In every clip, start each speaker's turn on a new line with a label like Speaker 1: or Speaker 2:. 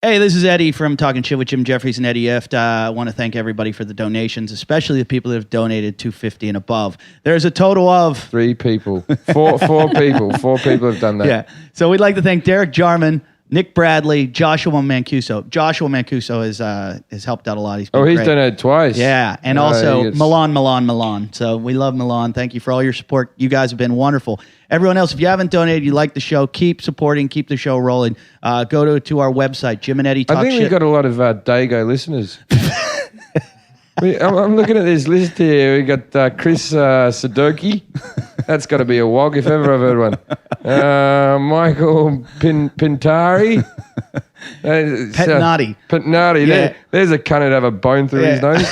Speaker 1: Hey, this is Eddie from Talking Shit with Jim Jeffries and Eddie Ift. I want to thank everybody for the donations, especially the people that have donated $250 and above. There's a total of
Speaker 2: 3 people, four people. 4 people have done that.
Speaker 1: Yeah. So we'd like to thank Derek Jarman, Nick Bradley, Joshua Mancuso. Joshua Mancuso has helped out a lot. He's great.
Speaker 2: Donated twice.
Speaker 1: Yeah, and also Milan. So we love Milan. Thank you for all your support. You guys have been wonderful. Everyone else, if you haven't donated, you like the show, keep supporting, keep the show rolling. Go to our website, Jim and Eddie Talk Shit.
Speaker 2: I think we've got a lot of Dago listeners. I'm looking at this list here. We got Chris Sadoki. That's got to be a wog if ever I've heard one. Michael Pintari.
Speaker 1: Petnati.
Speaker 2: Petnati. Yeah. There's a cunt who'd have a bone through his nose.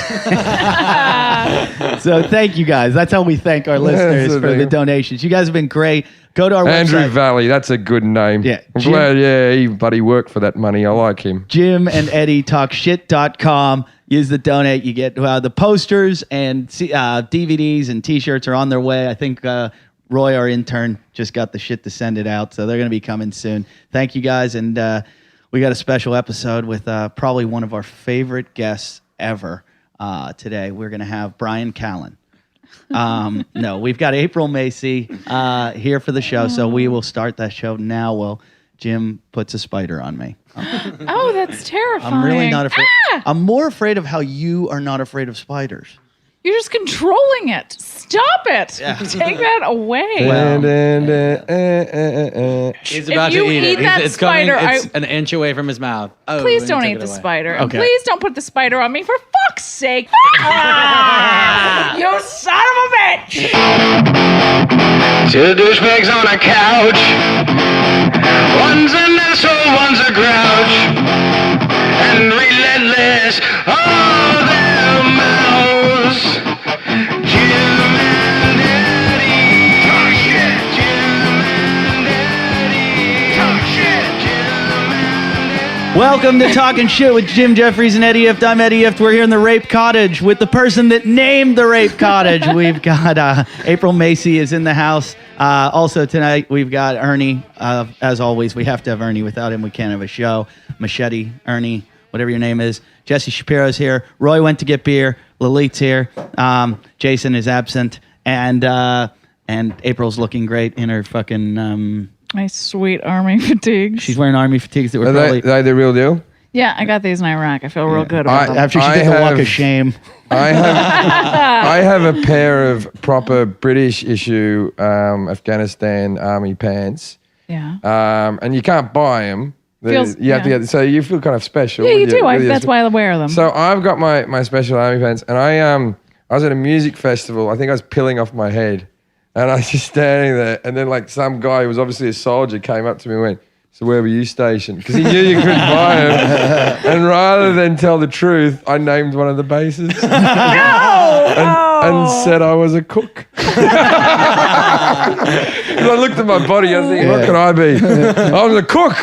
Speaker 1: So thank you guys. That's how we thank our listeners for the donations. You guys have been great. Go to our
Speaker 2: Andrew
Speaker 1: website.
Speaker 2: Valley. That's a good name.
Speaker 1: Yeah.
Speaker 2: I'm glad, he bloody worked for that money. I like him.
Speaker 1: Jim and Eddie talkshit.com. Use the donate. You get the posters and DVDs and T-shirts are on their way. I think Roy, our intern, just got the shit to send it out. So they're going to be coming soon. Thank you guys. And we got a special episode with probably one of our favorite guests ever today. We're going to have Brian Callen. No, we've got April Macie here for the show. So we will start that show now. Well, Jim puts a spider on me.
Speaker 3: Oh, that's terrifying.
Speaker 1: I'm really not afraid. I'm more afraid of how you are not afraid of spiders.
Speaker 3: You're just controlling it. Stop it. Yeah. Take that away.
Speaker 4: He's about
Speaker 3: if you
Speaker 4: to eat
Speaker 3: eat
Speaker 4: it.
Speaker 3: that
Speaker 4: It's
Speaker 3: spider,
Speaker 4: it's an inch away from his mouth. Oh,
Speaker 3: please don't eat the spider.
Speaker 1: Okay.
Speaker 3: And please don't put the spider on me, for fuck's sake. You son of a bitch.
Speaker 5: 2 douchebags on a couch. One's an asshole, one's a grouch. And relentless, all their mouths. Jim and Eddie. Talk shit. Jim and Eddie. Talk shit. Jim and Eddie.
Speaker 1: Welcome to Talking Shit with Jim Jeffries and Eddie Ift. I'm Eddie Ift. We're here in the Rape Cottage with the person that named the Rape Cottage. We've got April Macie is in the house. Also tonight we've got Ernie. As always, we have to have Ernie. Without him, we can't have a show. Machete, Ernie, whatever your name is. Jesse Shapiro's here. Roy went to get beer. Lalit's here. Jason is absent. And April's looking great in her fucking...
Speaker 3: My sweet army fatigues.
Speaker 1: she's wearing army fatigues that were
Speaker 2: Are
Speaker 1: probably...
Speaker 2: they the real deal?
Speaker 3: Yeah, I got these in Iraq. I feel real good about them.
Speaker 1: After she did the walk of shame.
Speaker 2: I have a pair of proper British issue Afghanistan army pants.
Speaker 3: Yeah.
Speaker 2: And you can't buy them.
Speaker 3: Feels-
Speaker 2: You have to get, so you feel kind of special.
Speaker 3: Yeah, you do.
Speaker 2: with your-
Speaker 3: That's why I wear them.
Speaker 2: So I've got my special army pants, and I was at a music festival. I think I was pilling off my head, and I was just standing there, and then like some guy who was obviously a soldier came up to me and went, "So where were you stationed?" Because he knew you couldn't buy them. And rather than tell the truth, I named one of the bases. And said I was a cook. Because I looked at my body, I was thinking, what could I be? I was a cook.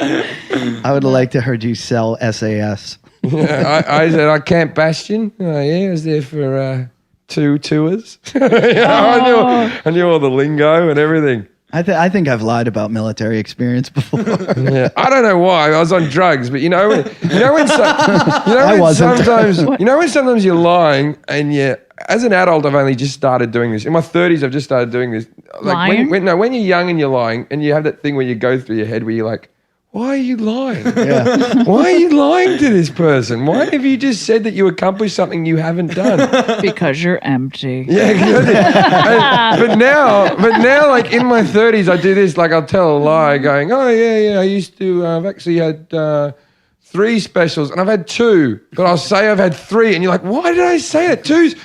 Speaker 1: I would have liked to heard you sell SAS.
Speaker 2: I said, I Camp Bastion. I was there for 2 tours. I knew all the lingo and everything.
Speaker 1: I think I've lied about military experience before.
Speaker 2: Yeah, I don't know why. I was on drugs, but when sometimes you're lying, and as an adult, I've only just started doing this. In my 30s, I've just started doing this. Like
Speaker 3: lying?
Speaker 2: when you're young and you're lying, and you have that thing where you go through your head where you're like, why are you lying?
Speaker 1: Yeah.
Speaker 2: Why are you lying to this person? Why have you just said that you accomplished something you haven't done?
Speaker 3: Because you're empty.
Speaker 2: Yeah, exactly. But now, like in my 30s, I do this. Like I'll tell a lie, going, "Oh yeah, I used to. I've actually had 3 specials, and I've had 2, but I'll say I've had 3." And you're like, "Why did I say it? Two's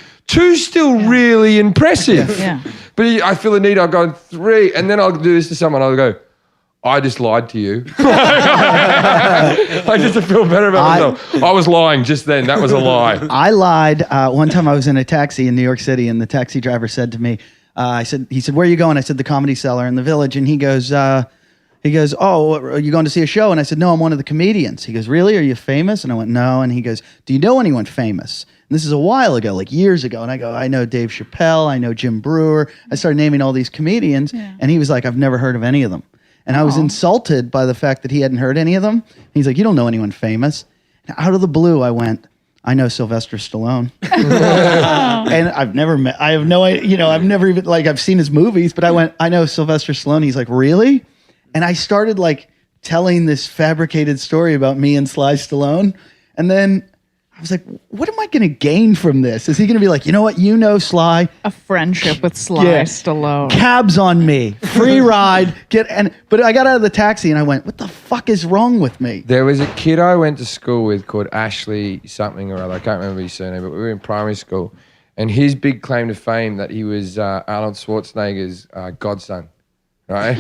Speaker 2: still really impressive."
Speaker 3: Yeah.
Speaker 2: But I feel the need. I'll go 3, and then I'll do this to someone. I'll go, "I just lied to you." I just feel better about myself. I was lying just then. That was a lie.
Speaker 1: I lied. One time I was in a taxi in New York City, and the taxi driver said to me, he said, "Where are you going?" I said, "The Comedy Cellar in the Village." And he goes, "Oh, are you going to see a show?" And I said, "No, I'm one of the comedians." He goes, "Really? Are you famous?" And I went, "No." And he goes, "Do you know anyone famous?" And this is a while ago, like years ago. And I go, "I know Dave Chappelle. I know Jim Brewer." I started naming all these comedians. Yeah. And he was like, "I've never heard of any of them." And I was insulted by the fact that he hadn't heard any of them. He's like, you don't know anyone famous. And out of the blue, I went, I know Sylvester Stallone. And I've never met, I have no idea, I've never even, I've seen his movies, but I went, I know Sylvester Stallone. He's like, really? And I started telling this fabricated story about me and Sly Stallone. And then I was like, what am I going to gain from this? Is he going to be like, you know what? You know Sly.
Speaker 3: A friendship with Sly Stallone.
Speaker 1: Cabs on me. Free ride. But I got out of the taxi and I went, what the fuck is wrong with me?
Speaker 2: There was a kid I went to school with called Ashley something or other. I can't remember his surname, but we were in primary school. And his big claim to fame that he was Arnold Schwarzenegger's godson. Right?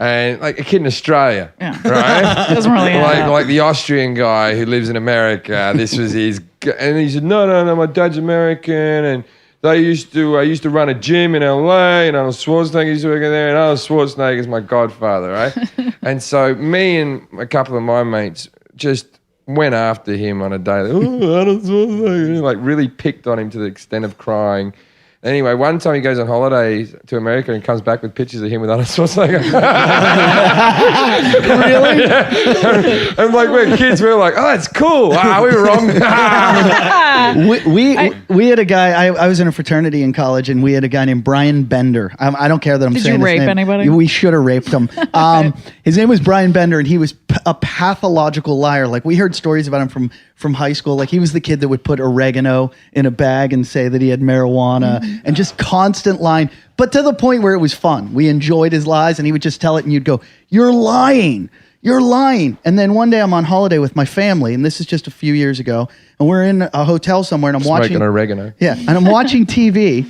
Speaker 2: And a kid in Australia. Yeah. Right?
Speaker 3: Doesn't really
Speaker 2: like the Austrian guy who lives in America. This was his. And he said, no, my dad's American. And I used to run a gym in LA. And Arnold Schwarzenegger used to work in there. And Arnold Schwarzenegger's my godfather, right? And so me and a couple of my mates just went after him on a daily. Oh, Arnold Schwarzenegger. Really picked on him to the extent of crying. Anyway, one time he goes on holiday to America and comes back with pictures of him with Arnold Schwarzenegger.
Speaker 1: Really?
Speaker 2: Yeah. And we're kids, we were like, oh, that's cool. We were wrong.
Speaker 1: we had a guy, I was in a fraternity in college, and we had a guy named Brian Bender. I don't care that I'm saying his name.
Speaker 3: Did you rape anybody?
Speaker 1: We should have raped him. His name was Brian Bender, and he was a pathological liar. We heard stories about him from high school. He was the kid that would put oregano in a bag and say that he had marijuana and just constant lying, but to the point where it was fun. We enjoyed his lies, and he would just tell it, and you'd go, you're lying. You're lying. And then one day I'm on holiday with my family, and this is just a few years ago, and we're in a hotel somewhere, and I'm watching
Speaker 2: oregano.
Speaker 1: Yeah, and I'm watching TV,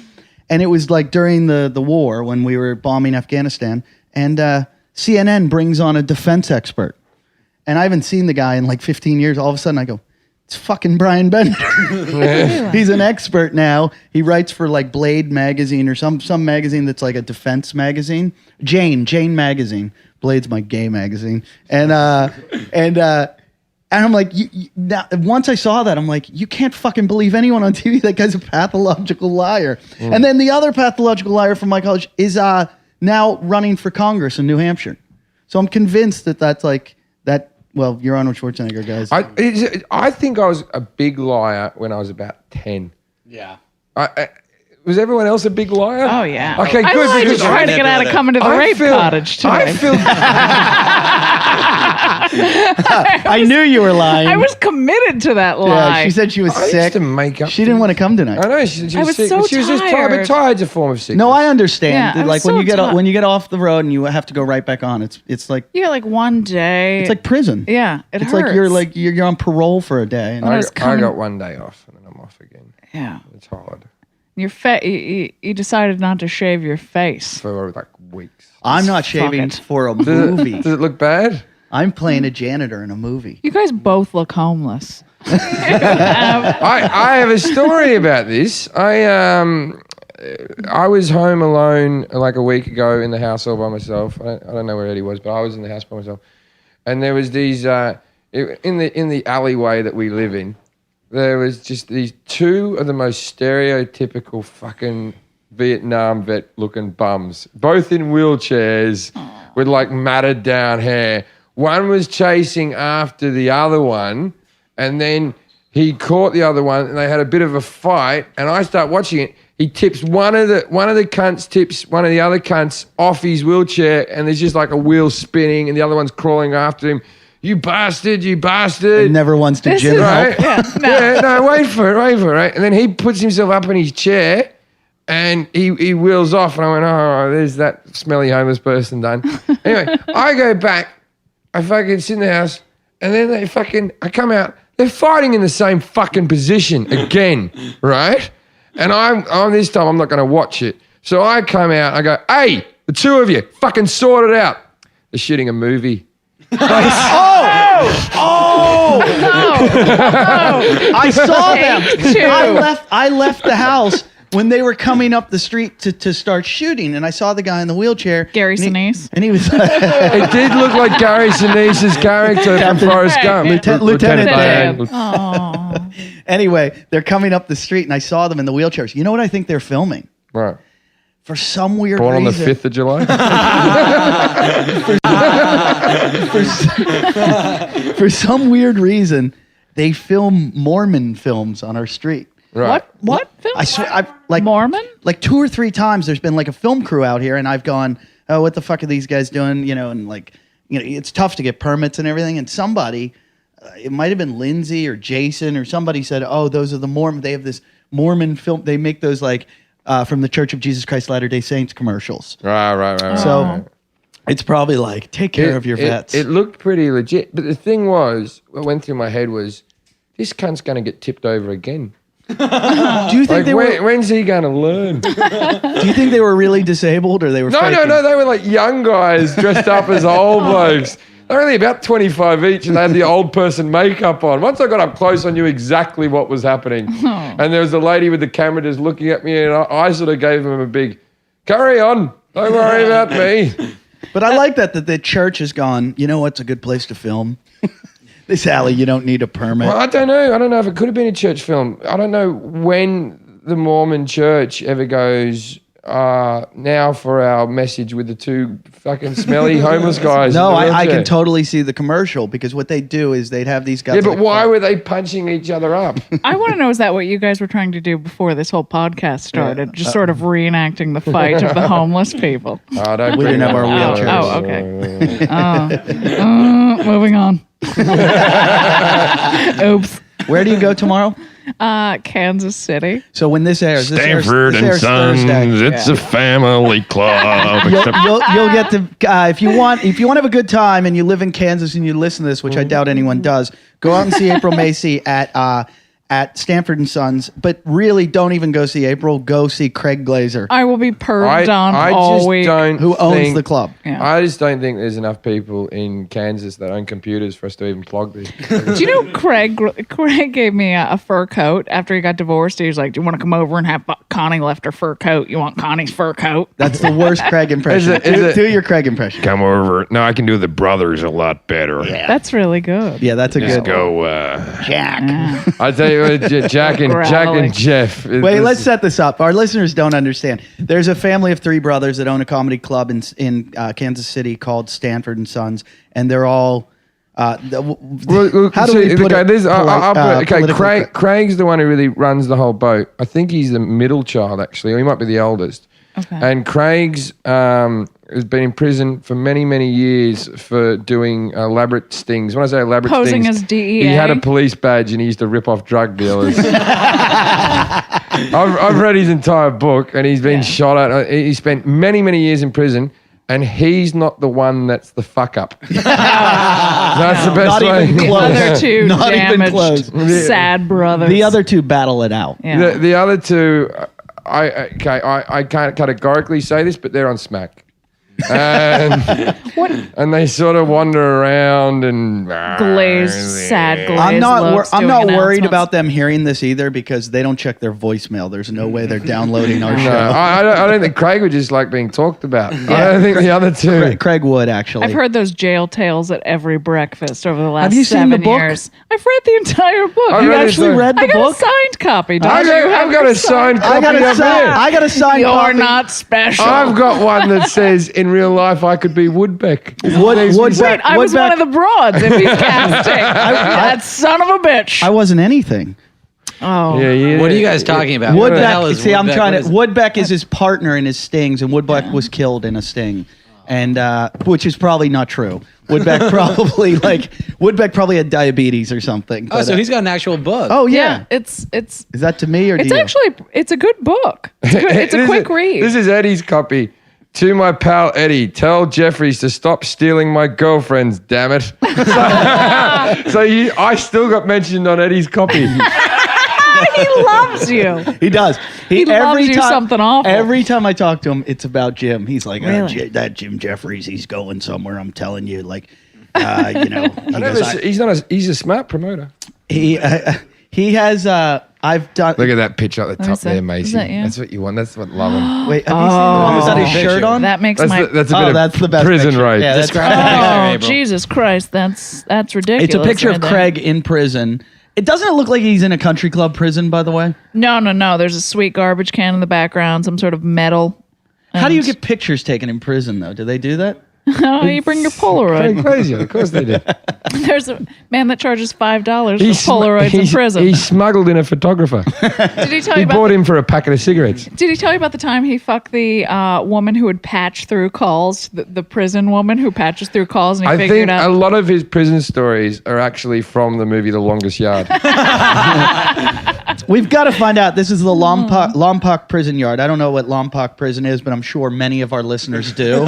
Speaker 1: and it was during the war when we were bombing Afghanistan, and CNN brings on a defense expert. And I haven't seen the guy in 15 years. All of a sudden I go, it's fucking Brian Bender. He's an expert now. He writes for Blade magazine or some magazine that's a defense magazine. Jane magazine. Blade's my gay magazine. And I'm like, now, once I saw that, I'm like, you can't fucking believe anyone on TV. That guy's a pathological liar. And then the other pathological liar from my college is now running for Congress in New Hampshire. So I'm convinced that that's that. Well, you're Arnold Schwarzenegger, guys.
Speaker 2: I think I was a big liar when I was about 10.
Speaker 4: Yeah.
Speaker 2: Was everyone else a big liar?
Speaker 3: Oh, yeah.
Speaker 2: Okay, good.
Speaker 3: I was trying to get out of coming to the rape cottage today.
Speaker 2: I feel...
Speaker 1: I knew you were lying.
Speaker 3: I was committed to that lie.
Speaker 1: Yeah, she said she was
Speaker 2: I
Speaker 1: sick.
Speaker 2: used to make up.
Speaker 1: She didn't want to come tonight.
Speaker 2: I know she was
Speaker 3: was
Speaker 2: sick.
Speaker 3: so
Speaker 2: She was just tired. But tired's a form of sickness.
Speaker 1: No, I understand.
Speaker 3: Yeah, I was
Speaker 1: when
Speaker 3: so
Speaker 1: you get
Speaker 3: tired.
Speaker 1: when you get off the road and you have to go right back on, it's like
Speaker 3: Yeah, one day.
Speaker 1: it's like prison.
Speaker 3: Yeah,
Speaker 1: it's
Speaker 3: hurts.
Speaker 1: like you're on parole for a day. And
Speaker 3: I was
Speaker 2: I
Speaker 3: coming-
Speaker 2: got one day off and then I'm off again.
Speaker 3: Yeah.
Speaker 2: It's hard
Speaker 3: Your you decided not to shave your face.
Speaker 2: for weeks.
Speaker 1: I'm not
Speaker 3: Fuck
Speaker 1: shaving
Speaker 3: it.
Speaker 1: for a movie.
Speaker 2: Does it look bad?
Speaker 1: I'm playing a janitor in a movie.
Speaker 3: You guys both look homeless.
Speaker 2: I have a story about this. I was home alone a week ago in the house all by myself. I don't know where Eddie was, but I was in the house by myself. And there was these in the alleyway that we live in. There was just these two of the most stereotypical fucking Vietnam vet looking bums, both in wheelchairs with matted down hair. One was chasing after the other one, and then he caught the other one, and they had a bit of a fight. And I start watching it. He tips one of the cunts tips one of the other cunts off his wheelchair, and there's just a wheel spinning, and the other one's crawling after him. You bastard! You bastard!
Speaker 1: It never wants to
Speaker 3: This
Speaker 1: gym
Speaker 3: is-
Speaker 1: help.
Speaker 2: Right? Yeah, no, wait for it, right? And then he puts himself up in his chair, and he wheels off, and I went, oh, there's that smelly homeless person done. Anyway, I go back, I fucking sit in the house, and then I come out, they're fighting in the same fucking position again, right? And I'm this time, I'm not going to watch it. So I come out, I go, hey, the two of you, fucking sort it out. They're shooting a movie.
Speaker 1: I saw them.
Speaker 3: Take two.
Speaker 1: I left the house when they were coming up the street to start shooting, and I saw the guy in the wheelchair.
Speaker 3: Gary
Speaker 1: and he-
Speaker 3: Sinise.
Speaker 1: And he was
Speaker 2: It did look like Gary Sinise's character from Forrest Gump.
Speaker 1: Lieutenant Dan.
Speaker 3: Oh.
Speaker 1: Anyway, they're coming up the street, and I saw them in the wheelchairs. You know what I think they're filming?
Speaker 2: Right.
Speaker 1: for some weird
Speaker 2: Born on the
Speaker 1: reason.
Speaker 2: 5th of July.
Speaker 1: For some weird reason, they film Mormon films on our street.
Speaker 2: Right.
Speaker 3: What film?
Speaker 1: I swear,
Speaker 3: Mormon?
Speaker 1: like 2 or 3 times there's been like a film crew out here and I've gone, oh, what the fuck are these guys doing? And like, it's tough to get permits and everything. And somebody, it might have been Lindsay or Jason or somebody said, oh, those are the Mormon. They have this Mormon film. They make those like from the Church of Jesus Christ Latter-day Saints commercials.
Speaker 2: Right.
Speaker 1: So it's probably like, take care of your vets.
Speaker 2: It looked pretty legit. But the thing was, what went through my head was, this cunt's going to get tipped over again.
Speaker 1: Do you think
Speaker 2: When's he going to learn?
Speaker 1: Do you think they were really disabled or they were faking?
Speaker 2: No. They were like young guys dressed up as old blokes. They're only about 25 each and they had the old person makeup on. Once I got up close, I knew exactly what was happening. And there was a lady with the camera just looking at me and I sort of gave them a big, carry on. Don't worry about me.
Speaker 1: But I like that the church has gone, you know what's a good place to film? This alley, you don't need a permit.
Speaker 2: Well, I don't know if it could have been a church film. I don't know when the Mormon church ever goes, now for our message with the 2 fucking smelly homeless guys.
Speaker 1: No,
Speaker 2: in the
Speaker 1: I can
Speaker 2: wheelchair.
Speaker 1: totally see the commercial because what they do is they'd have these guys.
Speaker 2: Yeah, but
Speaker 1: like,
Speaker 2: why were they punching each other up?
Speaker 3: I want to know, is that what you guys were trying to do before this whole podcast started? Just sort of reenacting the fight of the homeless people.
Speaker 2: Oh, don't
Speaker 1: We
Speaker 2: bring
Speaker 1: didn't have our
Speaker 2: that up.
Speaker 1: wheelchairs.
Speaker 3: Oh, okay. Moving on. Oops.
Speaker 1: Where do you go tomorrow?
Speaker 3: Kansas City.
Speaker 1: So when this airs,
Speaker 6: Stanford
Speaker 1: this
Speaker 6: and
Speaker 1: airs
Speaker 6: Sons,
Speaker 1: Thursday.
Speaker 6: it's a family club.
Speaker 1: You'll get to if you want to have a good time and you live in Kansas and you listen to this, which I doubt anyone does. Go out and see April Macie at Stanford and Sons, but really don't even go see April. Go see Craig Glazer,
Speaker 3: I will be purged on
Speaker 2: I
Speaker 3: all
Speaker 2: just
Speaker 3: week.
Speaker 2: don't
Speaker 1: who owns
Speaker 2: think-
Speaker 1: the club.
Speaker 3: Yeah.
Speaker 2: I just don't think there's enough people in Kansas that own computers for us to even plug this.
Speaker 3: Do you know Craig gave me a fur coat after he got divorced? He was like, do you want to come over and have Connie left her fur coat? You want Connie's fur coat?
Speaker 1: That's the worst Craig impression.
Speaker 2: Is it-
Speaker 1: Do your Craig impression.
Speaker 6: Come over. No, I can do the brothers a lot better.
Speaker 3: That's really good.
Speaker 1: Yeah, that's a
Speaker 6: Just
Speaker 1: good
Speaker 6: go.
Speaker 1: Jack.
Speaker 2: I tell you what, Jack
Speaker 3: Growling.
Speaker 2: and Jeff.
Speaker 1: Wait, let's set this up. Our listeners don't understand. There's a family of 3 brothers that own a comedy club in Kansas City called Stanford and Sons, and they're all. How do we put it?
Speaker 2: Craig's the one who really runs the whole boat. I think he's the middle child, actually, or he might be the eldest.
Speaker 3: Okay.
Speaker 2: And Craig's has been in prison for many, many years for doing elaborate stings. When I say elaborate
Speaker 3: Posing
Speaker 2: stings,
Speaker 3: as DEA?
Speaker 2: he had a police badge and he used to rip off drug dealers. I've read his entire book and he's been shot at. He spent many, many years in prison. And he's not the one that's the fuck up. That's the best
Speaker 1: Not
Speaker 2: way.
Speaker 1: even
Speaker 3: The
Speaker 1: close.
Speaker 3: other 2
Speaker 1: Not even close.
Speaker 3: damaged, sad brothers.
Speaker 1: The other 2 battle it out.
Speaker 3: Yeah.
Speaker 2: The other 2, I can't categorically say this, but they're on smack. And they sort of wander around and
Speaker 3: sad glazed
Speaker 1: I'm not
Speaker 3: looks
Speaker 1: I'm
Speaker 3: doing
Speaker 1: not worried
Speaker 3: announcements.
Speaker 1: about them hearing this either because they don't check their voicemail. There's no way they're downloading our
Speaker 2: No,
Speaker 1: show.
Speaker 2: I don't think Craig would just like being talked about. I don't think the other 2.
Speaker 1: Craig would actually.
Speaker 3: I've heard those jail tales at every breakfast over the last
Speaker 1: Have you seen
Speaker 3: 7
Speaker 1: the book?
Speaker 3: years. I've read the entire book.
Speaker 2: I've
Speaker 1: You
Speaker 2: read it,
Speaker 1: actually
Speaker 2: so-
Speaker 1: read the
Speaker 3: I got
Speaker 1: book?
Speaker 3: a signed copy. Don't
Speaker 2: I've
Speaker 3: you have
Speaker 2: got
Speaker 3: your
Speaker 2: a signed
Speaker 1: I
Speaker 2: copy
Speaker 1: got a
Speaker 2: of
Speaker 1: sign.
Speaker 2: it.
Speaker 1: I got a signed
Speaker 3: You're
Speaker 1: copy.
Speaker 3: not special.
Speaker 2: I've got one that says, in real life, I could be Woodbeck.
Speaker 1: Woodbeck.
Speaker 3: Wait, I was one of the broads if he's casting. That son of a bitch.
Speaker 1: I wasn't anything.
Speaker 3: Oh.
Speaker 2: Yeah.
Speaker 4: What are you guys talking about? What the hell
Speaker 1: Woodbeck.
Speaker 4: is
Speaker 1: See, I'm
Speaker 4: Woodbeck?
Speaker 1: trying
Speaker 4: What
Speaker 1: to.
Speaker 4: is it?
Speaker 1: Woodbeck is his partner in his stings, and Woodbeck was killed in a sting, and which is probably not true. Woodbeck probably had diabetes or something.
Speaker 4: Oh,
Speaker 1: but,
Speaker 4: so he's got an actual book.
Speaker 1: Oh
Speaker 3: Yeah,
Speaker 1: yeah.
Speaker 3: it's
Speaker 1: Is that to me or to
Speaker 3: it's
Speaker 1: you?
Speaker 3: actually it's a good book. It's, good. It's a quick read.
Speaker 2: This is Eddie's copy. To my pal Eddie, tell Jeffries to stop stealing my girlfriends, damn it. I still got mentioned on Eddie's copy.
Speaker 3: He loves you.
Speaker 1: He does.
Speaker 3: He loves you something awful.
Speaker 1: Every time I talk to him, it's about Jim. He's like,
Speaker 3: Really?
Speaker 1: that Jim Jeffries, he's going somewhere. I'm telling you, like, you know.
Speaker 2: He's a smart promoter.
Speaker 1: He has. I've done.
Speaker 2: Look at that picture at the top
Speaker 3: is that?
Speaker 2: there,
Speaker 3: Is
Speaker 2: Macie.
Speaker 3: that you?
Speaker 2: That's what you want. That's what loving.
Speaker 1: Wait, have you seen? Is that his shirt on?
Speaker 3: That makes
Speaker 2: That's,
Speaker 3: my
Speaker 2: that's a bit
Speaker 1: Oh,
Speaker 2: of
Speaker 1: that's the best
Speaker 2: prison
Speaker 1: picture.
Speaker 2: rape.
Speaker 1: Yeah, that's
Speaker 4: Describe the picture,
Speaker 3: Oh,
Speaker 4: April.
Speaker 3: Jesus Christ, that's ridiculous.
Speaker 1: It's a picture
Speaker 3: right
Speaker 1: of
Speaker 3: there.
Speaker 1: Craig in prison. It doesn't look like he's in a country club prison, by the way.
Speaker 3: No. There's a sweet garbage can in the background, some sort of metal
Speaker 1: How do you get pictures taken in prison, though? Do they do that?
Speaker 3: Oh, you bring your Polaroid.
Speaker 2: Crazy. Of course they do.
Speaker 3: There's a man that charges $5 for Polaroids in prison.
Speaker 2: He smuggled in a photographer.
Speaker 3: Did he tell
Speaker 2: He
Speaker 3: you
Speaker 2: bought
Speaker 3: about?
Speaker 2: him for a packet of cigarettes.
Speaker 3: Did he tell you about the time he fucked the woman who would patch through calls? The prison woman who patches through calls, and he
Speaker 2: I
Speaker 3: figured
Speaker 2: think
Speaker 3: out.
Speaker 2: a lot of his prison stories are actually from the movie The Longest Yard.
Speaker 1: We've got to find out. This is the Lompoc Prison Yard. I don't know what Lompoc Prison is, but I'm sure many of our listeners do.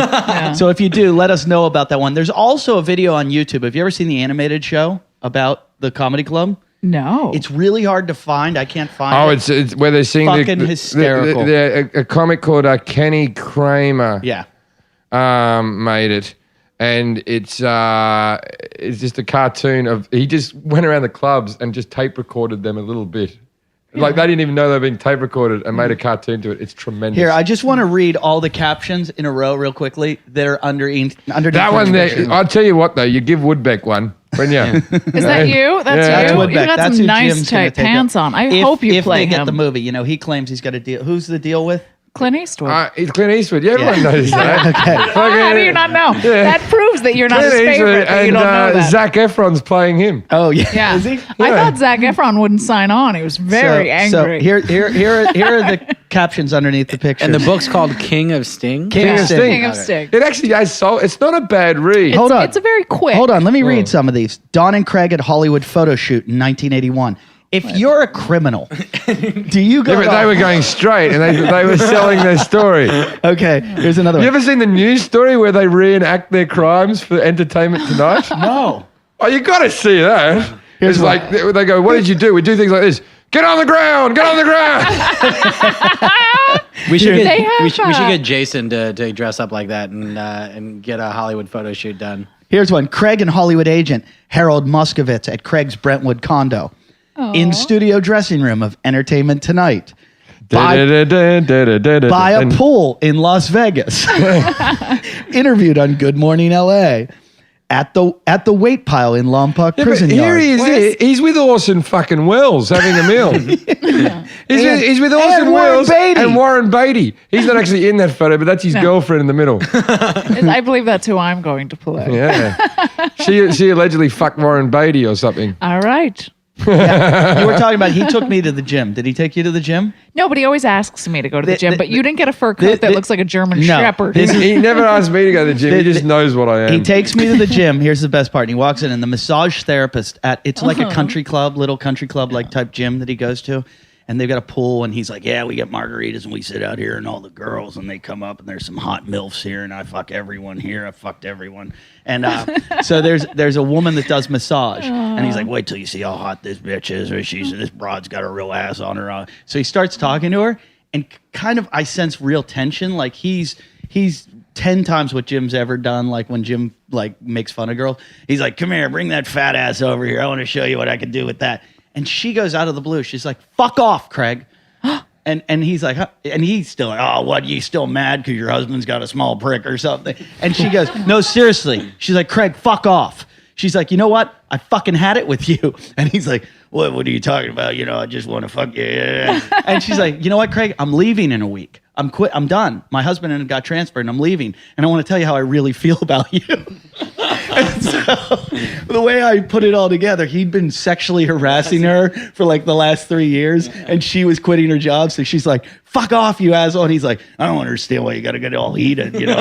Speaker 1: So if you do, let us know about that one. There's also a video on YouTube. Have you ever seen the animated show about the comedy club?
Speaker 3: No.
Speaker 1: It's really hard to find. I can't find it.
Speaker 2: It's where they're seeing
Speaker 1: Fucking hysterical.
Speaker 2: A comic called Kenny Kramer.
Speaker 1: Yeah.
Speaker 2: Made it, and it's just a cartoon of he just went around the clubs and just tape recorded them a little bit. Like they didn't even know they were being tape recorded and made a cartoon to it. It's tremendous.
Speaker 1: Here, I just want to read all the captions in a row real quickly that are underneath
Speaker 2: that one there.
Speaker 1: picture.
Speaker 2: I'll tell you what though, you give Woodbeck one, wouldn't you?
Speaker 3: Is that you? That's
Speaker 2: Yeah.
Speaker 3: you.
Speaker 1: That's
Speaker 3: You
Speaker 1: Woodbeck.
Speaker 3: got
Speaker 1: That's
Speaker 3: some
Speaker 1: who
Speaker 3: nice
Speaker 1: Jim's gonna
Speaker 3: tight
Speaker 1: take
Speaker 3: pants
Speaker 1: up.
Speaker 3: on. I hope you
Speaker 1: if
Speaker 3: play
Speaker 1: they get
Speaker 3: him.
Speaker 1: the movie. You know, he claims he's got a deal. Who's the deal with?
Speaker 3: Clint Eastwood.
Speaker 2: It's Clint Eastwood. Yeah, everyone knows that.
Speaker 1: Okay.
Speaker 3: How do you not know?
Speaker 2: Yeah.
Speaker 3: That proves that you're not
Speaker 2: Clint
Speaker 3: his
Speaker 2: Eastwood
Speaker 3: favorite. That you
Speaker 2: and
Speaker 3: don't know that.
Speaker 2: Zac Efron's playing him.
Speaker 1: Oh yeah.
Speaker 3: Yeah.
Speaker 1: Is he?
Speaker 3: I thought Zac Efron wouldn't sign on. He was very angry.
Speaker 1: So here are the captions underneath the picture.
Speaker 4: And the book's called King of Sting.
Speaker 1: King of Sting.
Speaker 3: King of Sting.
Speaker 2: It actually has soul. It's not a bad read.
Speaker 1: Hold on.
Speaker 3: It's a very quick.
Speaker 1: Hold on, let me read some of these. Don and Craig at Hollywood photo shoot in 1981. If you're a criminal, do you go?
Speaker 2: Yeah, but they were going straight and they were selling their story.
Speaker 1: Okay, here's another
Speaker 2: You
Speaker 1: one.
Speaker 2: ever seen the news story where they reenact their crimes for Entertainment Tonight?
Speaker 1: No.
Speaker 2: Oh, you got to see that.
Speaker 1: Here's
Speaker 2: It's
Speaker 1: one.
Speaker 2: like they go, "What did you do?" We do things like this. Get on the ground. Get on the ground.
Speaker 4: We should
Speaker 3: They
Speaker 4: get
Speaker 3: have,
Speaker 4: we should
Speaker 3: uh,
Speaker 4: get Jason to dress up like that and get a Hollywood photo shoot done.
Speaker 1: Here's one. Craig and Hollywood agent Harold Muskovitz at Craig's Brentwood condo. In studio dressing room of Entertainment Tonight. Buy a pool in Las Vegas. Interviewed on Good Morning LA. At the weight pile in Lompoc Prison
Speaker 2: Here
Speaker 1: Yard.
Speaker 2: he is. He's with Orson fucking Welles having a meal. He's with Orson
Speaker 1: Warren
Speaker 2: Welles
Speaker 1: Beatty.
Speaker 2: and Warren Beatty. He's not actually in that photo, but that's his girlfriend in the middle.
Speaker 3: I believe that's who I'm going to play.
Speaker 2: Yeah. She allegedly fucked Warren Beatty or something.
Speaker 3: All right.
Speaker 1: You were talking about he took me to the gym. Did he take you to the gym?
Speaker 3: No, but he always asks me to go to the gym. But you didn't get a fur coat that looks like a German
Speaker 1: No.
Speaker 3: Shepherd.
Speaker 2: He never asked me to go to the gym. He just knows what I am.
Speaker 1: He takes me to the gym. Here's the best part. And he walks in, and the massage therapist it's like a country club, little country club like type gym that he goes to. And they've got a pool, and he's like, yeah, we get margaritas, and we sit out here, and all the girls, and they come up, and there's some hot MILFs here, and I fuck everyone here. I fucked everyone. And so there's a woman that does massage, and he's like, wait till you see how hot this bitch is, or this broad's got a real ass on her. So he starts talking to her, and kind of I sense real tension, like he's 10 times what Jim's ever done, like when Jim like makes fun of girls. He's like, come here, bring that fat ass over here. I want to show you what I can do with that. And she goes out of the blue. She's like, fuck off, Craig. And he's like, huh? And he's still like, oh, what, you still mad because your husband's got a small prick or something? And she goes, no, seriously. She's like, Craig, fuck off. She's like, you know what? I fucking had it with you. And he's like, what are you talking about? You know, I just want to fuck you. And she's like, you know what, Craig? I'm leaving in a week. I'm done. My husband got transferred and I'm leaving. And I want to tell you how I really feel about you. And so the way I put it all together, he'd been sexually harassing her for like the last 3 years, and she was quitting her job. So she's like, fuck off, you asshole. And he's like, I don't understand why you got to get all heated, you know?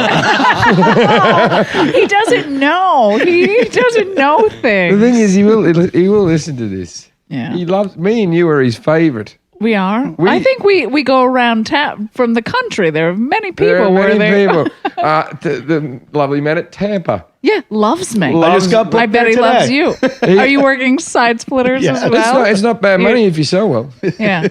Speaker 3: He doesn't know. He doesn't know
Speaker 2: The
Speaker 3: things.
Speaker 2: thing is, he will listen to this.
Speaker 3: Yeah.
Speaker 2: He loves me and you are his favorite.
Speaker 3: We are. I think we go around from the country. There are many people
Speaker 2: There are
Speaker 3: where
Speaker 2: many
Speaker 3: they
Speaker 2: people. The lovely man at Tampa.
Speaker 3: Yeah, loves me.
Speaker 2: I just got
Speaker 3: I bet he loves you. Are you working side splitters as well?
Speaker 2: It's not bad money if you sell well.
Speaker 3: Yeah.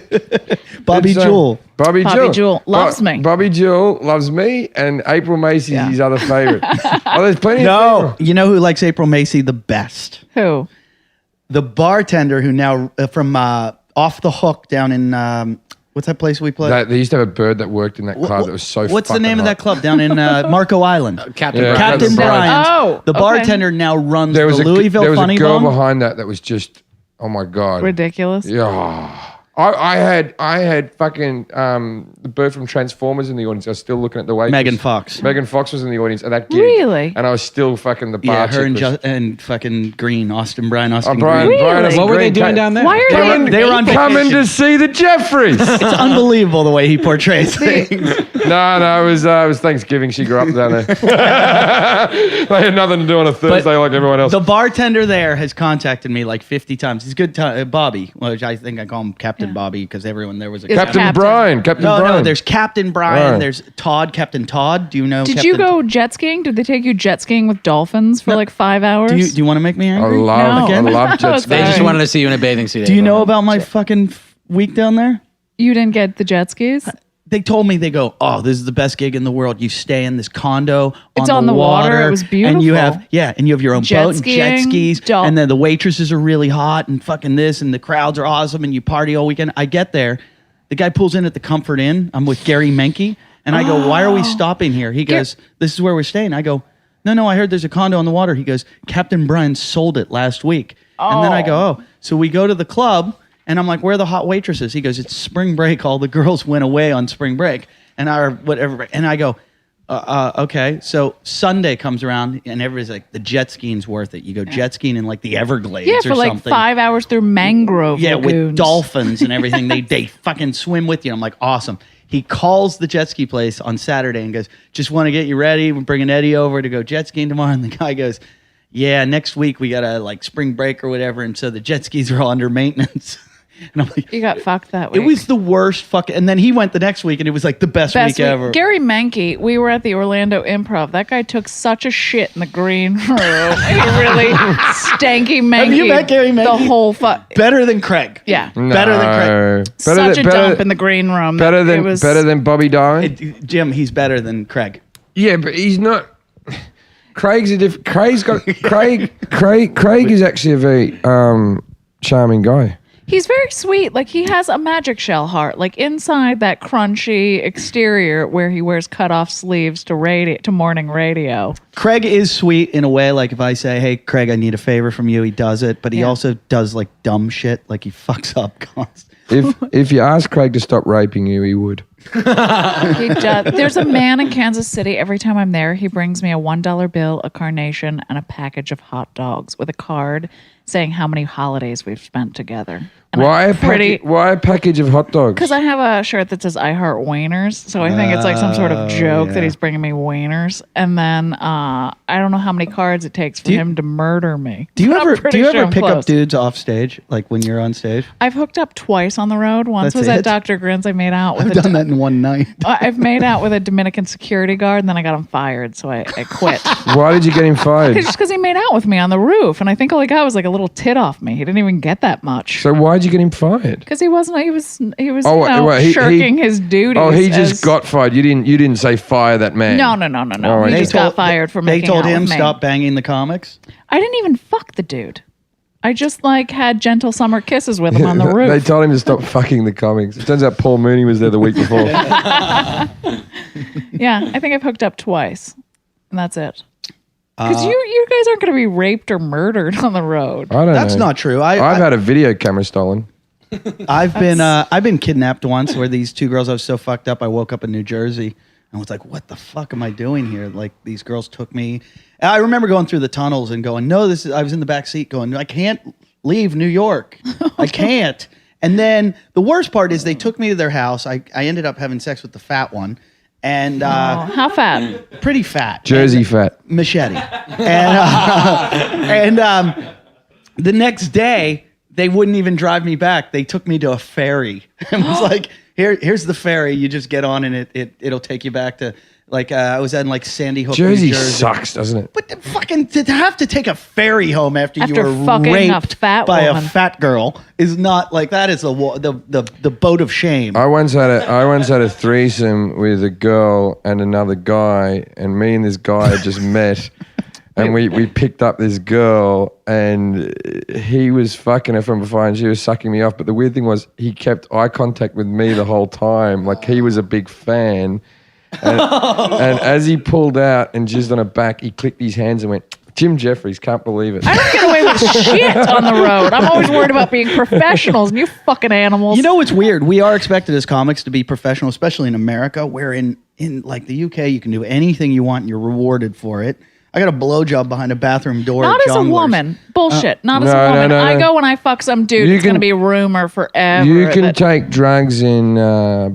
Speaker 1: Bobby
Speaker 2: It's,
Speaker 1: Jewell.
Speaker 2: Bobby
Speaker 3: Jewell loves me.
Speaker 2: Bobby Jewell loves me, and April Macy's
Speaker 3: Yeah.
Speaker 2: his other favorite. Oh, there's plenty of people.
Speaker 1: You know who likes April Macie the best?
Speaker 3: Who?
Speaker 1: The bartender who now from Off the Hook down in what's that place we play?
Speaker 2: They used to have a bird that worked in that club that was so
Speaker 1: What's the
Speaker 2: fucking
Speaker 1: name of
Speaker 2: hot.
Speaker 1: that club down in Marco Island?
Speaker 4: Captain
Speaker 2: Yeah.
Speaker 4: Brian.
Speaker 1: Captain Brian's.
Speaker 3: Oh,
Speaker 1: the
Speaker 3: okay.
Speaker 1: bartender now runs
Speaker 2: There was
Speaker 1: the Louisville
Speaker 2: there was
Speaker 1: Funny
Speaker 2: a girl
Speaker 1: Bone.
Speaker 2: behind that was just, oh my God.
Speaker 3: Ridiculous.
Speaker 2: Yeah. I had fucking the bird from Transformers in the audience. I was still looking at the waitress.
Speaker 1: Megan Fox.
Speaker 2: Megan Fox was in the audience at that gig.
Speaker 3: Really?
Speaker 2: And I was still fucking the bar
Speaker 1: Yeah, her
Speaker 2: chick
Speaker 1: and fucking Green, Austin Bryan, Austin
Speaker 2: Brian,
Speaker 1: Green.
Speaker 2: Brian,
Speaker 3: Really?
Speaker 2: what
Speaker 7: What were they doing down there?
Speaker 3: Why are
Speaker 1: They were on
Speaker 2: Coming
Speaker 1: vacation.
Speaker 2: to see the Jeffries.
Speaker 1: It's unbelievable the way he portrays things.
Speaker 2: No, it was Thanksgiving. She grew up down there. They had nothing to do on a Thursday like everyone else.
Speaker 1: The bartender there has contacted me like 50 times. He's a good, Bobby, which I think I call him Captain Bobby because everyone there was a
Speaker 3: Is
Speaker 2: Captain
Speaker 3: Captain.
Speaker 2: Brian. Captain
Speaker 1: No,
Speaker 2: Brian.
Speaker 1: there's Captain Brian.
Speaker 2: Right.
Speaker 1: There's Todd, Captain Todd. Do you know?
Speaker 3: Did
Speaker 1: Captain
Speaker 3: you go jet skiing? Did they take you jet skiing with dolphins for like 5 hours?
Speaker 1: Do you want to make me
Speaker 2: I
Speaker 1: angry?
Speaker 2: love
Speaker 3: No.
Speaker 2: jet
Speaker 3: They
Speaker 2: ski.
Speaker 4: They just
Speaker 3: Sorry.
Speaker 4: wanted to see you in a bathing suit.
Speaker 1: Do you know
Speaker 4: April.
Speaker 1: about my fucking week down there?
Speaker 3: You didn't get the jet skis?
Speaker 1: They told me, they go, oh, this is the best gig in the world. You stay in this condo
Speaker 3: It's
Speaker 1: on the water.
Speaker 3: It was
Speaker 1: And you
Speaker 3: beautiful.
Speaker 1: have, and you have your own
Speaker 3: Jet
Speaker 1: boat and jet
Speaker 3: skiing,
Speaker 1: skis. And then the waitresses are really hot and fucking this, and the crowds are awesome, and you party all weekend. I get there. The guy pulls in at the Comfort Inn. I'm with Gary Menke. And I go, why are we stopping here? He goes, this is where we're staying. I go, no, I heard there's a condo on the water. He goes, Captain Brian sold it last week. And then I go, oh. So we go to the club, and I'm like, where are the hot waitresses? He goes, it's spring break. All the girls went away on spring break. And I go, okay. So Sunday comes around, and everybody's like, the jet skiing's worth it. You go jet skiing in like the Everglades
Speaker 3: Yeah,
Speaker 1: or
Speaker 3: for like
Speaker 1: something.
Speaker 3: 5 hours through mangrove
Speaker 1: Yeah,
Speaker 3: lagoons.
Speaker 1: with dolphins and everything. they fucking swim with you. I'm like, awesome. He calls the jet ski place on Saturday and goes, just want to get you ready. We're bringing Eddie over to go jet skiing tomorrow. And the guy goes, yeah, next week we got a like spring break or whatever. And so the jet skis are all under maintenance. And I'm like,
Speaker 3: You got fucked that week.
Speaker 1: it was the worst fucking. And then he went the next week and it was like the best week ever.
Speaker 3: Gary Menke, we were at the Orlando Improv. That guy took such a shit in the green room. He really stanky Menke.
Speaker 1: Have you met Gary Menke?
Speaker 3: The whole
Speaker 1: Better than Craig.
Speaker 3: Yeah.
Speaker 1: Better than Craig.
Speaker 3: Such a dump in the green room.
Speaker 2: Better
Speaker 3: It
Speaker 2: than
Speaker 3: was,
Speaker 2: Bobby Darwin.
Speaker 1: Jim, he's better than Craig.
Speaker 2: Yeah, but he's not. Craig's a different. Craig's got Craig is actually a very charming guy.
Speaker 3: He's very sweet. Like he has a magic shell heart. Like inside that crunchy exterior where he wears cutoff sleeves to morning radio.
Speaker 1: Craig is sweet in a way. Like if I say, "Hey, Craig, I need a favor from you," he does it. But he
Speaker 3: Yeah.
Speaker 1: also does like dumb shit. Like he fucks up constantly.
Speaker 2: If you ask Craig to stop raping you, he would.
Speaker 3: He does. There's a man in Kansas City. Every time I'm there, he brings me a $1 bill, a carnation, and a package of hot dogs with a card saying how many holidays we've spent together. And
Speaker 2: Why
Speaker 3: I'm
Speaker 2: why a package of hot dogs?
Speaker 3: Because I have a shirt that says I heart wieners, so I think it's like some sort of joke that he's bringing me wieners. And then I don't know how many cards it takes for him to murder me.
Speaker 1: Do you
Speaker 3: But I'm
Speaker 1: ever
Speaker 3: pretty sure I'm
Speaker 1: pick up
Speaker 3: close.
Speaker 1: dudes off stage, like when you're on stage?
Speaker 3: I've hooked up twice on the road. Once
Speaker 1: That's
Speaker 3: was
Speaker 1: it?
Speaker 3: at Dr. Grin's. I made out with
Speaker 1: I've done that in one night.
Speaker 3: I've made out with a Dominican security guard, and then I got him fired, so I quit.
Speaker 2: Why did you get him fired?
Speaker 3: Just because he made out with me on the roof, and I think all he got was like a little tit off me. He didn't even get that much.
Speaker 2: So why'd you get him fired?
Speaker 3: Because he wasn't. He was.
Speaker 2: Oh,
Speaker 3: you know,
Speaker 2: wait, he-
Speaker 3: shirking his duties.
Speaker 2: Oh, he just
Speaker 3: as-
Speaker 2: got fired. You didn't say fire that man.
Speaker 3: No.
Speaker 2: All right.
Speaker 3: He
Speaker 2: They
Speaker 3: just got fired for
Speaker 1: They
Speaker 3: making
Speaker 1: told
Speaker 3: out
Speaker 1: him
Speaker 3: with me.
Speaker 1: stop banging the comics.
Speaker 3: I didn't even fuck the dude. I just like had gentle summer kisses with him on the roof.
Speaker 2: They told him to stop fucking the comics. It turns out Paul Mooney was there the week before.
Speaker 3: Yeah, I think I've hooked up twice, and that's it. Because you guys aren't going to be raped or murdered on the road.
Speaker 2: I don't know.
Speaker 1: That's not true.
Speaker 2: I've had a video camera stolen.
Speaker 1: I've been kidnapped once where these two girls, I was so fucked up I woke up in New Jersey and was like, what the fuck am I doing here? Like these girls took me. And I remember going through the tunnels and going, no, I was in the back seat going, I can't leave New York. I can't. And then the worst part is they took me to their house. I ended up having sex with the fat one. And
Speaker 3: How fat?
Speaker 1: pretty fat.
Speaker 2: Jersey fat.
Speaker 1: Machete. And the next day, they wouldn't even drive me back. They took me to a ferry. It was like, here's the ferry. You just get on and it'll take you back to, like, I was in like Sandy Hook,
Speaker 2: Jersey
Speaker 1: New Jersey.
Speaker 2: sucks, doesn't it?
Speaker 1: But to have to take a ferry home after you
Speaker 3: After
Speaker 1: were
Speaker 3: fucking a
Speaker 1: raped
Speaker 3: fat
Speaker 1: by
Speaker 3: woman.
Speaker 1: a fat girl is not like that is the boat of shame.
Speaker 2: I once had a threesome with a girl and another guy, and me and this guy had just met, and we picked up this girl, and he was fucking her from behind, and she was sucking me off. But the weird thing was, he kept eye contact with me the whole time, like he was a big fan. And as he pulled out and jizzed on her back, he clicked his hands and went, Jim Jeffries, can't believe it.
Speaker 3: I don't get away with shit on the road. I'm always worried about being professionals, and you fucking animals.
Speaker 1: You know what's weird? We are expected as comics to be professional, especially in America, where in like the UK you can do anything you want and you're rewarded for it. I got a blowjob behind a bathroom door.
Speaker 3: not
Speaker 1: at
Speaker 3: as a
Speaker 1: Jongleurs.
Speaker 3: woman. Bullshit. Not as
Speaker 2: No,
Speaker 3: a woman.
Speaker 2: no,
Speaker 3: I
Speaker 2: no.
Speaker 3: go when I fuck some dude.
Speaker 2: You
Speaker 3: It's going to
Speaker 2: can-
Speaker 3: be rumor forever.
Speaker 2: You can
Speaker 3: that-
Speaker 2: take drugs in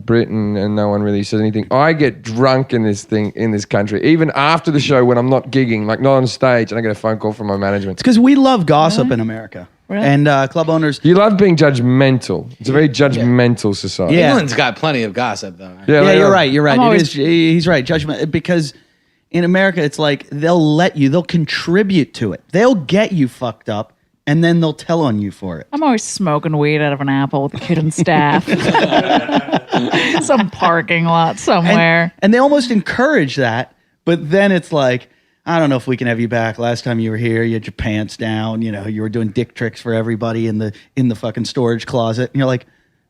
Speaker 2: Britain and no one really says anything. I get drunk in this country, even after the show when I'm not gigging, like not on stage, and I get a phone call from my management.
Speaker 1: It's because we love gossip in America.
Speaker 3: Really?
Speaker 1: And club owners.
Speaker 2: You love being judgmental. It's a very judgmental society.
Speaker 1: Yeah.
Speaker 4: England's got plenty of gossip, though.
Speaker 1: Yeah,
Speaker 2: they
Speaker 1: you're
Speaker 2: are.
Speaker 1: right. You're right.
Speaker 3: I'm always-
Speaker 1: He's right. Judgment. Because in America, it's like they'll contribute to it. They'll get you fucked up, and then they'll tell on you for it.
Speaker 3: I'm always smoking weed out of an apple with a kid and staff. Some parking lot somewhere.
Speaker 1: And they almost encourage that, but then it's like, I don't know if we can have you back. Last time you were here, you had your pants down. You know, you were doing dick tricks for everybody in the fucking storage closet. And you're like,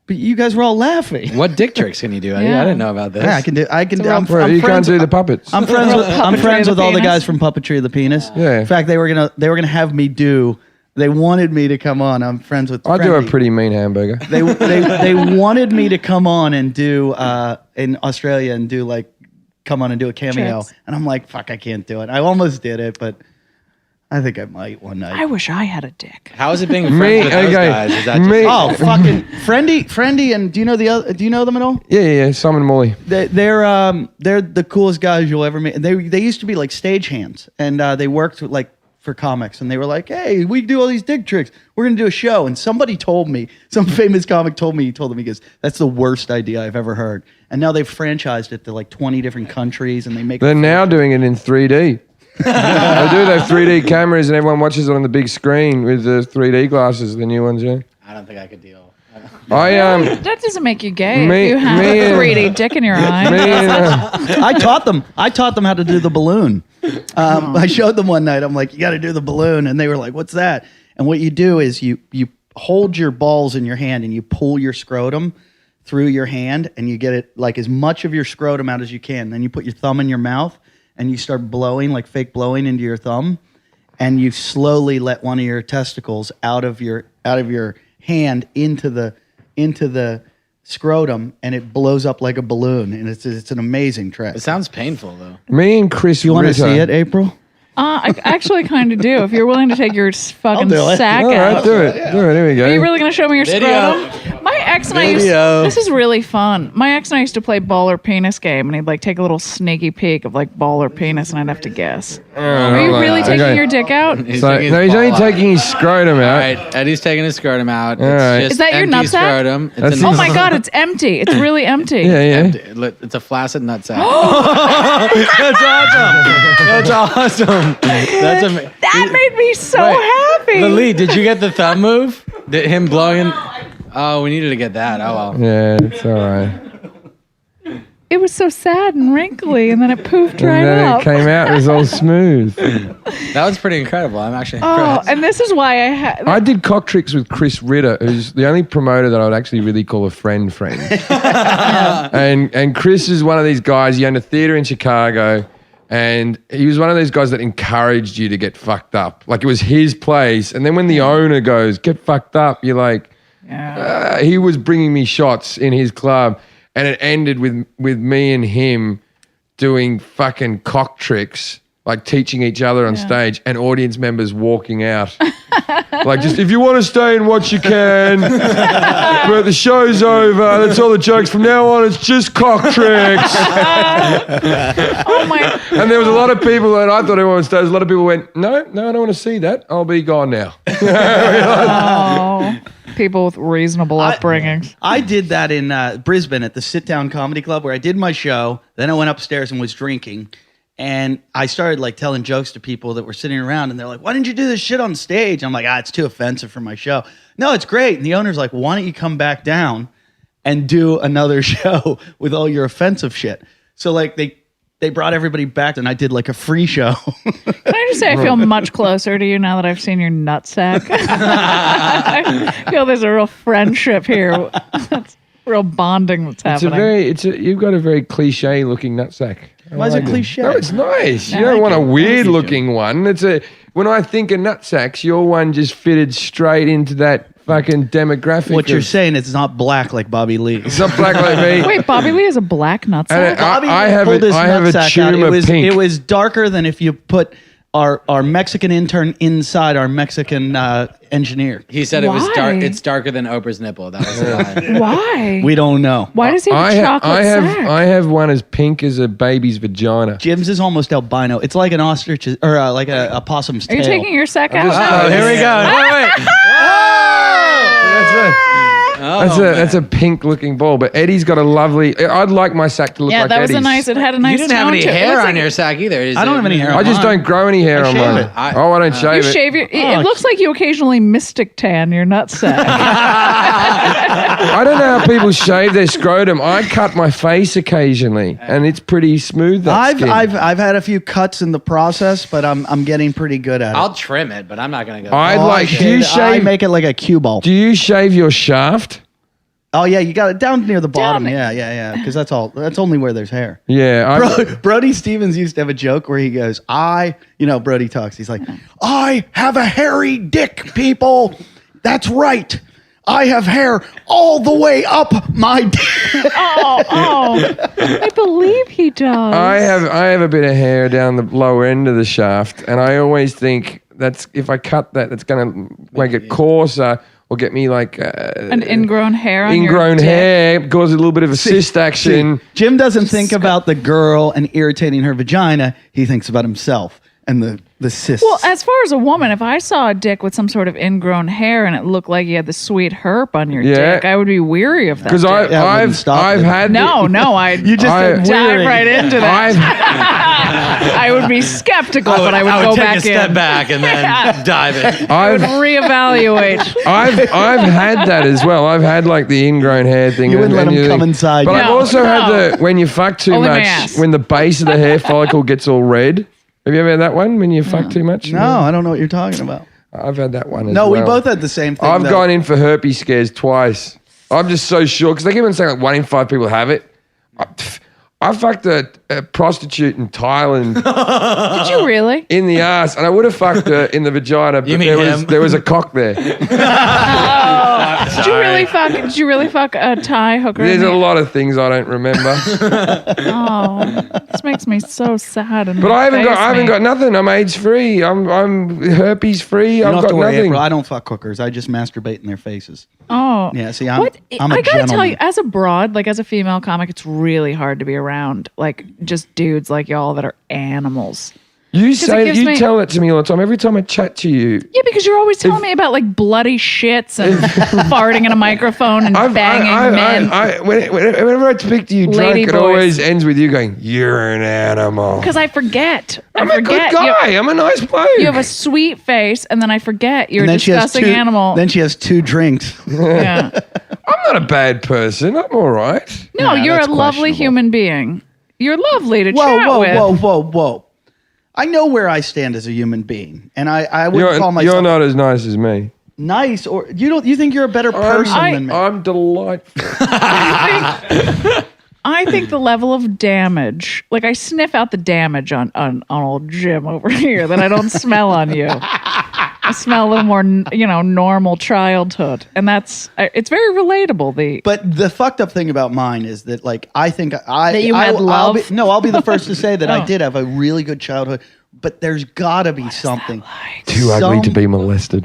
Speaker 1: but you guys were all laughing.
Speaker 4: What dick tricks can you do? I
Speaker 3: Yeah.
Speaker 4: didn't know about this.
Speaker 1: Yeah, I can do. I'm
Speaker 2: Well, you can't
Speaker 1: friends.
Speaker 2: do the puppets.
Speaker 1: I'm friends with
Speaker 3: Puppetry of the
Speaker 1: all the
Speaker 3: penis.
Speaker 1: guys from Puppetry of the Penis.
Speaker 2: Yeah.
Speaker 1: In fact, they were gonna have me do. They wanted me to come on. I'm friends with.
Speaker 2: I do a
Speaker 1: Friendy.
Speaker 2: pretty mean hamburger.
Speaker 1: They wanted me to come on and do in Australia and do like come on and do a cameo,
Speaker 3: Tricks.
Speaker 1: and I'm like, fuck, I can't do it. I almost did it, but I think I might one night.
Speaker 3: I wish I had a dick.
Speaker 4: How is it being friends
Speaker 2: Me,
Speaker 4: with those
Speaker 2: okay.
Speaker 4: guys? Is that just
Speaker 2: Me-
Speaker 1: Oh, fucking Friendy, and do you know the other? Do you know them at all?
Speaker 2: Yeah. Simon Morley.
Speaker 1: They're the coolest guys you'll ever meet. They used to be like stage hands, and they worked with, like for comics, and they were like, hey, we do all these dick tricks. We're gonna do a show. And somebody told me, some famous comic told me, he goes, that's the worst idea I've ever heard. And now they've franchised it to like 20 different countries, and they make.
Speaker 2: They're now doing it in 3D. They do. They have 3D cameras, and everyone watches it on the big screen with the 3D glasses. The new ones, yeah.
Speaker 4: I don't think I could deal.
Speaker 3: That doesn't make you gay.
Speaker 2: Me-
Speaker 3: if you have
Speaker 2: me
Speaker 3: a
Speaker 2: and-
Speaker 3: 3D dick in your eye.
Speaker 2: Me and,
Speaker 1: I taught them how to do the balloon. I showed them one night. I'm like, you got to do the balloon, and they were like, what's that? And what you do is you hold your balls in your hand and you pull your scrotum through your hand, and you get it like as much of your scrotum out as you can. Then you put your thumb in your mouth and you start blowing, like fake blowing into your thumb, and you slowly let one of your testicles out of your hand into the scrotum, and it blows up like a balloon, and it's an amazing trick.
Speaker 4: It sounds painful, though.
Speaker 2: me and Chris.
Speaker 1: You want to
Speaker 2: Ritter-
Speaker 1: see it, April?
Speaker 3: I actually kind of do. If you're willing to take your fucking
Speaker 1: do it.
Speaker 3: sack
Speaker 2: All right,
Speaker 3: out.
Speaker 2: do it. Do it. Here we go.
Speaker 3: Are you really going to show me your
Speaker 4: Video.
Speaker 3: scrotum? My ex and I used
Speaker 4: Video.
Speaker 3: this is really fun. My ex and I used to play ball or penis game, and he'd like take a little sneaky peek of like ball or penis, and I'd have to guess. Are you really taking your dick out?
Speaker 4: He's
Speaker 2: So,
Speaker 4: taking
Speaker 2: no,
Speaker 4: his
Speaker 2: he's only
Speaker 4: ball out.
Speaker 2: taking his scrotum
Speaker 4: All
Speaker 2: out.
Speaker 4: right, Eddie's taking his scrotum out. It's
Speaker 2: right.
Speaker 4: just
Speaker 3: Is that your
Speaker 4: empty
Speaker 3: nutsack?
Speaker 4: scrotum. It's
Speaker 2: That's
Speaker 4: an
Speaker 3: Oh my god, it's empty. It's really empty.
Speaker 2: Yeah, yeah.
Speaker 4: empty. It's a flaccid nutsack. That's awesome. That's awesome. That's amazing.
Speaker 3: That made me so happy.
Speaker 4: Lily, did you get the thumb move? Did him blowing? Oh, we needed to get that. Oh well.
Speaker 2: Yeah, it's all right.
Speaker 3: It was so sad and wrinkly, and then it poofed right
Speaker 2: And then
Speaker 3: up.
Speaker 2: it came out. It was all smooth.
Speaker 4: That was pretty incredible. I'm actually
Speaker 3: Oh,
Speaker 4: impressed.
Speaker 3: and this is why I had.
Speaker 2: I did cock tricks with Chris Ritter, who's the only promoter that I would actually really call a friend. and Chris is one of these guys. He owned a theater in Chicago, and he was one of those guys that encouraged you to get fucked up. Like it was his place. And then when the owner goes, "Get fucked up," you're like, he was bringing me shots in his club, and it ended with me and him doing fucking cock tricks, like teaching each other on stage, and audience members walking out. Like, just if you want to stay and watch, you can. But the show's over. That's all the jokes. From now on, it's just cock tricks.
Speaker 3: Oh my!
Speaker 2: And there was a lot of people that I thought everyone would stay. A lot of people went, no, I don't want to see that. I'll be gone now.
Speaker 3: Oh, people with reasonable upbringings.
Speaker 1: I did that in Brisbane at the Sit Down Comedy Club where I did my show. Then I went upstairs and was drinking. And I started like telling jokes to people that were sitting around, and they're like, why didn't you do this shit on stage? I'm like, it's too offensive for my show. No, it's great. And the owner's like, why don't you come back down and do another show with all your offensive shit? So like they brought everybody back, and I did like a free show.
Speaker 3: Can I just say I feel much closer to you now that I've seen your nutsack? I feel there's a real friendship here. That's real bonding that's happening.
Speaker 2: You've got a very cliche looking nutsack.
Speaker 1: Why is it cliche?
Speaker 2: No, it's nice.
Speaker 3: I
Speaker 2: You don't
Speaker 3: like
Speaker 2: want a
Speaker 3: it.
Speaker 2: weird looking one. when I think of nutsacks, your one just fitted straight into that fucking demographic.
Speaker 1: What you're
Speaker 2: of-
Speaker 1: saying is it's not black like Bobby Lee.
Speaker 2: It's not black like me.
Speaker 3: Wait, Bobby Lee is a black
Speaker 2: And
Speaker 3: nutsack?
Speaker 1: Bobby
Speaker 2: I
Speaker 1: Lee
Speaker 2: have
Speaker 1: pulled his
Speaker 2: I have a
Speaker 1: nutsack out.
Speaker 2: tumor pink.
Speaker 1: It was darker than if you put our Mexican intern inside our Mexican engineer.
Speaker 4: He said it was
Speaker 3: Why?
Speaker 4: dark. It's darker than Oprah's nipple. That was a lie.
Speaker 3: Why?
Speaker 1: We don't know.
Speaker 3: Why does he have a chocolate sack?
Speaker 2: I have one as pink as a baby's vagina.
Speaker 1: Jim's is almost albino. It's like an ostrich or like a possum's
Speaker 3: Are you
Speaker 1: tail.
Speaker 3: taking your sack out?
Speaker 2: just-
Speaker 4: Oh, here we go. Wait.
Speaker 2: That's a pink looking ball, but Eddie's got a lovely. I'd like my sack to look
Speaker 3: Yeah,
Speaker 2: like
Speaker 3: that was
Speaker 2: Eddie's.
Speaker 3: a nice. It had a nice.
Speaker 4: You didn't have
Speaker 3: tone
Speaker 4: any
Speaker 3: to it. It
Speaker 4: hair
Speaker 3: looks
Speaker 4: on
Speaker 3: like-
Speaker 4: your sack either.
Speaker 1: I don't have any hair on
Speaker 2: I just
Speaker 1: mine.
Speaker 2: don't grow any hair on
Speaker 1: shave
Speaker 2: mine.
Speaker 1: it.
Speaker 2: I don't shave
Speaker 3: You
Speaker 2: it.
Speaker 3: shave your. It looks like you occasionally mystic tan your nutsack.
Speaker 2: I don't know how people shave their scrotum. I cut my face occasionally, and it's pretty smooth. That skin.
Speaker 1: I've had a few cuts in the process, but I'm getting pretty good at it.
Speaker 4: I'll trim it, but I'm not gonna go.
Speaker 2: I'd like. Do you
Speaker 1: I
Speaker 2: shave?
Speaker 1: make it like a cue ball.
Speaker 2: Do you shave your shaft?
Speaker 1: Oh yeah, you got it down near the bottom.
Speaker 3: Down-
Speaker 1: Yeah. Because that's all. That's only where there's hair.
Speaker 2: Yeah.
Speaker 1: Brody Stevens used to have a joke where he goes, Brody talks. He's like, I have a hairy dick, people. That's right. I have hair all the way up my dick.
Speaker 3: I believe he does.
Speaker 2: I have a bit of hair down the lower end of the shaft, and I always think that's if I cut that, that's going to make it coarser or get me like
Speaker 3: an ingrown hair on
Speaker 2: ingrown
Speaker 3: your dick.
Speaker 2: hair, cause a little bit of a cyst action.
Speaker 1: Jim doesn't think about the girl and irritating her vagina. He thinks about himself and the cysts.
Speaker 3: Well, as far as a woman, if I saw a dick with some sort of ingrown hair and it looked like you had the sweet herp on your
Speaker 2: Yeah.
Speaker 3: dick, I would be weary of that.
Speaker 2: Because
Speaker 3: dick.
Speaker 1: Yeah, it wouldn't stop
Speaker 2: I've
Speaker 1: it.
Speaker 2: had
Speaker 3: no, I'd
Speaker 1: You just
Speaker 2: I-
Speaker 1: said
Speaker 3: dive
Speaker 1: weary.
Speaker 3: right into that. I would be skeptical, but I would go
Speaker 4: take
Speaker 3: back
Speaker 4: a step
Speaker 3: in.
Speaker 4: back and then dive in.
Speaker 3: I would
Speaker 2: I've
Speaker 3: reevaluate.
Speaker 2: I've had that as well. I've had like the ingrown hair thing.
Speaker 1: You wouldn't let
Speaker 2: and
Speaker 1: them
Speaker 2: you
Speaker 1: come
Speaker 2: think-
Speaker 1: inside.
Speaker 2: But
Speaker 1: you.
Speaker 2: I've
Speaker 3: No,
Speaker 2: also had
Speaker 3: no.
Speaker 2: the when you fuck too
Speaker 3: Only my
Speaker 2: much,
Speaker 3: ass.
Speaker 2: when the base of the hair follicle gets all red. Have you ever had that one when you fuck too much?
Speaker 1: No, I don't know what you're talking about.
Speaker 2: I've had that one as
Speaker 1: No,
Speaker 2: well.
Speaker 1: we both had the same thing.
Speaker 2: I've
Speaker 1: though.
Speaker 2: gone in for herpes scares twice. I'm just so sure because they keep on saying like 1 in 5 people have it. I fucked a prostitute in Thailand
Speaker 3: Did you really?
Speaker 2: in the ass, and I would have fucked her in the vagina, but
Speaker 4: You mean him?
Speaker 2: there was a cock there.
Speaker 3: Did you really fuck a Thai hooker?
Speaker 2: There's a lot of things I don't remember,
Speaker 3: Oh, this makes me so sad. And
Speaker 2: but I haven't got nothing. I'm AIDS free. I'm herpes free.
Speaker 1: You don't
Speaker 2: I've
Speaker 1: have
Speaker 2: got
Speaker 1: to worry,
Speaker 2: nothing.
Speaker 1: April. I don't fuck hookers. I just masturbate in their faces.
Speaker 3: Oh,
Speaker 1: Yeah, see, I'm a
Speaker 3: I gotta tell
Speaker 1: gentleman.
Speaker 3: you, as a broad, like as a female comic, it's really hard to be around like just dudes like y'all that are animals.
Speaker 2: You
Speaker 3: it
Speaker 2: say
Speaker 3: gives
Speaker 2: you
Speaker 3: me-
Speaker 2: tell that to me all the time. Every time I chat to you,
Speaker 3: Yeah, because you're always telling me about like bloody shits and farting in a microphone and banging men.
Speaker 2: whenever I speak to you drunk,
Speaker 3: Lady
Speaker 2: it
Speaker 3: boys.
Speaker 2: always ends with you going, "You're an animal."
Speaker 3: Because I forget.
Speaker 2: I'm a good guy. I'm a nice bloke.
Speaker 3: You have a sweet face, and then I forget you're a
Speaker 1: And then she has
Speaker 3: disgusting
Speaker 1: two,
Speaker 3: animal.
Speaker 1: Then she has 2 drinks.
Speaker 3: Yeah.
Speaker 2: I'm not a bad person. I'm all right.
Speaker 3: No,
Speaker 1: Yeah,
Speaker 3: you're a
Speaker 1: that's
Speaker 3: lovely
Speaker 1: questionable.
Speaker 3: human being. You're lovely to
Speaker 1: Whoa,
Speaker 3: chat
Speaker 1: whoa,
Speaker 3: with.
Speaker 1: whoa. I know where I stand as a human being, and I wouldn't call myself
Speaker 2: You're not as nice as me.
Speaker 1: nice. Or you think you're a better person than me?
Speaker 2: I'm delightful.
Speaker 3: I think the level of damage, like I sniff out the damage on old Jim over here that I don't smell on you. I smell a little more, normal childhood, and it's very relatable.
Speaker 1: But the fucked up thing about mine is that, like, I think
Speaker 3: That you had
Speaker 1: I'll be,
Speaker 3: love?
Speaker 1: no, I'll be the first to say that I
Speaker 3: Oh.
Speaker 1: did have a really good childhood. But there's gotta be something.
Speaker 2: Too ugly to be molested.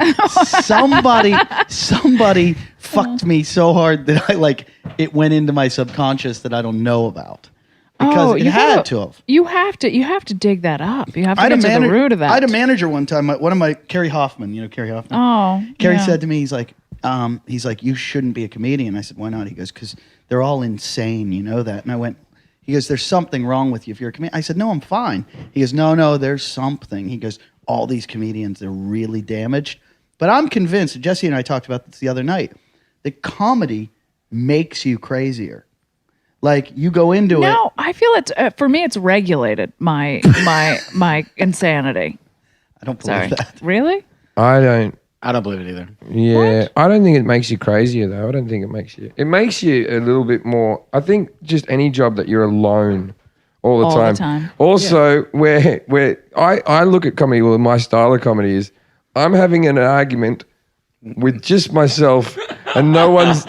Speaker 1: Somebody fucked me so hard that it went into my subconscious that I don't know about. Because it
Speaker 3: you
Speaker 1: had
Speaker 3: gotta-
Speaker 1: to have.
Speaker 3: You have to dig that up. You have to
Speaker 1: I had,
Speaker 3: get
Speaker 1: a
Speaker 3: to the root of that.
Speaker 1: I had a manager one time. One of my Carrie Hoffman. You know Carrie Hoffman.
Speaker 3: Oh,
Speaker 1: Carrie
Speaker 3: yeah.
Speaker 1: said to me, he's like, you shouldn't be a comedian. I said, why not? He goes, because they're all insane. You know that. And I went, he goes, there's something wrong with you if you're a comedian. I said, no, I'm fine. He goes, no, there's something. He goes, all these comedians, they're really damaged. But I'm convinced, Jesse and I talked about this the other night, that comedy makes you crazier. Like, you go into it.
Speaker 3: No, I feel it's for me. It's regulated my insanity.
Speaker 1: I don't believe
Speaker 3: Sorry,
Speaker 1: that.
Speaker 3: really?
Speaker 2: I don't.
Speaker 4: I don't believe it either.
Speaker 2: Yeah, I don't think it makes you crazier though. I don't think it makes you. It makes you a little bit more. I think just any job that you're alone, all the
Speaker 3: All the
Speaker 2: time.
Speaker 3: time.
Speaker 2: Also, where I look at comedy, well, my style of comedy is I'm having an argument with just myself, and no one's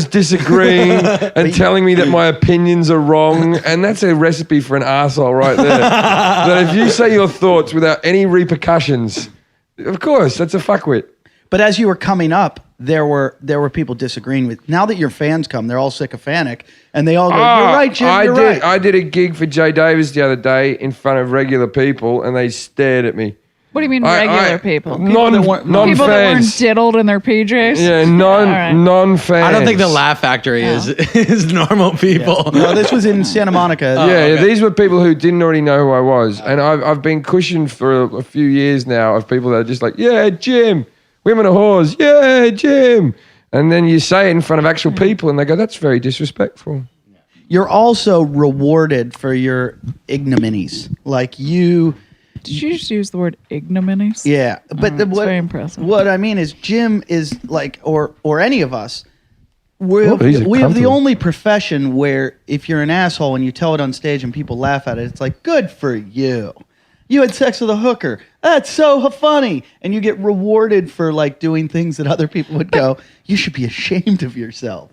Speaker 2: disagreeing and telling me that my opinions are wrong, and that's a recipe for an arsehole right there. That if you say your thoughts without any repercussions, of course, that's a fuckwit.
Speaker 1: But as you were coming up, there were people disagreeing with. Now that your fans come, they're all sycophantic, and they all go, "You're right, Jim. You're right."
Speaker 2: I did a gig for Jay Davis the other day in front of regular people, and they stared at me.
Speaker 3: What do you mean regular people?
Speaker 2: Non-fans.
Speaker 3: People that weren't diddled in their PJs?
Speaker 2: Yeah, non-fans.
Speaker 4: I don't think the Laugh Factory is normal people.
Speaker 1: No, this was in Santa Monica.
Speaker 2: Yeah, these were people who didn't already know who I was. And I've been cushioned for a few years now of people that are just like, yeah, Jim, women are whores, yeah, Jim. And then you say it in front of actual people and they go, that's very disrespectful.
Speaker 1: You're also rewarded for your ignominies. Like you...
Speaker 3: Did you just use the word ignominies?
Speaker 1: Yeah, but
Speaker 3: It's very impressive.
Speaker 1: What I mean is, Jim is like, or any of us, we have
Speaker 2: he's a
Speaker 1: the
Speaker 2: compliment.
Speaker 1: only profession where if you're an asshole and you tell it on stage and people laugh at it, it's like, good for you. You had sex with a hooker. That's so funny, and you get rewarded for like doing things that other people would go, you should be ashamed of yourself.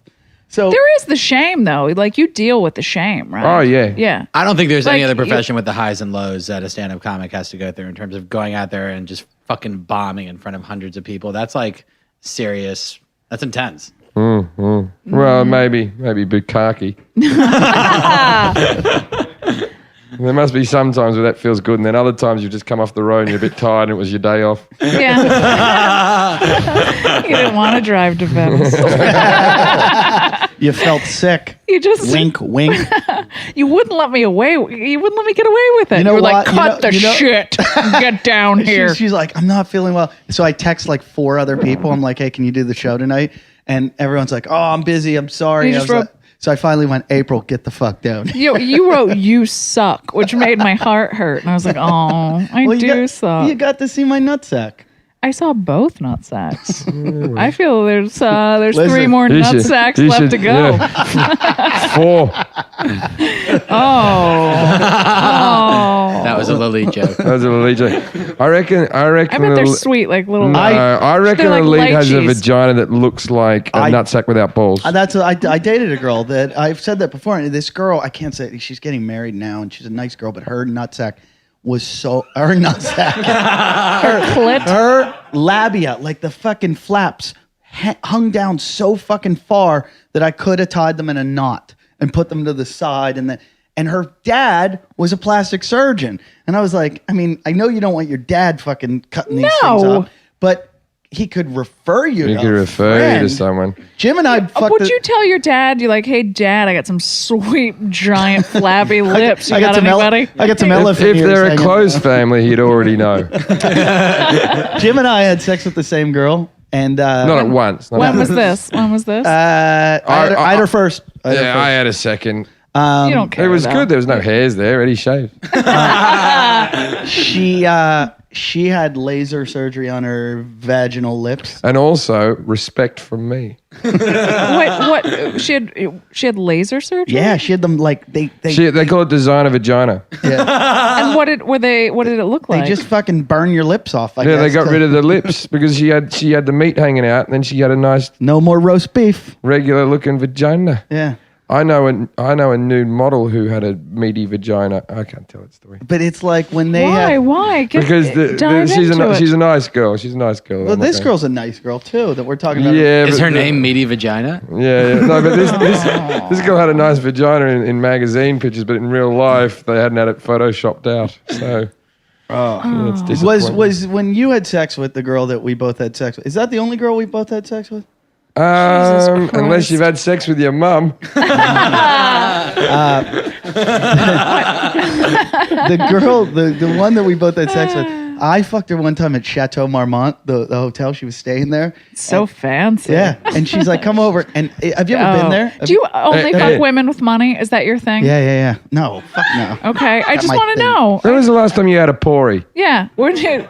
Speaker 1: So
Speaker 3: There is the shame, though. Like, you deal with the shame, right?
Speaker 2: Oh, yeah.
Speaker 3: Yeah.
Speaker 4: I don't think there's any
Speaker 3: Like,
Speaker 4: other profession with the highs and lows that a stand-up comic has to go through in terms of going out there and just fucking bombing in front of hundreds of people. That's like serious. That's intense.
Speaker 2: Well, maybe a bit cocky. There must be some times where that feels good, and then other times you just come off the road and you're a bit tired and it was your day off.
Speaker 3: Yeah. You didn't want to drive to Venice.
Speaker 1: you felt sick.
Speaker 3: You just
Speaker 1: Wink, wink.
Speaker 3: You wouldn't let me away. You wouldn't let me get away with it.
Speaker 1: You know
Speaker 3: You were like,
Speaker 1: what?
Speaker 3: cut the
Speaker 1: You know-
Speaker 3: shit. Get down here.
Speaker 1: She's like, I'm not feeling well. So I text like 4 other people. I'm like, hey, can you do the show tonight? And everyone's like, oh, I'm busy. I'm sorry.
Speaker 3: You
Speaker 1: I
Speaker 3: just
Speaker 1: was
Speaker 3: wrote-
Speaker 1: like- so I finally went, April, get the fuck down.
Speaker 3: You wrote "you suck," which made my heart hurt, and I was like, "Oh, I do suck."
Speaker 1: You got to see my nutsack.
Speaker 3: I saw both nutsacks. I feel there's 3
Speaker 1: Listen,
Speaker 3: more
Speaker 2: You should-
Speaker 3: nutsacks
Speaker 2: you
Speaker 3: left
Speaker 2: should-
Speaker 3: to go.
Speaker 2: yeah. 4.
Speaker 3: Oh,
Speaker 4: That was a Lily joke.
Speaker 2: That was a elite joke. I reckon.
Speaker 3: I bet they're
Speaker 2: the-
Speaker 3: sweet, like little.
Speaker 2: No, I reckon
Speaker 3: They're like
Speaker 2: elite has a
Speaker 3: lychees.
Speaker 2: vagina that looks like a nutsack without balls.
Speaker 1: I dated a girl that I've said that before. And this girl, I can't say she's getting married now, and she's a nice girl, but her nutsack was her
Speaker 3: Clit.
Speaker 1: her labia, like the fucking flaps, hung down so fucking far that I could have tied them in a knot and put them to the side, and her dad was a plastic surgeon, and I was like, I mean, I know you don't want your dad fucking cutting these things
Speaker 3: No.
Speaker 1: up, but he could refer you.
Speaker 2: You
Speaker 1: to
Speaker 2: could
Speaker 1: a
Speaker 2: refer you to
Speaker 1: friend.
Speaker 2: someone.
Speaker 1: Jim and I fucked.
Speaker 3: Would you tell your dad? You're like, "Hey, Dad, I got some sweet, giant, flabby lips. You got
Speaker 1: some
Speaker 3: anybody?"
Speaker 1: I got some
Speaker 2: If
Speaker 1: elephant ears
Speaker 2: they're a
Speaker 1: hanging.
Speaker 2: close family, he'd already know.
Speaker 1: Jim and I had sex with the same girl, and
Speaker 2: Not at once. not
Speaker 3: When
Speaker 2: at
Speaker 3: was this? When was this?
Speaker 1: I had her first.
Speaker 2: Yeah, I had a second.
Speaker 3: you don't care.
Speaker 2: It was
Speaker 3: though.
Speaker 2: good. There was no hairs there. Eddie shaved.
Speaker 1: She had laser surgery on her vaginal lips.
Speaker 2: And also respect from me.
Speaker 3: Wait, what? She had laser surgery.
Speaker 1: Yeah, she had them like they
Speaker 2: They call it designer vagina.
Speaker 3: And what did it look like?
Speaker 1: they just fucking burn your lips off. I
Speaker 2: Yeah, they
Speaker 1: guess,
Speaker 2: got rid of the lips because she had the meat hanging out, and then she had a nice
Speaker 1: no more roast beef.
Speaker 2: regular looking vagina.
Speaker 1: Yeah,
Speaker 2: I know a nude model who had a meaty vagina. I can't tell that story.
Speaker 1: but it's like when they
Speaker 3: why?
Speaker 1: have,
Speaker 3: Why?
Speaker 2: Because she's a nice girl. She's a nice girl.
Speaker 1: well,
Speaker 2: I'm not
Speaker 1: this
Speaker 2: gonna-
Speaker 1: girl's a nice girl too that we're talking about.
Speaker 2: Yeah,
Speaker 4: Is
Speaker 2: but
Speaker 4: her name Meaty Vagina?
Speaker 2: Yeah. No, but this girl had a nice vagina in magazine pictures, but in real life they hadn't had it photoshopped out. So yeah, it's disappointing.
Speaker 1: Was when you had sex with the girl that we both had sex with? Is that the only girl we both had sex with?
Speaker 3: Jesus
Speaker 2: Unless
Speaker 3: Christ.
Speaker 2: you've had sex with your mum.
Speaker 1: The girl, the one that we both had sex with, I fucked her one time at Chateau Marmont, the hotel. She was staying there.
Speaker 3: So fancy.
Speaker 1: Yeah, and she's like, "Come over." And have you ever been there?
Speaker 3: Do you only fuck women with money? Is that your thing?
Speaker 1: Yeah. No, fuck no.
Speaker 3: Okay, I just
Speaker 1: my
Speaker 3: want to
Speaker 1: thing.
Speaker 3: know.
Speaker 2: When was the last time you had a porry?
Speaker 3: Yeah, where'd you?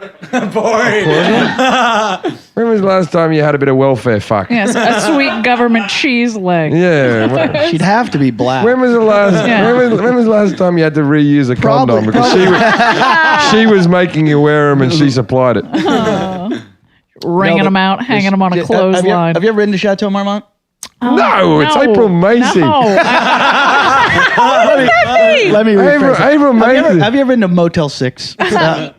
Speaker 2: When was the last time you had a bit of welfare fuck?
Speaker 3: Yes, a sweet government cheese leg.
Speaker 2: Yeah.
Speaker 1: She'd have to be black.
Speaker 2: When was the last?
Speaker 3: Yeah.
Speaker 2: When was the last time you had to reuse a condom because she was making you wear them and she supplied it?
Speaker 3: Wringing them out, hanging them on a clothesline.
Speaker 1: Have you ever been to Chateau Marmont?
Speaker 2: No, it's April Macie.
Speaker 3: No.
Speaker 1: Let me rephrase it.
Speaker 2: April Macie.
Speaker 1: Have you ever been to Motel 6?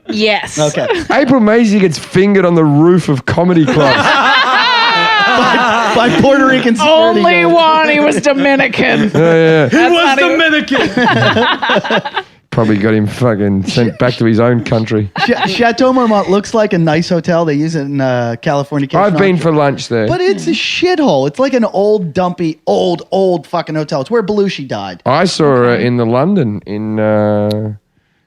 Speaker 3: Yes.
Speaker 1: Okay.
Speaker 2: April Macie gets fingered on the roof of comedy clubs.
Speaker 1: By Puerto Rican security
Speaker 3: Only
Speaker 1: guards.
Speaker 3: one. He was Dominican.
Speaker 2: Yeah.
Speaker 3: He was Dominican.
Speaker 2: Probably got him fucking sent back to his own country.
Speaker 1: Chateau Marmont looks like a nice hotel. They use it in California.
Speaker 2: I've been for lunch there.
Speaker 1: But it's a shithole. It's like an old, dumpy, old fucking hotel. It's where Belushi died.
Speaker 2: I saw her in the London in.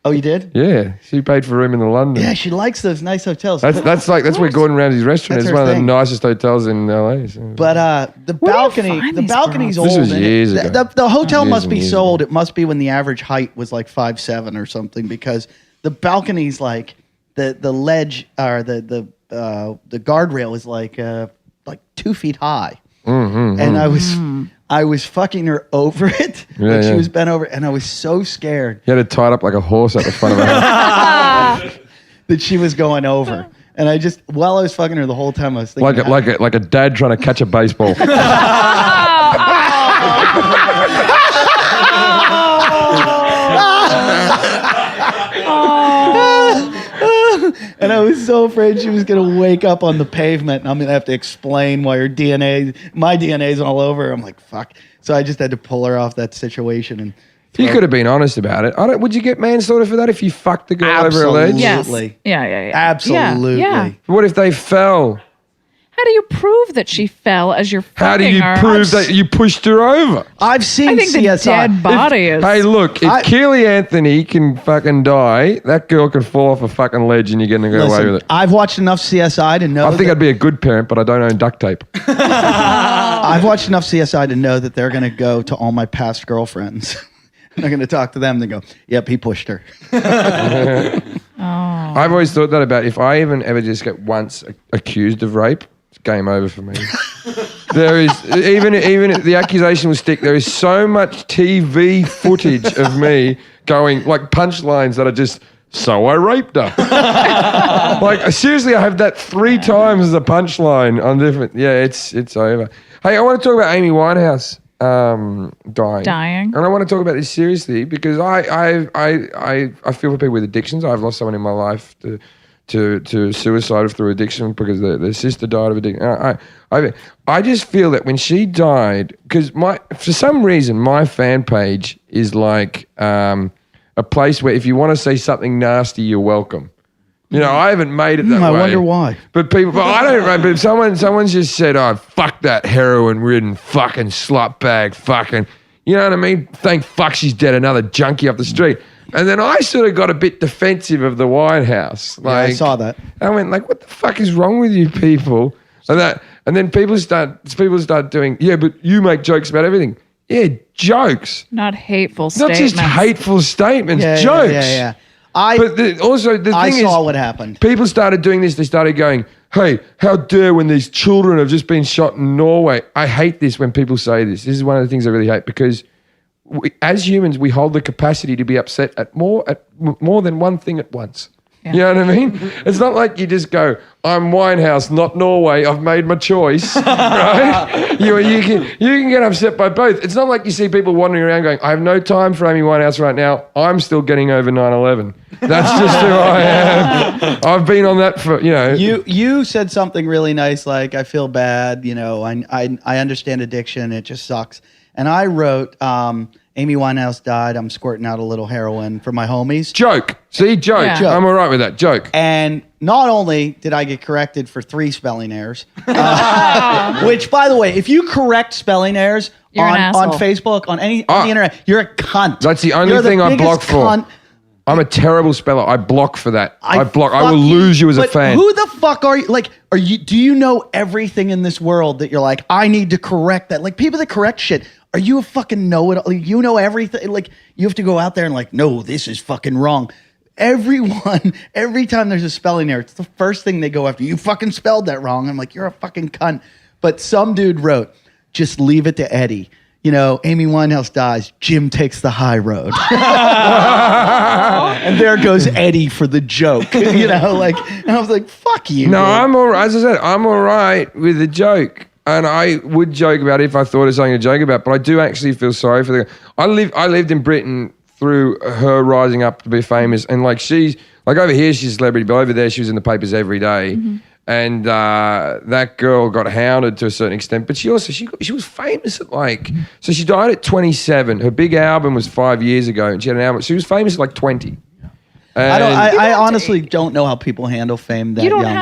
Speaker 1: Oh, you did?
Speaker 2: Yeah, she paid for a room in the London.
Speaker 1: Yeah, she likes those nice hotels.
Speaker 2: That's where Gordon Ramsay's restaurant
Speaker 1: That's
Speaker 2: is.
Speaker 1: her
Speaker 2: One of the
Speaker 1: thing.
Speaker 2: nicest hotels in LA. So.
Speaker 1: But the
Speaker 3: Where do you
Speaker 1: balcony,
Speaker 3: find
Speaker 1: the
Speaker 3: these
Speaker 1: balcony's
Speaker 3: girls?
Speaker 1: old.
Speaker 2: This was
Speaker 1: and
Speaker 2: years ago.
Speaker 1: The hotel
Speaker 2: Years
Speaker 1: must
Speaker 2: and
Speaker 1: be
Speaker 2: years
Speaker 1: sold.
Speaker 2: ago.
Speaker 1: It must be when the average height was like 5'7" or something, because the balcony's like the ledge or the guardrail is like 2 feet high. And I was fucking her over it.
Speaker 2: Yeah,
Speaker 1: She
Speaker 2: yeah.
Speaker 1: was bent over, and I was so scared
Speaker 2: You had it tied up like a horse at the front of her house.
Speaker 1: that she was going over. And I just, while I was fucking her the whole time, I was thinking,
Speaker 2: like a dad trying to catch a baseball.
Speaker 1: and I was so afraid she was gonna wake up on the pavement, and I'm gonna have to explain why my DNA's all over her. I'm like, fuck. So I just had to pull her off that situation. And
Speaker 2: You could have been honest about it. Would you get manslaughter for that if you fucked the girl over her ledge?
Speaker 3: Yes.
Speaker 1: Absolutely.
Speaker 3: Yeah.
Speaker 1: Absolutely.
Speaker 3: Yeah.
Speaker 2: What if they fell?
Speaker 3: How do you prove that she fell as you're fucking
Speaker 2: How do you
Speaker 3: her?
Speaker 2: prove that you pushed her over?
Speaker 1: I've seen
Speaker 3: I think the
Speaker 1: CSI.
Speaker 3: dead body is.
Speaker 2: Hey, look, if Keely Anthony can fucking die, that girl can fall off a fucking ledge and you're going to go away
Speaker 1: Listen,
Speaker 2: with it.
Speaker 1: I've watched enough CSI to know.
Speaker 2: I think I'd be a good parent, but I don't own duct tape.
Speaker 1: I've watched enough CSI to know that they're going to go to all my past girlfriends. They're going to talk to them. They go, "Yep, he pushed her."
Speaker 2: I've always thought that about if I even ever just get once accused of rape, it's game over for me. There is even if the accusation will stick. There is so much TV footage of me going like punchlines that are just. So I raped her. Like seriously, I have that 3 times as a punchline on different. Yeah, it's over. Hey, I want to talk about Amy Winehouse dying, and I want to talk about this seriously because I feel for people with addictions. I've lost someone in my life to suicide through addiction because their sister died of addiction. I just feel that when she died, because for some reason my fan page is like a place where if you want to say something nasty, you're welcome. You know, I haven't made it that way.
Speaker 1: I wonder why.
Speaker 2: But I don't know. But if someone's just said, "Oh, fuck that heroin-ridden fucking slut bag, fucking," you know what I mean? Thank fuck she's dead. Another junkie up the street. And then I sort of got a bit defensive of the Winehouse. Like,
Speaker 1: I saw that.
Speaker 2: I went like, "What the fuck is wrong with you people?" And then people start doing, "Yeah, but you make jokes about everything." Yeah, jokes.
Speaker 3: Not hateful
Speaker 2: Not
Speaker 3: statements.
Speaker 2: just hateful statements,
Speaker 1: Yeah,
Speaker 2: jokes.
Speaker 1: Yeah.
Speaker 2: But also the
Speaker 1: I
Speaker 2: thing
Speaker 1: saw
Speaker 2: is,
Speaker 1: what happened.
Speaker 2: people started doing this. They started going, "Hey, how dare when these children have just been shot in Norway?" I hate this when people say this. This is one of the things I really hate because as humans, we hold the capacity to be upset at more than one thing at once.
Speaker 3: Yeah.
Speaker 2: You know what I mean? It's not like you just go, "I'm Winehouse, not Norway. I've made my choice." Right? You can get upset by both. It's not like you see people wandering around going, "I have no time for Amy Winehouse right now. I'm still getting over 9/11." That's just who I am. I've been on that for,
Speaker 1: You said something really nice, like, "I feel bad. You know, I understand addiction. It just sucks." And I wrote, Amy Winehouse died. I'm squirting out a little heroin for my homies.
Speaker 2: Joke. See, joke.
Speaker 3: Yeah.
Speaker 2: I'm all right with that. Joke.
Speaker 1: And not only did I get corrected for 3 spelling errors, which, by the way, if you correct spelling errors
Speaker 3: You're an
Speaker 1: on
Speaker 3: asshole.
Speaker 1: Facebook, on the internet, you're a cunt.
Speaker 2: That's the only
Speaker 1: You're the
Speaker 2: thing I
Speaker 1: biggest
Speaker 2: block for.
Speaker 1: cunt.
Speaker 2: I'm a terrible speller. I block for that. I block. I
Speaker 1: fuck
Speaker 2: will lose you as a
Speaker 1: but
Speaker 2: fan.
Speaker 1: Who the fuck are you? Like, do you know everything in this world that you're like, I need to correct that? Like, people that correct shit, are you a fucking know-it-all? Like, you know everything? Like, you have to go out there and like, no, this is fucking wrong. Everyone, every time there's a spelling error, it's the first thing they go after. You fucking spelled that wrong. I'm like, you're a fucking cunt. But some dude wrote, just leave it to Eddie. You know, Amy Winehouse dies, Jim takes the high road. And there goes Eddie for the joke. You know, like, and I was like, fuck you.
Speaker 2: No,
Speaker 1: dude.
Speaker 2: I'm all right. As I said, I'm all right with the joke. And I would joke about it if I thought of something to joke about, but I do actually feel sorry for the I lived in Britain through her rising up to be famous. And like she's, like over here, she's a celebrity, but over there, she was in the papers every day. Mm-hmm. And that girl got hounded to a certain extent, but she was famous at like, so she died at 27. Her big album was 5 years ago, and she had an album. She was famous at like 20.
Speaker 1: I honestly don't know how people handle fame that
Speaker 3: You don't
Speaker 1: young.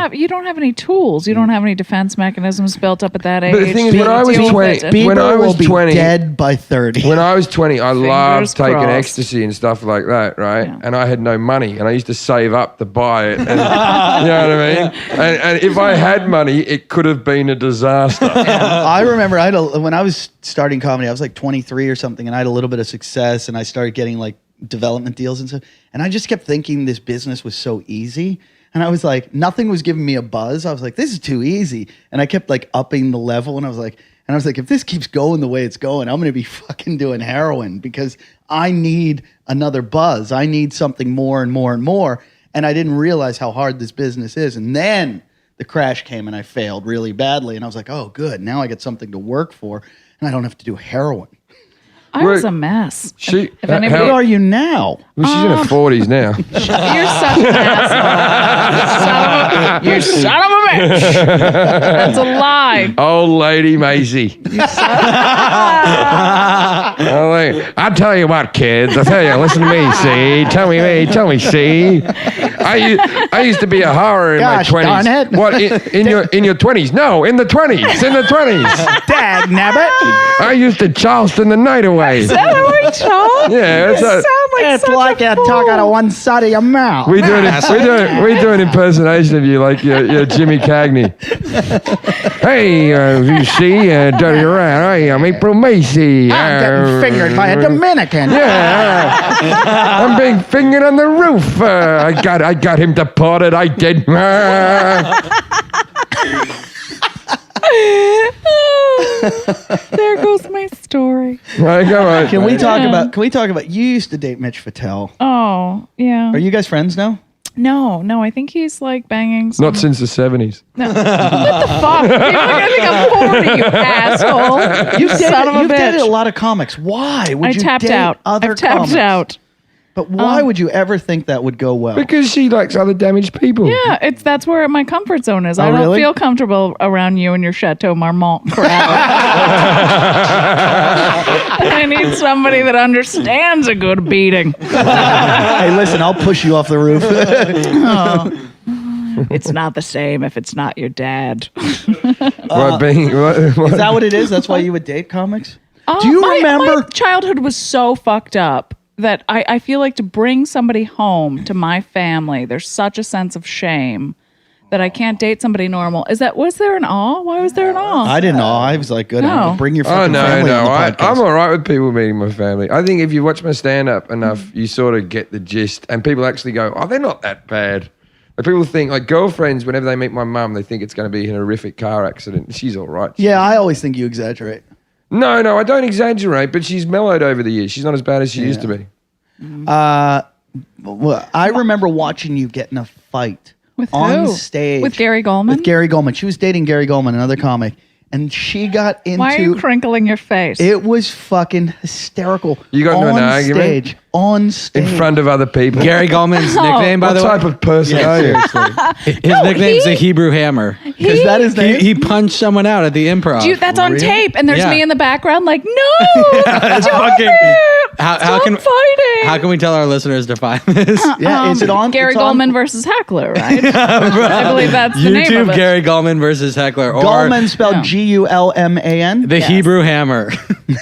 Speaker 3: have any tools. You don't have any defense mechanisms built up at that age.
Speaker 2: But the thing is, when I was 20, when I was 20,
Speaker 1: dead by 30.
Speaker 2: When I was 20, I loved taking
Speaker 3: crossed.
Speaker 2: ecstasy and stuff like that, right?
Speaker 3: Yeah.
Speaker 2: And I had no money, and I used to save up to buy it. And, you know what I mean? And if I had money, it could have been a disaster.
Speaker 1: I remember when I was starting comedy, I was like 23 or something, and I had a little bit of success, and I started getting like development deals and stuff. And I just kept thinking this business was so easy. And I was like, nothing was giving me a buzz. I was like, this is too easy. And I kept like upping the level. And I was like, if this keeps going the way it's going, I'm going to be fucking doing heroin because I need another buzz. I need something more and more and more. And I didn't realize how hard this business is. And then the crash came and I failed really badly. And I was like, oh, good. Now I get something to work for and I don't have to do heroin.
Speaker 3: I was a mess.
Speaker 2: If
Speaker 1: What are you now?
Speaker 2: Well, she's in her 40s now.
Speaker 3: You're such an asshole. You son of a bitch. That's a lie.
Speaker 2: Old lady Macie. I tell you what, kids. I tell you, listen to me, see. Tell me, see. I used to be a horror in
Speaker 1: Gosh,
Speaker 2: my 20s.
Speaker 1: darn it.
Speaker 2: What, in your 20s? No, in the 20s. In the 20s.
Speaker 1: Dag nabbit.
Speaker 2: I used to Charleston the night away.
Speaker 3: Is that how I talk?
Speaker 2: Yeah,
Speaker 1: It's like you talk out of one side of your mouth.
Speaker 2: we do an impersonation of you, like you're Jimmy Cagney. Hey, you see, Dirty Rat. Hey, I'm April Macie.
Speaker 1: I'm getting fingered by a Dominican.
Speaker 2: Yeah, I'm being fingered on the roof. I got him deported. I did.
Speaker 3: There goes my story.
Speaker 2: Right, come on.
Speaker 1: Can we talk about you used to date Mitch Fattel.
Speaker 3: Oh, yeah.
Speaker 1: Are you guys friends now?
Speaker 3: No, I think he's like banging some...
Speaker 2: Not since the 70s.
Speaker 3: No. What the fuck? People are gonna think I'm 40, you asshole.
Speaker 1: You've
Speaker 3: You've
Speaker 1: dated a lot of comics. Why would
Speaker 3: I
Speaker 1: you
Speaker 3: tapped
Speaker 1: date
Speaker 3: out.
Speaker 1: other
Speaker 3: I've tapped
Speaker 1: comics?
Speaker 3: out.
Speaker 1: But why would you ever think that would go well?
Speaker 2: Because she likes other damaged people.
Speaker 3: Yeah, that's where my comfort zone is. I don't
Speaker 1: really?
Speaker 3: feel comfortable around you and your Chateau Marmont crap. I need somebody that understands a good beating.
Speaker 1: Hey, listen, I'll push you off the roof.
Speaker 3: It's not the same if it's not your dad.
Speaker 1: Is
Speaker 2: What?
Speaker 1: that what it is? That's why you would date comics? Do you remember?
Speaker 3: My childhood was so fucked up that I feel like to bring somebody home to my family, there's such a sense of shame that I can't date somebody normal. Was there an awe? Why was there an awe?
Speaker 1: I didn't know. I was like, good.
Speaker 3: No.
Speaker 1: Bring your
Speaker 2: Oh,
Speaker 1: fucking family on the podcast.
Speaker 2: I'm all right with people meeting my family. I think if you watch my stand-up enough, you sort of get the gist. And people actually go, oh, they're not that bad. Like people think, like girlfriends, whenever they meet my mum, they think it's going to be an horrific car accident. She's all right.
Speaker 1: Yeah, I always think you exaggerate.
Speaker 2: No, I don't exaggerate, but she's mellowed over the years. She's not as bad as she used to be.
Speaker 1: Well, I remember watching you get in a fight
Speaker 3: With
Speaker 1: on
Speaker 3: who?
Speaker 1: stage.
Speaker 3: With Gary Goldman?
Speaker 1: With Gary Goldman. She was dating Gary Goldman, another comic. And she got into...
Speaker 3: Why are you crinkling your face?
Speaker 1: It was fucking hysterical.
Speaker 2: You got into an argument?
Speaker 1: On stage.
Speaker 2: In front of other people.
Speaker 4: Gary Goldman's nickname, by
Speaker 2: What
Speaker 4: the way.
Speaker 2: type of person are you?
Speaker 4: His nickname's the Hebrew Hammer.
Speaker 1: Is that his name?
Speaker 4: He punched someone out at the Improv.
Speaker 3: That's on tape, and there's
Speaker 4: Yeah.
Speaker 3: me in the background like, no,
Speaker 4: That's
Speaker 3: stop
Speaker 4: fucking-
Speaker 3: it.
Speaker 4: How can
Speaker 3: fighting.
Speaker 4: How can we tell our listeners to find this?
Speaker 1: Yeah, is it on?
Speaker 3: Gary
Speaker 1: it's on-
Speaker 3: Goldman versus Heckler, right? I believe that's the name of
Speaker 4: YouTube
Speaker 3: it.
Speaker 4: Gary Goldman versus Heckler, or
Speaker 1: Goldman spelled
Speaker 3: Yeah.
Speaker 1: Gulman.
Speaker 4: the Hebrew Hammer.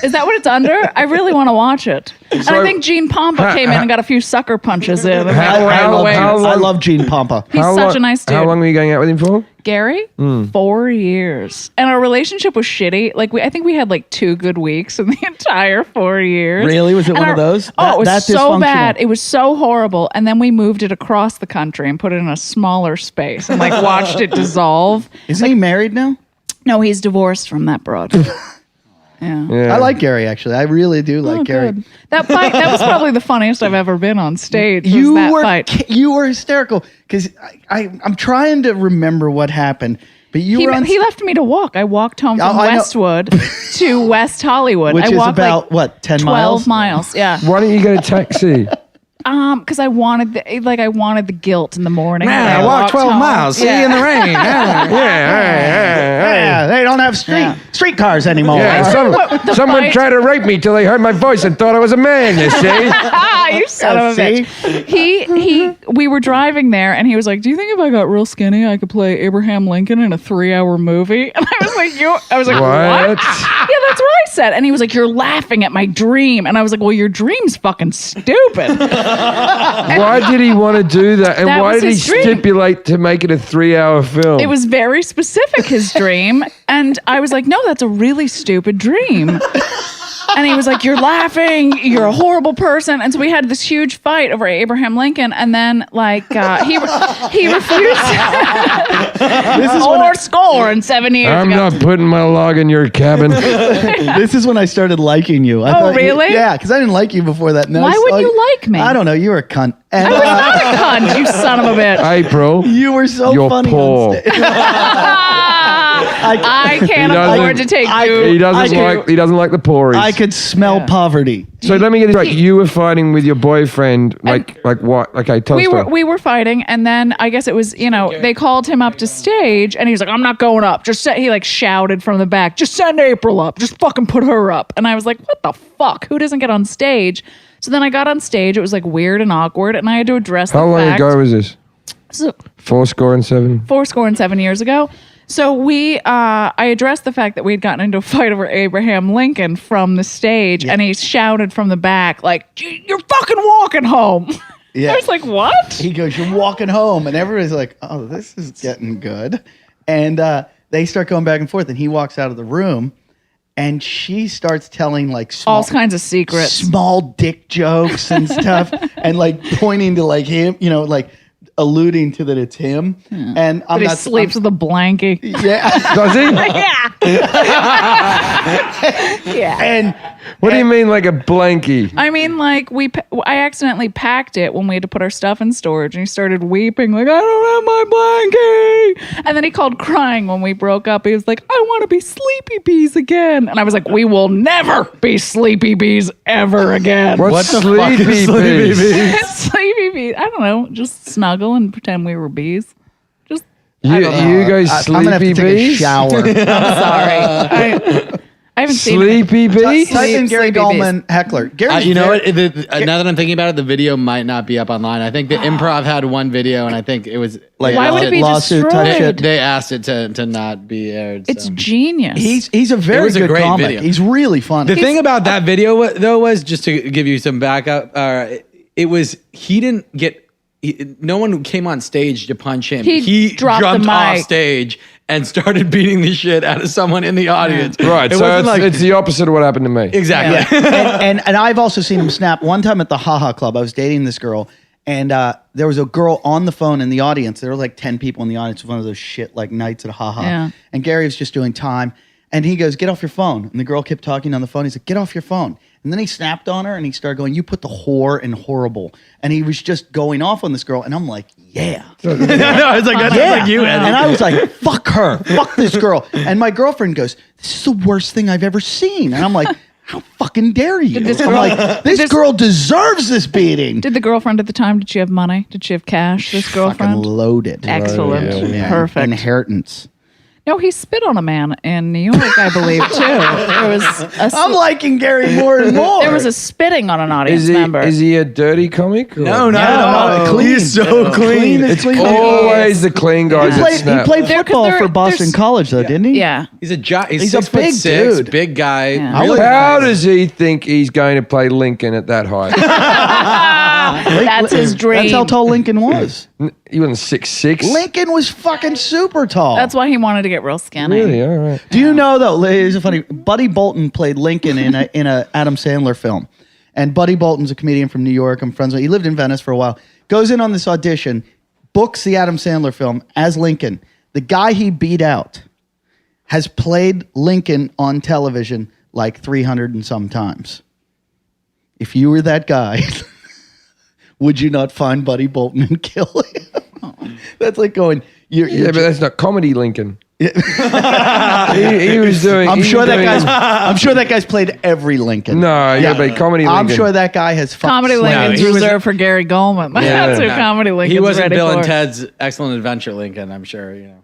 Speaker 3: Is that what it's under? I really want to watch it. And I think Gene Pompa came in and got a few sucker punches in and ran away.
Speaker 1: I love Gene Pompa.
Speaker 3: He's such a nice dude.
Speaker 2: How long were you going out with him for?
Speaker 3: Gary, 4 years, and our relationship was shitty. Like I think we had like 2 good weeks in the entire 4 years.
Speaker 1: Really? Was it
Speaker 3: And
Speaker 1: one of those?
Speaker 3: Oh, it was
Speaker 1: That
Speaker 3: so
Speaker 1: dysfunctional?
Speaker 3: bad. It was so horrible. And then we moved it across the country and put it in a smaller space and like watched it dissolve.
Speaker 1: Isn't he married now?
Speaker 3: No, he's divorced from that broad. Yeah.
Speaker 2: Yeah.
Speaker 1: I like Gary, actually. I really do like
Speaker 3: Oh,
Speaker 1: Gary.
Speaker 3: good. That fight, that was probably the funniest I've ever been on stage. Was
Speaker 1: You
Speaker 3: that
Speaker 1: were
Speaker 3: fight.
Speaker 1: you were hysterical because I'm trying to remember what happened, but you were on
Speaker 3: He left me to walk. I walked home from
Speaker 1: I know.
Speaker 3: Westwood to West Hollywood.
Speaker 1: which
Speaker 3: I
Speaker 1: is
Speaker 3: walked
Speaker 1: about
Speaker 3: like
Speaker 1: what 10
Speaker 3: 12
Speaker 1: miles.
Speaker 3: miles. Yeah.
Speaker 2: Why don't you get a taxi?
Speaker 3: Because I wanted the guilt in the morning.
Speaker 4: Man,
Speaker 3: when
Speaker 4: I walked 12
Speaker 3: home.
Speaker 4: miles. See you in the rain. Yeah.
Speaker 1: Yeah, they don't have streetcars anymore.
Speaker 2: Yeah,
Speaker 3: the
Speaker 2: someone
Speaker 3: fight-
Speaker 2: tried to rape me till they heard my voice and thought I was a man, you see?
Speaker 3: You son of a bitch. We were driving there and he was like, do you think if I got real skinny, I could play Abraham Lincoln in a 3-hour movie? And I was like, what?
Speaker 2: What?
Speaker 3: Yeah, that's what I said. And he was like, you're laughing at my dream. And I was like, well, your dream's fucking stupid.
Speaker 2: Why did he want to do that? And
Speaker 3: That
Speaker 2: why
Speaker 3: was
Speaker 2: did he
Speaker 3: his dream.
Speaker 2: stipulate to make it a 3-hour film?
Speaker 3: It was very specific, his dream. And I was like, no, that's a really stupid dream. And he was like, you're laughing. You're a horrible person. And so we had this huge fight over Abraham Lincoln. And then, like, he refused.
Speaker 1: This is when
Speaker 3: Or score in 7 years
Speaker 2: I'm
Speaker 3: ago.
Speaker 2: not putting my log in your cabin.
Speaker 1: this is when I started liking you. I
Speaker 3: Oh,
Speaker 1: thought
Speaker 3: really?
Speaker 1: Yeah, because I didn't like you before that. And then I
Speaker 3: Why
Speaker 1: saw
Speaker 3: would you like me?
Speaker 1: I don't know. You were a cunt. And
Speaker 3: I was not a cunt, you son of a bitch.
Speaker 2: April,
Speaker 1: you were so
Speaker 2: you're
Speaker 1: funny.
Speaker 2: poor.
Speaker 1: On stage.
Speaker 3: I can't
Speaker 2: He doesn't-
Speaker 3: afford to take you.
Speaker 2: He doesn't like the poories.
Speaker 1: I could smell poverty.
Speaker 2: So let me get this right. You were fighting with your boyfriend, like what? Okay, tell us.
Speaker 3: We were fighting, and then I guess it was, they called him up to stage, and he was like, I'm not going up. He like shouted from the back, just send April up. Just fucking put her up. And I was like, what the fuck? Who doesn't get on stage? So then I got on stage. It was like weird and awkward, and I had to address
Speaker 2: How
Speaker 3: the
Speaker 2: long
Speaker 3: fact.
Speaker 2: ago was this?
Speaker 3: So,
Speaker 2: 7
Speaker 3: 7 years ago. So I addressed the fact that we had gotten into a fight over Abraham Lincoln from the stage, and he shouted from the back, like, you're fucking walking home.
Speaker 1: Yeah.
Speaker 3: I was like, what?
Speaker 1: He goes, you're walking home. And everybody's like, oh, this is getting good. And they start going back and forth. And he walks out of the room. And she starts telling like
Speaker 3: All kinds of secrets.
Speaker 1: small dick jokes and stuff. And like pointing to like him, like alluding to that it's him. And I'm
Speaker 3: That he
Speaker 1: not
Speaker 3: sleeps with a blankie.
Speaker 1: Yeah.
Speaker 2: Does he?
Speaker 3: Yeah.
Speaker 1: And
Speaker 2: What do you mean, like a blankie?
Speaker 3: I mean, like I accidentally packed it when we had to put our stuff in storage, and he started weeping, like I don't have my blankie. And then he called crying when we broke up. He was like, I want to be Sleepy Bees again. And I was like, we will never be Sleepy Bees ever again.
Speaker 2: What's sleepy bees?
Speaker 3: Sleepy Bees? I don't know. Just snuggle and pretend we were bees. Just
Speaker 2: You guys
Speaker 1: I'm gonna have to
Speaker 2: sleepy
Speaker 1: take a
Speaker 2: bees?
Speaker 1: shower.
Speaker 3: I'm sorry. I haven't seen it.
Speaker 2: Sleepy bees?
Speaker 1: Type in Gary
Speaker 3: Sleepy
Speaker 1: Gallman heckler. Gary's
Speaker 4: You know
Speaker 1: very-
Speaker 4: what? Now that I'm thinking about it, the video might not be up online. I think the improv had one video, and I think it was
Speaker 1: Like,
Speaker 3: Why would it be
Speaker 1: lawsuit type
Speaker 3: destroyed?
Speaker 1: shit.
Speaker 4: they asked it to not be aired.
Speaker 3: It's
Speaker 4: so.
Speaker 3: genius.
Speaker 1: He's a very
Speaker 4: was a
Speaker 1: good
Speaker 4: great
Speaker 1: comic.
Speaker 4: video.
Speaker 1: He's really funny.
Speaker 4: The thing about that video though was, just to give you some backup. It was he didn't get. No one came on stage to punch him.
Speaker 3: He dropped the
Speaker 4: jumped off
Speaker 3: mic.
Speaker 4: stage and started beating the shit out of someone in the audience.
Speaker 2: Right,
Speaker 4: It
Speaker 2: so
Speaker 4: wasn't like
Speaker 2: it's the opposite of what happened to me.
Speaker 4: exactly.
Speaker 1: and I've also seen him snap. One time at the Haha Club, I was dating this girl, and there was a girl on the phone in the audience. There were like 10 people in the audience. It was one of those shit like nights at Haha.
Speaker 3: Yeah.
Speaker 1: And Gary was just doing time, and he goes, "Get off your phone." And the girl kept talking on the phone. He's like, "Get off your phone." And then he snapped on her, and he started going, "You put the whore in horrible." And he was just going off on this girl, and I'm like, "Yeah."
Speaker 4: no, I was like, that's
Speaker 1: Yeah.
Speaker 4: like you.
Speaker 1: And I was like, fuck her. Fuck this girl. And my girlfriend goes, "This is the worst thing I've ever seen." And I'm like, how fucking dare you? I'm like, this girl deserves this beating.
Speaker 3: Did the girlfriend at the time, did she have money? Did she have cash, this
Speaker 1: Fucking
Speaker 3: girlfriend?
Speaker 1: loaded.
Speaker 3: Excellent.
Speaker 2: Yeah.
Speaker 3: Perfect.
Speaker 1: Inheritance.
Speaker 3: No, he spit on a man in New York, I believe, too. There was
Speaker 1: I'm liking Gary more and more.
Speaker 3: there was a spitting on an audience member.
Speaker 2: Is he a dirty comic? Or?
Speaker 4: No, not at all.
Speaker 1: clean.
Speaker 4: He's so clean.
Speaker 2: It's
Speaker 1: clean.
Speaker 2: always the clean guys that
Speaker 1: He
Speaker 2: snap.
Speaker 1: played
Speaker 3: There-
Speaker 1: football
Speaker 3: there-
Speaker 1: for Boston
Speaker 3: there's-
Speaker 1: College, though, didn't he?
Speaker 3: Yeah.
Speaker 4: He's a
Speaker 1: He's a
Speaker 4: 6'6",
Speaker 1: big dude.
Speaker 4: big guy.
Speaker 3: Yeah.
Speaker 4: Really
Speaker 2: How
Speaker 4: nice.
Speaker 2: does he think he's going to play Lincoln at that height?
Speaker 3: That's his dream.
Speaker 1: That's how tall Lincoln was.
Speaker 2: He wasn't 6'6".
Speaker 1: Lincoln was fucking super tall.
Speaker 3: That's why he wanted to get real skinny.
Speaker 2: Really? All right.
Speaker 1: Do you know though? Here's a funny. Buddy Bolton played Lincoln in a Adam Sandler film, and Buddy Bolton's a comedian from New York. I'm friends with. He lived in Venice for a while. Goes in on this audition, books the Adam Sandler film as Lincoln. The guy he beat out has played Lincoln on television like 300 and some times. If you were that guy, would you not find Buddy Bolton and kill him? That's like going.
Speaker 2: Yeah, but that's not comedy Lincoln. he was doing.
Speaker 1: I'm
Speaker 2: he
Speaker 1: sure
Speaker 2: was
Speaker 1: that
Speaker 2: doing-
Speaker 1: guy's. I'm sure that guy's played every Lincoln.
Speaker 2: No, yeah, but comedy
Speaker 1: I'm
Speaker 2: Lincoln.
Speaker 1: sure that guy has.
Speaker 3: Comedy Lincoln's
Speaker 4: he was-
Speaker 3: reserved for Gary Goldman. That's who
Speaker 2: No.
Speaker 3: Comedy Lincoln's
Speaker 4: He wasn't
Speaker 3: ready
Speaker 4: Bill
Speaker 3: for.
Speaker 4: and Ted's Excellent Adventure Lincoln, I'm sure. You know.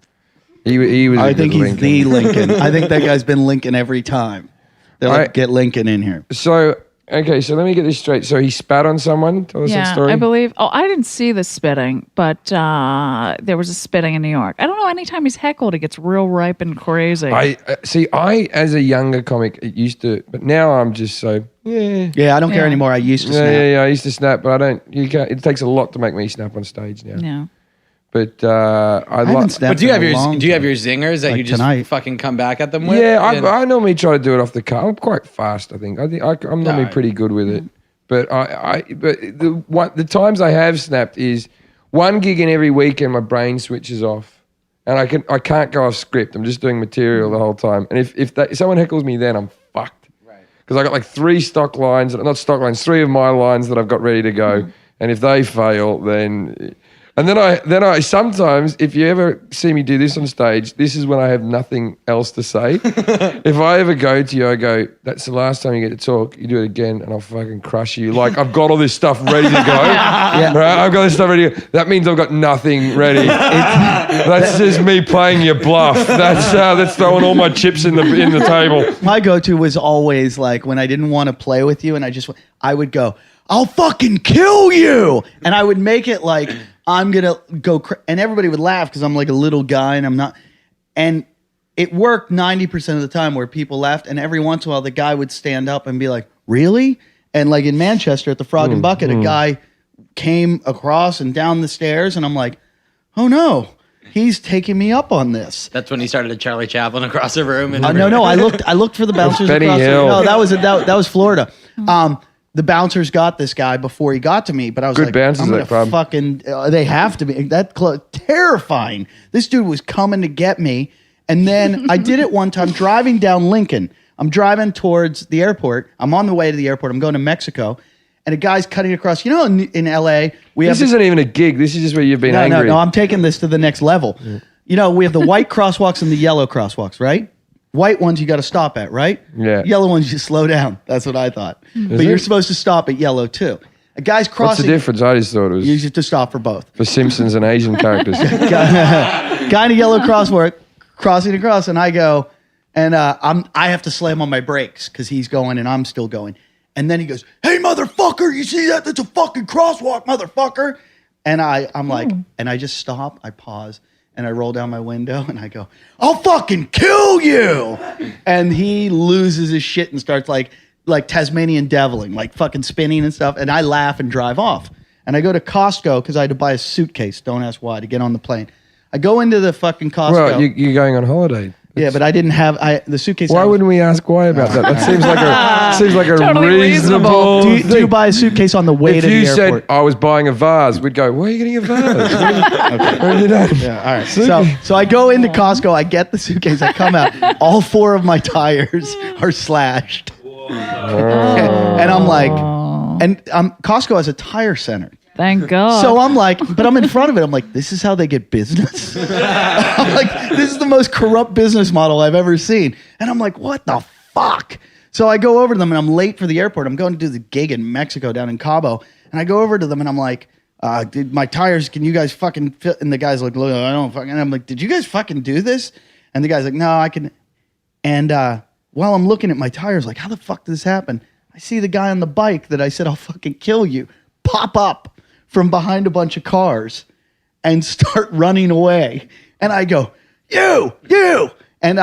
Speaker 2: He was.
Speaker 1: I
Speaker 2: a
Speaker 1: think
Speaker 2: good
Speaker 1: he's
Speaker 2: Lincoln.
Speaker 1: the Lincoln. I think that guy's been Lincoln every time. They're like,
Speaker 2: Right.
Speaker 1: get Lincoln in here.
Speaker 2: So okay, so let me get this straight. So he spat on someone. Tell us that
Speaker 3: Yeah,
Speaker 2: story.
Speaker 3: I believe. Oh, I didn't see the spitting, but there was a spitting in New York. I don't know. Anytime he's heckled, he gets real ripe and crazy.
Speaker 2: I see. I as a younger comic it used to, but now I'm just so yeah.
Speaker 1: Yeah, I don't care
Speaker 3: Yeah.
Speaker 1: anymore. I used to
Speaker 2: Yeah,
Speaker 1: snap.
Speaker 2: yeah, I used to snap, but I don't. You can't. It takes a lot to make me snap on stage now.
Speaker 3: yeah.
Speaker 2: But
Speaker 1: I haven't
Speaker 2: like.
Speaker 1: snapped
Speaker 4: But do you
Speaker 1: in
Speaker 4: have
Speaker 1: a
Speaker 4: your
Speaker 1: long
Speaker 4: zingers that
Speaker 1: Like
Speaker 4: you just
Speaker 1: tonight.
Speaker 4: fucking come back at them with?
Speaker 2: Yeah,
Speaker 4: And-
Speaker 2: I normally try to do it off the cuff. I'm quite fast. I think I'm normally
Speaker 4: No.
Speaker 2: pretty good with it. But the times I have snapped is one gig in every weekend. My brain switches off, and I can't go off script. I'm just doing material the whole time. And if someone heckles me, then I'm fucked.
Speaker 4: Right.
Speaker 2: Because I got like three three of my lines that I've got ready to go. And if they fail, then. And then I sometimes, if you ever see me do this on stage, this is when I have nothing else to say. If I ever go to you, I go, that's the last time you get to talk. You do it again, and I'll fucking crush you. Like I've got all this stuff ready to go. Right? I've got this stuff ready to go. That means I've got nothing ready. That's just me playing your bluff. That's throwing all my chips in the table.
Speaker 1: My go-to was always like when I didn't want to play with you, and I would go, "I'll fucking kill you," and I would make it like I'm gonna go, and everybody would laugh because I'm like a little guy, and I'm not, and it worked 90% of the time where people laughed, and every once in a while the guy would stand up and be like, "Really?" And like in Manchester at the Frog and Bucket, a guy came across and down the stairs, and I'm like, "Oh no." He's taking me up on this.
Speaker 4: That's when he started a Charlie Chaplin across the room. And
Speaker 1: No. I looked for the bouncers
Speaker 2: Benny
Speaker 1: across.
Speaker 2: Hill.
Speaker 1: No, that was Florida. The bouncers got this guy before he got to me, but I was
Speaker 2: Good
Speaker 1: like,
Speaker 2: bouncers
Speaker 1: I'm gonna
Speaker 2: at that pub.
Speaker 1: fucking. They have to be that close. Terrifying. This dude was coming to get me, and then I did it one time driving down Lincoln. I'm driving towards the airport. I'm on the way to the airport. I'm going to Mexico, and a guy's cutting across. You know, in LA, we have
Speaker 2: This isn't even a gig. This is just where you've been angry.
Speaker 1: no. I'm taking this to the next level. You know, we have the white crosswalks and the yellow crosswalks, right? White ones you got to stop at, right?
Speaker 2: Yeah.
Speaker 1: Yellow ones you slow down. That's what I thought. But you're supposed to stop at yellow too. A guy's
Speaker 2: What's
Speaker 1: crossing.
Speaker 2: the difference? I just thought it was
Speaker 1: You have to stop for both.
Speaker 2: for Simpsons and Asian characters.
Speaker 1: Guy in a yellow crosswalk crossing across, and I go, and I have to slam on my brakes because he's going and I'm still going. And then he goes, "Hey, motherfucker, you see that? That's a fucking crosswalk, motherfucker." And I'm like, and I just stop, I pause, and I roll down my window and I go, "I'll fucking kill you." And he loses his shit and starts like Tasmanian deviling, like fucking spinning and stuff. And I laugh and drive off. And I go to Costco because I had to buy a suitcase. Don't ask why, to get on the plane. I go into the fucking Costco.
Speaker 2: Well, you're going on holiday.
Speaker 1: Yeah, but I didn't have the suitcase.
Speaker 2: Why wouldn't we ask why about that? That seems like a
Speaker 3: Totally
Speaker 2: reasonable.
Speaker 1: do you
Speaker 2: thing.
Speaker 1: buy a suitcase on the way
Speaker 2: If
Speaker 1: to the
Speaker 2: you
Speaker 1: airport?
Speaker 2: said I was buying a vase, we'd go, "Where are you getting a vase?" Where you know?
Speaker 1: Yeah, all right. So I go into Costco, I get the suitcase, I come out, all 4 of my tires are slashed. And I'm like, and Costco has a tire center.
Speaker 3: Thank God.
Speaker 1: So I'm like, but I'm in front of it. I'm like, this is how they get business? I'm like, this is the most corrupt business model I've ever seen. And I'm like, what the fuck? So I go over to them and I'm late for the airport. I'm going to do the gig in Mexico down in Cabo. And I go over to them and I'm like, dude, my tires, can you guys fucking fit? And the guy's like, look, I don't fucking, and I'm like, did you guys fucking do this? And the guy's like, no, I can. And while I'm looking at my tires, like, how the fuck did this happen? I see the guy on the bike that I said, I'll fucking kill you, pop up from behind a bunch of cars and start running away. And I go, you. And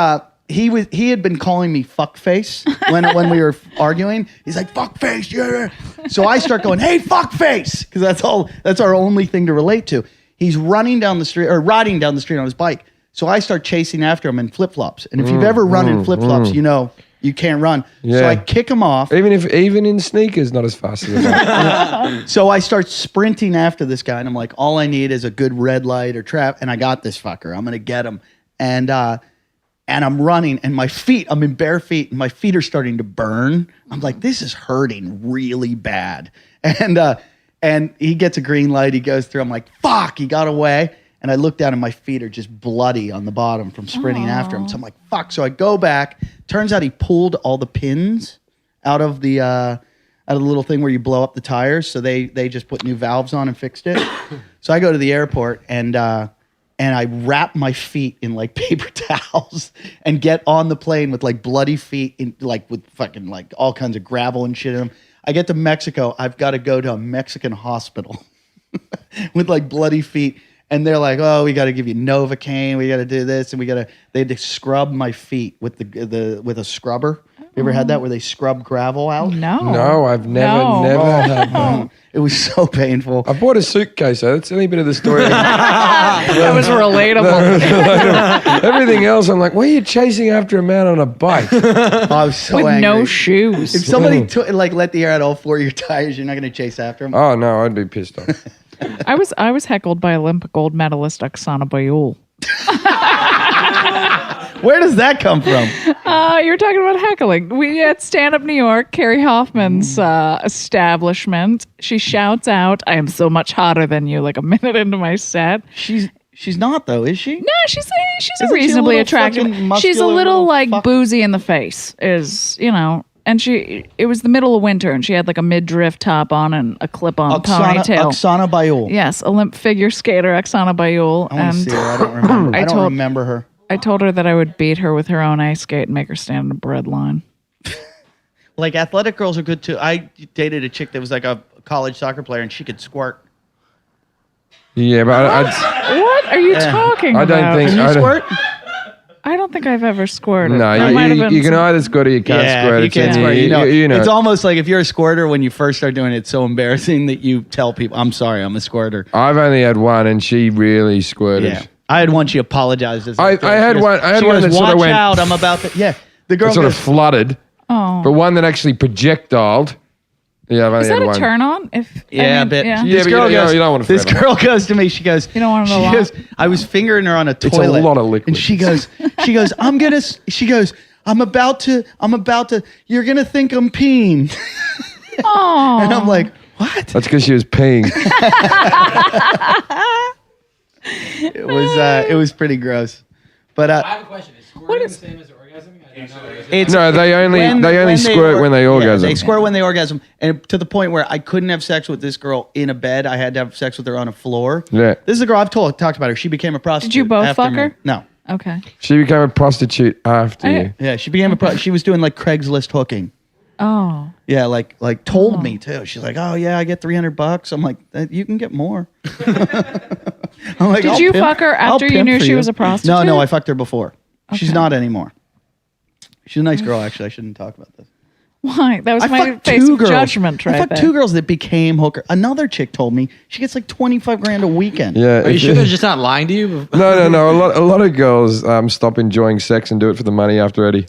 Speaker 1: he had been calling me fuckface when we were arguing. He's like, fuckface, yeah. So I start going, hey, fuckface, because that's our only thing to relate to. He's riding down the street on his bike. So I start chasing after him in flip-flops. And if you've ever run in flip-flops, you know you can't run.
Speaker 2: Yeah.
Speaker 1: So I kick him off.
Speaker 2: Even in sneakers, not as fast as that.
Speaker 1: So I start sprinting after this guy, and I'm like, all I need is a good red light or trap, and I got this fucker. I'm gonna get him. And I'm running, and I'm in bare feet, and my feet are starting to burn. I'm like, this is hurting really bad. And he gets a green light. He goes through. I'm like, fuck, he got away. And I look down, and my feet are just bloody on the bottom from sprinting after him. So I'm like, fuck. So I go back. Turns out he pulled all the pins out of the little thing where you blow up the tires. So they just put new valves on and fixed it. So I go to the airport, and I wrap my feet in like paper towels and get on the plane with like bloody feet in like with fucking like all kinds of gravel and shit in them. I get to Mexico. I've got to go to a Mexican hospital with like bloody feet. And they're like, oh, we got to give you Novocaine. We got to do this. And they had to scrub my feet with with a scrubber. You ever had that where they scrub gravel out?
Speaker 2: No, I've never had that.
Speaker 1: It was so painful.
Speaker 2: I bought a suitcase, though. That's the only bit of the story.
Speaker 3: That was relatable.
Speaker 2: Everything else, I'm like, why are you chasing after a man on a bike?
Speaker 1: I was so
Speaker 3: With
Speaker 1: angry.
Speaker 3: no shoes.
Speaker 1: If somebody let the air out all four of your tires, you're not going to chase after them.
Speaker 2: Oh, no, I'd be pissed off.
Speaker 3: I was heckled by Olympic gold medalist Oksana Bayul.
Speaker 1: Where does that come from?
Speaker 3: You're talking about heckling. We at Stand Up New York, Carrie Hoffman's establishment. She shouts out, "I am so much hotter than you!" Like a minute into my set.
Speaker 1: She's not though, is she?
Speaker 3: No, she's
Speaker 1: Isn't
Speaker 3: a
Speaker 1: she a
Speaker 3: reasonably
Speaker 1: little
Speaker 3: attractive.
Speaker 1: fucking muscular
Speaker 3: She's a little
Speaker 1: little
Speaker 3: like
Speaker 1: fuck?
Speaker 3: boozy in the face. And it was the middle of winter, and she had like a midriff top on and a clip-on ponytail.
Speaker 1: Oksana Bayul.
Speaker 3: Yes, figure skater Oksana Bayul.
Speaker 1: I want to see her. I don't remember. I don't remember her.
Speaker 3: I told her that I would beat her with her own ice skate and make her stand in a bread line.
Speaker 1: Like athletic girls are good too. I dated a chick that was like a college soccer player, and she could squirt.
Speaker 2: Yeah, but
Speaker 3: What are you talking
Speaker 2: I
Speaker 3: about?
Speaker 2: don't think...
Speaker 1: Can you squirt?
Speaker 3: I don't think I've ever squirted.
Speaker 2: No,
Speaker 3: That might have been
Speaker 2: you can
Speaker 3: some-
Speaker 2: either squirt or you can't squirt.
Speaker 1: you can't squirt.
Speaker 2: You know.
Speaker 1: It's almost like if you're a squirter, when you first start doing it, it's so embarrassing that you tell people, "I'm sorry, I'm a squirter."
Speaker 2: I've only had one, and she really squirted.
Speaker 1: Yeah, I had one. She apologized.
Speaker 2: I had one that
Speaker 1: goes,
Speaker 2: sort of
Speaker 1: watch
Speaker 2: went-
Speaker 1: out! I'm about to. Yeah, the girl
Speaker 2: It sort of
Speaker 1: goes,
Speaker 2: flooded,
Speaker 3: Oh.
Speaker 2: but one that actually projectiled. Yeah, I've only
Speaker 3: Is
Speaker 2: had
Speaker 3: that a
Speaker 2: one.
Speaker 3: turn on?
Speaker 1: Yeah, a bit.
Speaker 3: Yeah.
Speaker 2: Yeah,
Speaker 1: This
Speaker 2: but
Speaker 1: girl
Speaker 2: you
Speaker 1: goes,
Speaker 2: don't want to
Speaker 1: this
Speaker 2: fret on
Speaker 1: girl goes to me. She goes,
Speaker 3: You don't want to know
Speaker 1: she
Speaker 3: why?
Speaker 1: goes, I was fingering her on a
Speaker 2: a
Speaker 1: toilet.
Speaker 2: lot of liquid.
Speaker 1: And she goes, I'm about to, you're going to think I'm peeing.
Speaker 3: Oh.
Speaker 1: And I'm like, what?
Speaker 2: That's because she was peeing.
Speaker 1: It was pretty gross. But
Speaker 4: I have a question. Is squirting
Speaker 3: is-
Speaker 4: the same as orgasming? I don't know.
Speaker 1: it's
Speaker 2: No, they only squirt when they orgasm.
Speaker 1: They squirt when they orgasm. And to the point where I couldn't have sex with this girl in a bed. I had to have sex with her on a floor.
Speaker 2: Yeah.
Speaker 1: This is a girl I've talked about her. She became a prostitute.
Speaker 3: Did you both
Speaker 1: after
Speaker 3: fuck
Speaker 1: me.
Speaker 3: her?
Speaker 1: No.
Speaker 3: Okay.
Speaker 2: She became a prostitute after you.
Speaker 1: Yeah, she became she was doing like Craigslist hooking.
Speaker 3: Oh.
Speaker 1: Yeah, like told me too. She's like, "Oh yeah, I get $300." I'm like, "You can get more." I'm like,
Speaker 3: Did
Speaker 1: "I'll
Speaker 3: you
Speaker 1: pimp-
Speaker 3: fuck her
Speaker 1: I'll
Speaker 3: after you
Speaker 1: pimp
Speaker 3: knew
Speaker 1: for
Speaker 3: she was a prostitute?
Speaker 1: No, I fucked her before. She's
Speaker 3: Okay.
Speaker 1: not anymore. She's a nice girl, actually. I shouldn't talk about this.
Speaker 3: Why? That was
Speaker 1: I
Speaker 3: my
Speaker 1: fucked
Speaker 3: face
Speaker 1: two
Speaker 3: of
Speaker 1: girls.
Speaker 3: judgment right
Speaker 1: I fucked
Speaker 3: there.
Speaker 1: two girls that became hooker. Another chick told me she gets like $25,000 a weekend.
Speaker 2: Yeah.
Speaker 4: Are you sure they're just not lying to you?
Speaker 2: No. A lot of girls stop enjoying sex and do it for the money after Eddie.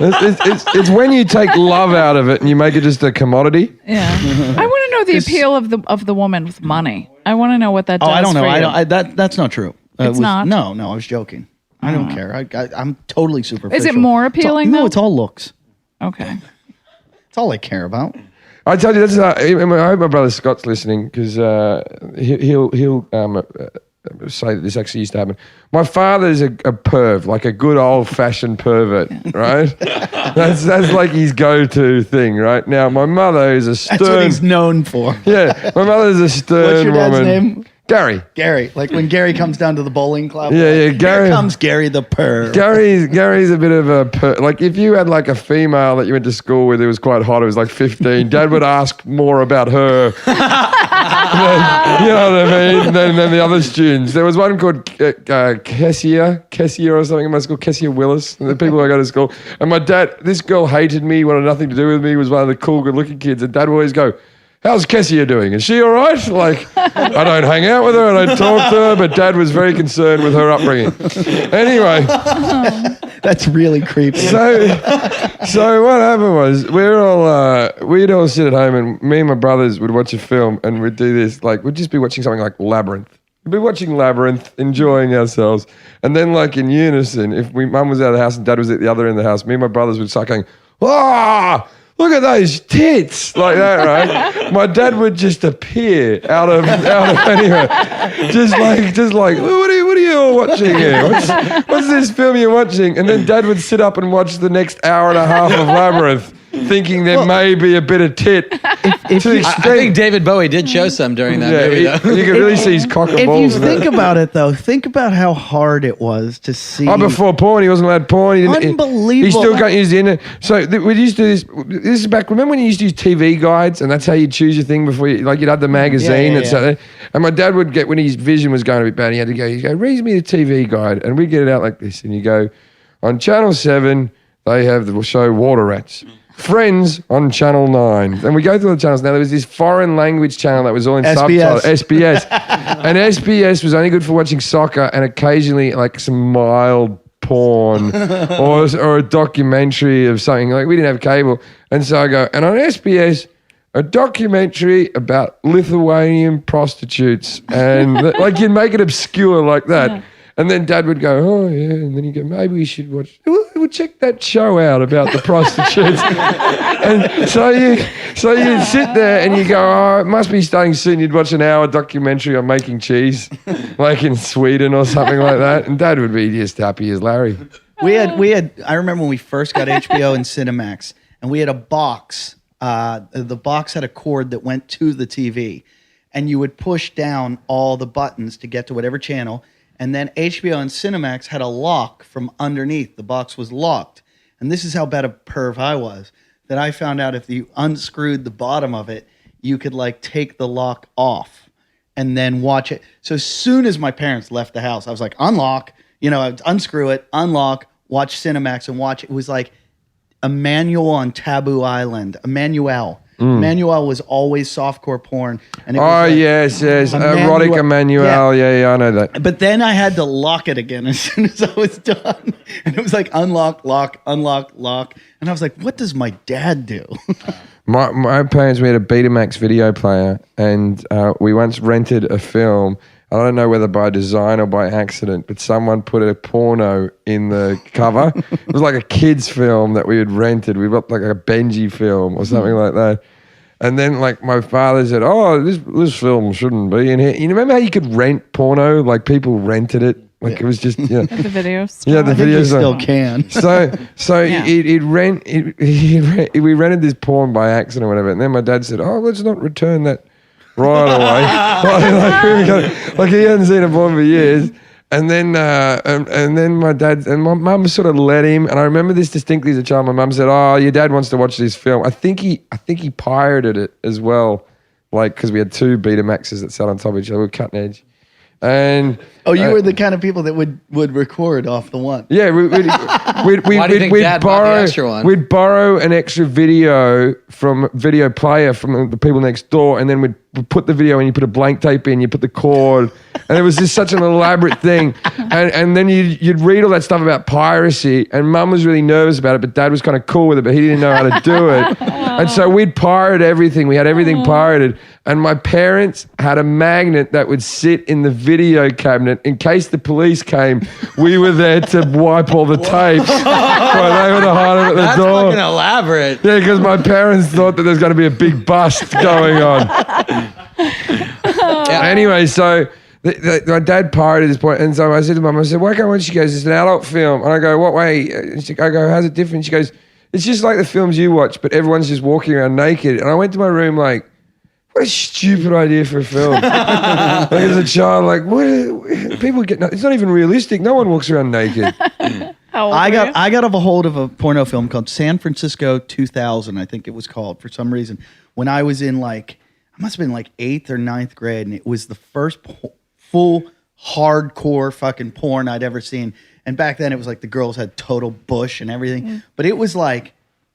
Speaker 2: it's when you take love out of it and you make it just a commodity.
Speaker 3: Yeah. I want to know the appeal of the woman with money. I want to know what that does
Speaker 1: Oh, I don't know.
Speaker 3: for you.
Speaker 1: That's not true.
Speaker 3: It's not?
Speaker 1: No, I was joking. I don't care. I'm totally superficial.
Speaker 3: Is it more appealing,
Speaker 1: No,
Speaker 3: though?
Speaker 1: it's all looks.
Speaker 3: Okay.
Speaker 1: It's all I care about.
Speaker 2: I tell you, I hope my brother Scott's listening because he'll say that this actually used to happen. My father's a perv, like a good old fashioned pervert, right? That's like his go-to thing, right? Now my mother is a stern.
Speaker 1: That's what he's known for.
Speaker 2: Yeah, my mother's a stern
Speaker 1: What's your dad's
Speaker 2: woman.
Speaker 1: name?
Speaker 2: Gary.
Speaker 1: Gary, like when Gary comes down to the bowling club.
Speaker 2: Yeah,
Speaker 1: like,
Speaker 2: Gary.
Speaker 1: Here comes Gary the perv.
Speaker 2: Gary's a bit of a like if you had like a female that you went to school with who was quite hot, it was like 15. Dad would ask more about her, you know what I mean, than the other students. There was one called Kessia or something in my school, Kessia Willis, and the people I go to school. And my dad, this girl hated me, wanted nothing to do with me, was one of the cool, good-looking kids, and Dad would always go, how's Kessia doing? Is she all right? Like, I don't hang out with her, I don't talk to her, but Dad was very concerned with her upbringing. Anyway.
Speaker 1: That's really creepy.
Speaker 2: So what happened was we'd all sit at home and me and my brothers would watch a film and we'd do this, like, we'd just be watching something like Labyrinth. We'd be watching Labyrinth, enjoying ourselves. And then like in unison, if mum was out of the house and dad was at the other end of the house, me and my brothers would start going, ah! Look at those tits, like that, right? My dad would just appear out of anywhere, just like, what are you all watching here? What's this film you're watching? And then Dad would sit up and watch the next hour and a half of Labyrinth, thinking there may be a bit of tit.
Speaker 4: I think David Bowie did show some during that movie, though.
Speaker 2: You can really see his cock and
Speaker 1: If
Speaker 2: balls.
Speaker 1: you think about it, though, think about how hard it was to see.
Speaker 2: Oh, before porn, he wasn't allowed porn.
Speaker 1: Unbelievable.
Speaker 2: He still can't use the internet. So we used to do this. This is back. Remember when you used to use TV guides, and that's how you choose your thing before you, like you'd have the magazine.
Speaker 1: Yeah.
Speaker 2: And my dad would get, when his vision was going a bit bad, he'd go, read me the TV guide, and we'd get it out like this, and you go, on Channel 7, they have the show Water Rats. Friends on Channel 9. And we go through the channels. Now, there was this foreign language channel that was all in
Speaker 1: SBS.
Speaker 2: subtitles. SBS. And SBS was only good for watching soccer and occasionally like some mild porn or a documentary of something. Like, we didn't have cable. And so I go, and on SBS, a documentary about Lithuanian prostitutes. And like, you'd make it obscure like that. And then Dad would go, oh, yeah. And then he'd go, maybe we should watch, we'll check that show out about the prostitutes. And so you'd sit there and you go, oh, it must be starting soon. You'd watch an hour documentary on making cheese, like in Sweden or something like that. And Dad would be just happy as Larry.
Speaker 1: We had. I remember when we first got HBO and Cinemax, and we had a box. The box had a cord that went to the TV, and you would push down all the buttons to get to whatever channel. And then HBO and Cinemax had a lock from underneath. The box was locked. And this is how bad a perv I was, that I found out if you unscrewed the bottom of it, you could like take the lock off and then watch it. So as soon as my parents left the house, I was like, unlock, I'd unscrew it, unlock, watch Cinemax and watch. It was like Emmanuel on Taboo Island. Emmanuel was always softcore porn. And it was
Speaker 2: yes. Erotic Emmanuel. Yeah, I know that.
Speaker 1: But then I had to lock it again as soon as I was done. And it was like unlock, lock, unlock, lock. And I was like, what does my dad do?
Speaker 2: My parents, we had a Betamax video player, and we once rented a film. I don't know whether by design or by accident, but someone put a porno in the cover. It was like a kid's film that we had rented. We got like a Benji film or something like that. And then like my father said, oh, this film shouldn't be in here. You remember how you could rent porno? Like people rented it. Like it was just,
Speaker 3: The video store.
Speaker 2: Yeah, the
Speaker 1: I think
Speaker 2: video
Speaker 1: you
Speaker 2: store.
Speaker 1: still can.
Speaker 2: We rented this porn by accident or whatever. And then my dad said, oh, let's not return that right away. like he hadn't seen a porn for years. And then my dad and my mum sort of let him. And I remember this distinctly as a child. My mum said, "Oh, your dad wants to watch this film." I think he pirated it as well, like because we had two Betamaxes that sat on top of each other. We were cutting edge. And
Speaker 1: you were the kind of people that would record off the one.
Speaker 2: Yeah, we'd
Speaker 4: Why do you think Dad bought the extra one?
Speaker 2: We'd borrow an extra video from video player from the people next door, and then we'd put the video in, you put a blank tape in, you put the cord, and it was just such an elaborate thing. And then you'd read all that stuff about piracy, and Mum was really nervous about it, but Dad was kind of cool with it, but he didn't know how to do it. And so we'd pirate everything. We had everything pirated. And my parents had a magnet that would sit in the video cabinet in case the police came. We were there to wipe all the tapes. While they were to hide them at the
Speaker 4: That's
Speaker 2: door.
Speaker 4: fucking elaborate.
Speaker 2: Yeah, because my parents thought that there's going to be a big bust going on. Anyway, so my dad pirated this point, and so I said to Mum, I said, why can't we? She goes, it's an adult film. And I go, what way? I go, how's it different? She goes, it's just like the films you watch, but everyone's just walking around naked. And I went to my room like, what a stupid idea for a film. Like as a child, like what? People get. It's not even realistic. No one walks around naked.
Speaker 3: How old
Speaker 1: I
Speaker 3: were you?
Speaker 1: got a hold of a porno film called San Francisco 2000, I think it was called, for some reason. When I was in I must have been 8th or 9th grade, and it was the first full hardcore fucking porn I'd ever seen. And back then it was like the girls had total bush and everything, but it was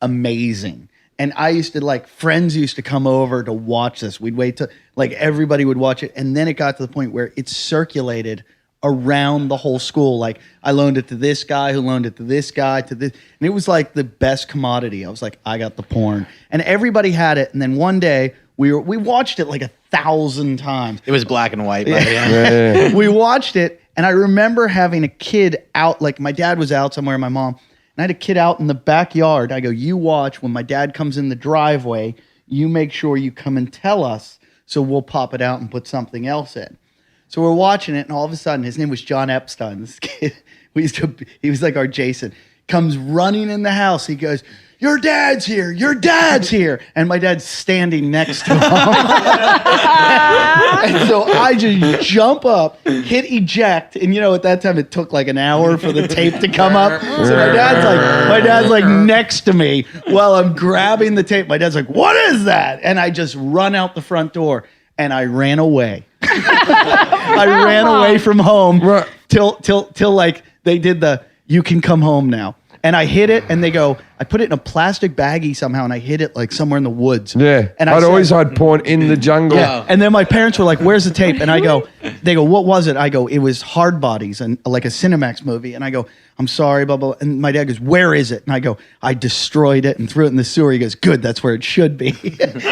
Speaker 1: amazing. And I used to friends used to come over to watch this. We'd wait till everybody would watch it. And then it got to the point where it circulated around the whole school. Like I loaned it to this guy who loaned it to this guy to this. And it was the best commodity. I was like, I got the porn. And everybody had it. And then one day we watched it 1,000 times.
Speaker 4: It was black and white. By the end.
Speaker 1: We watched it. And I remember having a kid out, my dad was out somewhere, my mom. And I had a kid out in the backyard. I go, you watch. When my dad comes in the driveway, you make sure you come and tell us so we'll pop it out and put something else in. So we're watching it, and all of a sudden, his name was John Epstein. This kid, he was like our Jason. Comes running in the house. He goes, your dad's here. Your dad's here. And my dad's standing next to him. And so I just jump up, hit eject. And at that time it took an hour for the tape to come up. So my dad's next to me while I'm grabbing the tape. My dad's like, what is that? And I just run out the front door and I ran away. I ran away from home till they did the, you can come home now. And I hid it, and they go, I put it in a plastic baggie somehow, and I hid it somewhere in the woods.
Speaker 2: Yeah,
Speaker 1: and
Speaker 2: I'd always hide porn in the jungle.
Speaker 1: Yeah, and then my parents were like, where's the tape? And they go, what was it? I go, it was Hard Bodies, and a Cinemax movie. And I go, I'm sorry, blah, blah. And my dad goes, where is it? And I go, I destroyed it and threw it in the sewer. He goes, good, that's where it should be.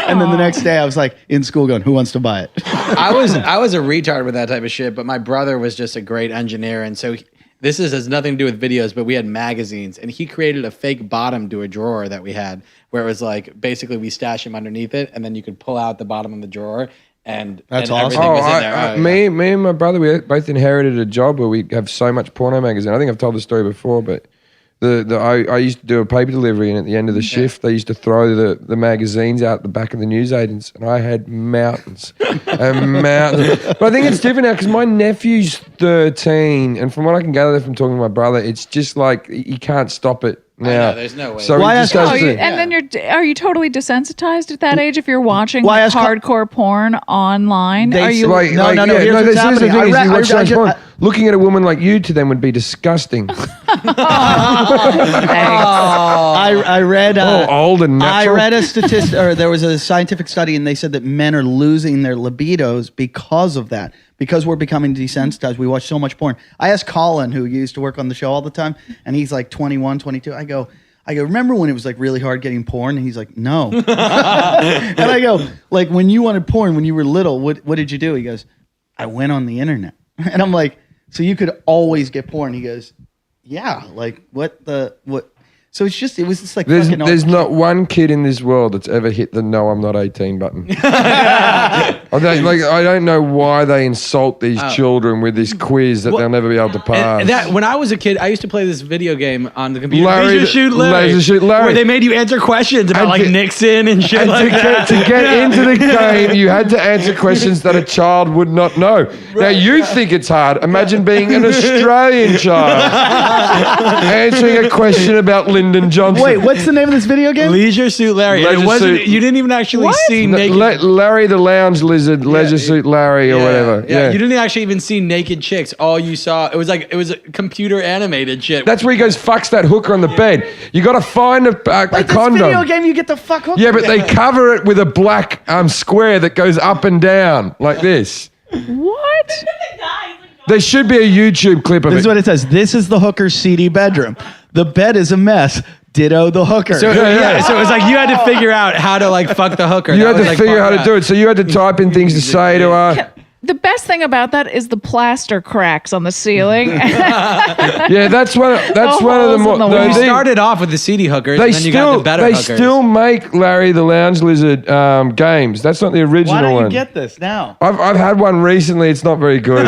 Speaker 1: And then the next day I was in school going, who wants to buy it?
Speaker 4: I was a retard with that type of shit, but my brother was just a great engineer, and so this has nothing to do with videos, but we had magazines, and he created a fake bottom to a drawer that we had, where it was basically we stash him underneath it, and then you could pull out the bottom of the drawer, and
Speaker 1: that's
Speaker 4: everything
Speaker 1: awesome.
Speaker 4: was in there.
Speaker 2: Me and my brother, we both inherited a job where we have so much porno magazine. I think I've told the story before, but I used to do a paper delivery, and at the end of the shift, they used to throw the magazines out the back of the newsagents, and I had mountains and mountains. But I think it's different now because my nephew's 13, and from what I can gather from talking to my brother, it's just he can't stop it now.
Speaker 4: I know, there's no way.
Speaker 2: So
Speaker 1: Why
Speaker 2: he just
Speaker 1: ask-
Speaker 2: has
Speaker 3: Oh,
Speaker 2: to.
Speaker 3: and then are you totally desensitized at that age if you're watching
Speaker 1: Why ask-
Speaker 3: hardcore porn online?
Speaker 1: They
Speaker 3: Are you
Speaker 1: say- No, here's what's
Speaker 2: this is the
Speaker 1: happening.
Speaker 2: thing is
Speaker 1: I
Speaker 2: you watch
Speaker 1: read-
Speaker 2: those porn, looking at a woman like you to them would be disgusting.
Speaker 1: I read
Speaker 2: Old and
Speaker 1: I
Speaker 2: natural.
Speaker 1: read a statistic, or there was a scientific study, and they said that men are losing their libidos because of that. Because we're becoming desensitized, we watch so much porn. I asked Colin, who used to work on the show all the time, and he's 21, 22. I go, remember when it was really hard getting porn? And he's like, no. And I go, when you wanted porn when you were little, what did you do? He goes, I went on the internet. And I'm like, so you could always get porn? He goes, yeah. What? So it was just
Speaker 2: There's not one kid in this world that's ever hit the no, I'm not 18 button. I don't know why they insult these children with this quiz that they'll never be able to pass.
Speaker 4: And that when I was a kid, I used to play this video game on the computer.
Speaker 2: Larry
Speaker 4: Laser Shoot Larry.
Speaker 2: Laser Shoot Larry.
Speaker 4: Where they made you answer questions about
Speaker 2: And
Speaker 4: Nixon and shit
Speaker 2: And
Speaker 4: like that.
Speaker 2: to get into the game, you had to answer questions that a child would not know. Now, you think it's hard. Imagine being an Australian child answering a question about Lyndon Johnson.
Speaker 1: Wait, what's the name of this video game?
Speaker 4: Leisure Suit Larry. And
Speaker 2: Leisure
Speaker 4: it wasn't.
Speaker 2: Suit-
Speaker 4: You didn't even actually see naked.
Speaker 2: Larry the Lounge Lizard, Leisure Suit Larry, or whatever.
Speaker 4: Yeah, you didn't actually even see naked chicks. All you saw, it was a computer animated shit.
Speaker 2: That's where he goes, fucks that hooker on the bed. You got to find a
Speaker 1: This
Speaker 2: condom.
Speaker 1: video game, you get the fuck hooked.
Speaker 2: Yeah, but they cover it with a black square that goes up and down like this.
Speaker 3: What?
Speaker 2: There should be a YouTube clip of
Speaker 1: This
Speaker 2: it.
Speaker 1: is what it says. This is the hooker's seedy bedroom. The bed is a mess. Ditto the hooker.
Speaker 4: So so it was you had to figure out how to fuck the hooker.
Speaker 2: You
Speaker 4: That
Speaker 2: had
Speaker 4: was,
Speaker 2: to figure out how to do it. So you had to type in things to say to her.
Speaker 3: The best thing about that is the plaster cracks on the ceiling.
Speaker 2: Yeah, that's one of the
Speaker 3: holes
Speaker 2: more.
Speaker 3: in the
Speaker 2: no,
Speaker 3: wall.
Speaker 4: You
Speaker 2: they-
Speaker 4: started off with the seedy hookers,
Speaker 2: They
Speaker 4: and then you got the better
Speaker 2: they
Speaker 4: hookers.
Speaker 2: still make Larry the Lounge Lizard games. That's not the original
Speaker 1: Why don't
Speaker 2: one.
Speaker 1: you get this now?
Speaker 2: I've had one recently. It's not very good.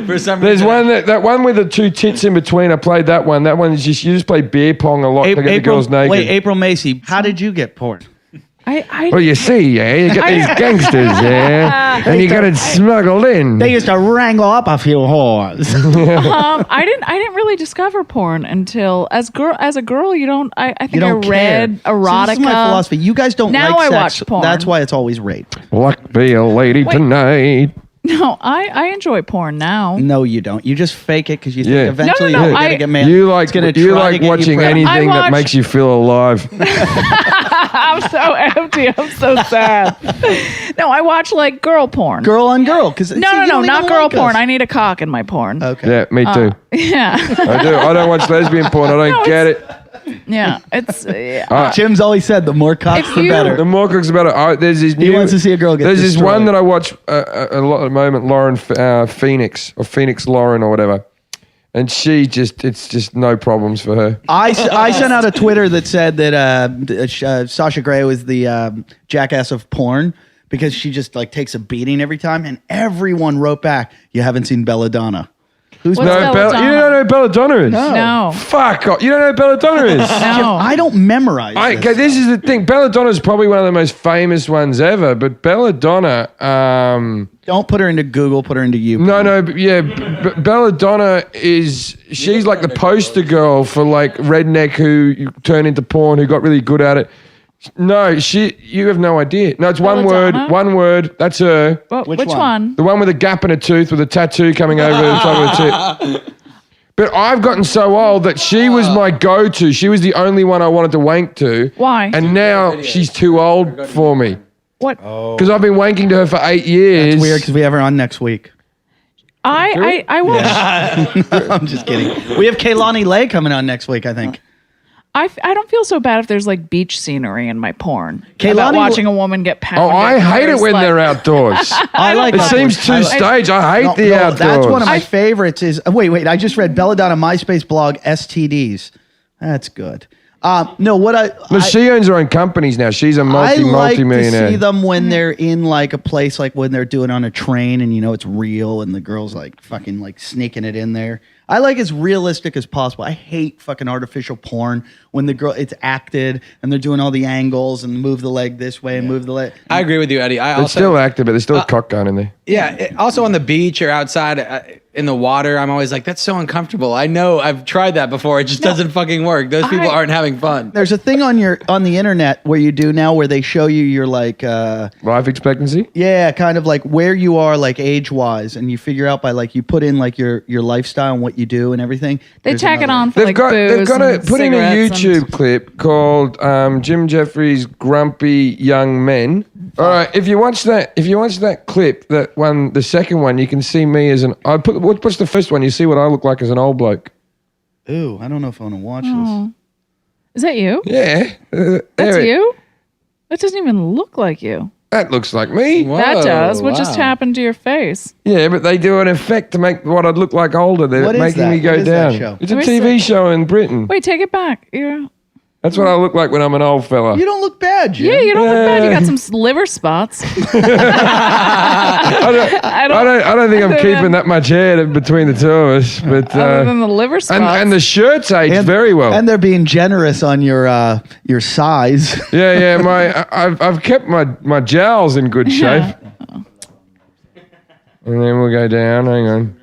Speaker 4: For some
Speaker 2: There's
Speaker 4: reason.
Speaker 2: one that one with the two tits in between. I played that one. That one is just you just play beer pong a lot to get the girls naked.
Speaker 1: Wait, April Macie, how did you get porn?
Speaker 2: Well, you see, yeah, you got these gangsters, yeah, and you got it smuggled in.
Speaker 1: They used to wrangle up a few whores.
Speaker 3: I didn't really discover porn until as a girl. You don't. I think
Speaker 1: You don't
Speaker 3: I read
Speaker 1: care.
Speaker 3: erotica.
Speaker 1: See, this is my philosophy. You guys don't
Speaker 3: Now
Speaker 1: like
Speaker 3: I
Speaker 1: sex.
Speaker 3: watch porn.
Speaker 1: That's why it's always rape.
Speaker 2: Luck be a lady tonight.
Speaker 3: No, I enjoy porn now.
Speaker 1: No, you don't. You just fake it because you think
Speaker 2: Yeah.
Speaker 1: eventually
Speaker 3: No,
Speaker 1: you're
Speaker 3: I-
Speaker 1: gonna get mad.
Speaker 2: You
Speaker 1: It's gonna
Speaker 2: like
Speaker 1: try to get you
Speaker 2: watching
Speaker 1: pregnant.
Speaker 2: anything
Speaker 3: I
Speaker 2: that
Speaker 3: watch-
Speaker 2: makes you feel alive.
Speaker 3: I'm so empty. I'm so sad. No, I watch like girl porn.
Speaker 1: Girl on girl. Because
Speaker 3: No, not girl porn. I need a cock in my porn.
Speaker 1: Okay.
Speaker 2: Yeah, me too.
Speaker 3: Yeah,
Speaker 2: I do. I don't watch lesbian porn. I don't
Speaker 3: No,
Speaker 2: get it.
Speaker 3: yeah. It's
Speaker 1: Jim's always said the more cocks,
Speaker 3: If
Speaker 1: the
Speaker 3: you-
Speaker 1: better.
Speaker 2: The more cooks, the better. There's this new.
Speaker 1: wants to see a girl get
Speaker 2: There's this
Speaker 1: destroyed.
Speaker 2: one that I watch a lot at the moment, Lauren Phoenix or Phoenix Lauren or whatever, and it's just no problems for her.
Speaker 1: I sent out a Twitter that said that Sasha Grey was the jackass of porn because she just like takes a beating every time, and everyone wrote back, "You haven't seen Belladonna." Who's
Speaker 3: What's
Speaker 1: Belladonna?
Speaker 3: Belladonna?
Speaker 2: You don't know who Belladonna is?
Speaker 3: no.
Speaker 2: Fuck off. You don't know who Belladonna is?
Speaker 3: No.
Speaker 1: I don't memorize.
Speaker 2: Okay, this is the thing. Belladonna is probably one of the most famous ones ever, but Belladonna,
Speaker 1: Don't put her into Google. Put her into you.
Speaker 2: no, but yeah, Belladonna she's like the poster girl for like redneck who turned into porn, who got really good at it. No, you have no idea. No, it's
Speaker 3: Belladonna?
Speaker 2: one word. That's her.
Speaker 3: Which
Speaker 1: one?
Speaker 3: one?
Speaker 2: The one with a gap in a tooth with a tattoo coming over the top of the tip. But I've gotten so old that she was my go-to. She was the only one I wanted to wank to.
Speaker 3: Why?
Speaker 2: And now she's too old for me.
Speaker 3: What?
Speaker 2: Because I've been wanking to her for 8 years.
Speaker 1: It's weird because we have her on next week.
Speaker 3: I watch.
Speaker 1: I'm just kidding. We have Kaylani Lay coming on next week, I think.
Speaker 3: I don't feel so bad if there's like beach scenery in my porn.
Speaker 1: Kaylani
Speaker 3: About
Speaker 1: will-
Speaker 3: watching a woman get pounded.
Speaker 2: Oh, I hate it
Speaker 3: There's,
Speaker 2: when
Speaker 3: like-
Speaker 2: they're outdoors.
Speaker 1: I like
Speaker 2: It
Speaker 1: outdoors.
Speaker 2: seems too
Speaker 1: I like-
Speaker 2: staged. I hate the outdoors.
Speaker 1: That's one of my favorites. Is wait. I just read Belladonna MySpace blog STDs. That's good. No, what
Speaker 2: But she owns her own companies now. She's a
Speaker 1: I like to
Speaker 2: multi-millionaire.
Speaker 1: see them when they're in like a place, like when they're doing on a train, and you know it's real, and the girl's like fucking like sneaking it in there. I like as realistic as possible. I hate fucking artificial porn when the girl it's acted and they're doing all the angles and move the leg this way and move the leg.
Speaker 4: I agree with you, Eddie. I
Speaker 2: It's
Speaker 4: also
Speaker 2: still active, but there's still a cock gun in there.
Speaker 4: also on the beach or outside in the water, I'm always like, that's so uncomfortable. I know I've tried that before. It just doesn't fucking work. Those people aren't having fun.
Speaker 1: There's a thing on the internet where you do now where they show you your like
Speaker 2: Life expectancy?
Speaker 1: yeah, kind of like where you are like age wise, and you figure out by like you put in like your lifestyle and what you do and everything.
Speaker 3: They
Speaker 1: There's
Speaker 3: tack it
Speaker 1: another-
Speaker 3: on for
Speaker 2: They've
Speaker 3: like
Speaker 2: got
Speaker 3: booze and
Speaker 2: put in a
Speaker 3: cigarettes and-
Speaker 2: YouTube clip called Jim Jeffries Grumpy Young Men. All right, if you watch that clip, that one, the second one, you can see me as what's the first one? You see what I look like as an old bloke.
Speaker 1: Ooh, I don't know if I want to watch
Speaker 3: Is that you?
Speaker 2: Yeah,
Speaker 3: That's
Speaker 2: there it-
Speaker 3: you? That doesn't even look like you.
Speaker 2: That looks like me.
Speaker 3: That does. What just
Speaker 4: wow.
Speaker 3: happened to your face?
Speaker 2: Yeah, but they do an effect to make what I'd look like older. They're
Speaker 1: What is
Speaker 2: making
Speaker 1: that?
Speaker 2: me go
Speaker 1: What is that
Speaker 2: down.
Speaker 1: show?
Speaker 2: It's a
Speaker 3: Let me
Speaker 2: TV
Speaker 3: see.
Speaker 2: show in Britain.
Speaker 3: Wait, take it back. Yeah.
Speaker 2: That's what I look like when I'm an old fella.
Speaker 1: this. You don't look bad, Jim.
Speaker 3: Yeah, you don't look bad. You got some liver spots.
Speaker 2: I don't think I'm keeping that much hair between the two of us, but
Speaker 3: Other than the liver spots.
Speaker 2: and the shirt's aged very well.
Speaker 1: And they're being generous on your size.
Speaker 2: Yeah, I've kept my jowls in good shape. And then we'll go down. Hang on.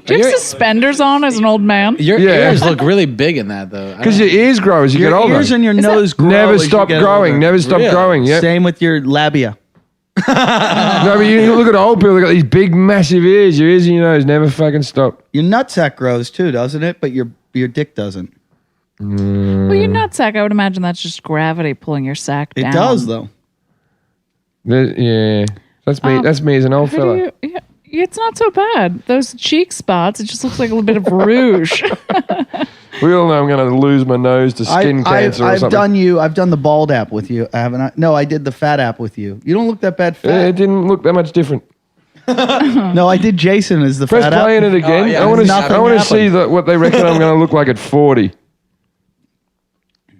Speaker 3: Do you have suspenders on as an old man?
Speaker 4: Your
Speaker 2: Yeah.
Speaker 4: ears look really big in that, though.
Speaker 2: Because your ears grow as you
Speaker 1: Your
Speaker 2: get older.
Speaker 1: ears and your nose grow.
Speaker 2: Never
Speaker 1: as you
Speaker 2: stop
Speaker 1: get
Speaker 2: growing.
Speaker 1: older.
Speaker 2: Never stop
Speaker 4: Really?
Speaker 2: growing. Yep.
Speaker 1: Same with your labia.
Speaker 2: No, but you look at old people. They got these big, massive ears. Your ears and your nose never fucking stop.
Speaker 1: Your nutsack grows too, doesn't it? But your dick doesn't.
Speaker 3: Well, your nutsack, I would imagine that's just gravity pulling your sack
Speaker 1: It
Speaker 3: down.
Speaker 1: does though.
Speaker 2: Yeah, that's me. That's me as an old
Speaker 3: How do
Speaker 2: fella.
Speaker 3: you, yeah, it's not so bad. Those cheek spots, it just looks like a little bit of rouge.
Speaker 2: We all know I'm going to lose my nose to skin cancer or
Speaker 1: I've
Speaker 2: something.
Speaker 1: I've done the bald app with you, haven't I? No, I did the fat app with you. You don't look that bad
Speaker 2: Yeah,
Speaker 1: fat.
Speaker 2: it didn't look that much different.
Speaker 1: No, I did Jason as the
Speaker 2: Press
Speaker 1: fat
Speaker 2: play
Speaker 1: app.
Speaker 2: in it again.
Speaker 4: yeah,
Speaker 2: I want to.
Speaker 1: nothing
Speaker 2: I want to
Speaker 1: happened.
Speaker 2: see what they reckon I'm going to look like at 40.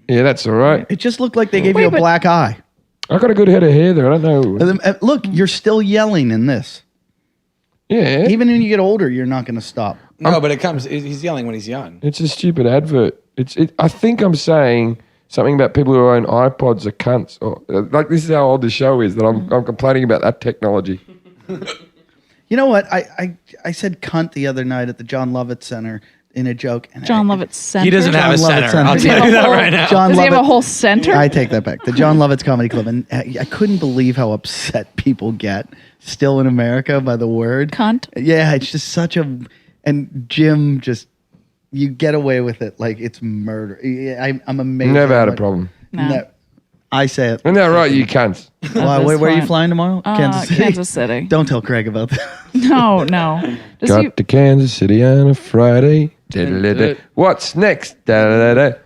Speaker 2: Yeah, that's all right.
Speaker 1: It just looked like they gave
Speaker 3: Wait,
Speaker 1: you a
Speaker 3: but-
Speaker 1: black eye.
Speaker 2: I got a good head of hair there. I don't know.
Speaker 1: And then, look, you're still yelling in this.
Speaker 2: Yeah,
Speaker 1: Even when you get older, you're not going to stop.
Speaker 4: No, but it comes. He's yelling when he's young.
Speaker 2: it's a stupid advert. I think I'm saying something about people who own iPods are cunts. Or, like, this is how old the show is that I'm complaining about that technology.
Speaker 1: You know what? I said cunt the other night at the John Lovett Center in a joke. And
Speaker 3: John Lovett Center.
Speaker 4: He doesn't have a
Speaker 1: John Lovett
Speaker 4: center. I'll
Speaker 1: Center.
Speaker 4: tell you that right now.
Speaker 1: John
Speaker 3: Does he have a
Speaker 1: Lovett-
Speaker 3: whole center?
Speaker 1: I take that back. The John Lovett's Comedy Club. And I couldn't believe how upset people get still in America by the word.
Speaker 3: Cunt.
Speaker 1: Yeah, it's just such a... And Jim just... You get away with it like it's murder. I'm amazed.
Speaker 2: Never had a
Speaker 1: Like,
Speaker 2: problem.
Speaker 3: No.
Speaker 1: I say it.
Speaker 2: Isn't that right, you cunts?
Speaker 1: Why,
Speaker 3: this
Speaker 1: where are you
Speaker 3: point.
Speaker 1: flying tomorrow? Kansas City.
Speaker 3: Kansas City.
Speaker 1: Don't tell Craig about that.
Speaker 3: No. Does
Speaker 2: Got
Speaker 3: he,
Speaker 2: to Kansas City on a Friday. Da-da-da-da. What's next? Da-da-da-da.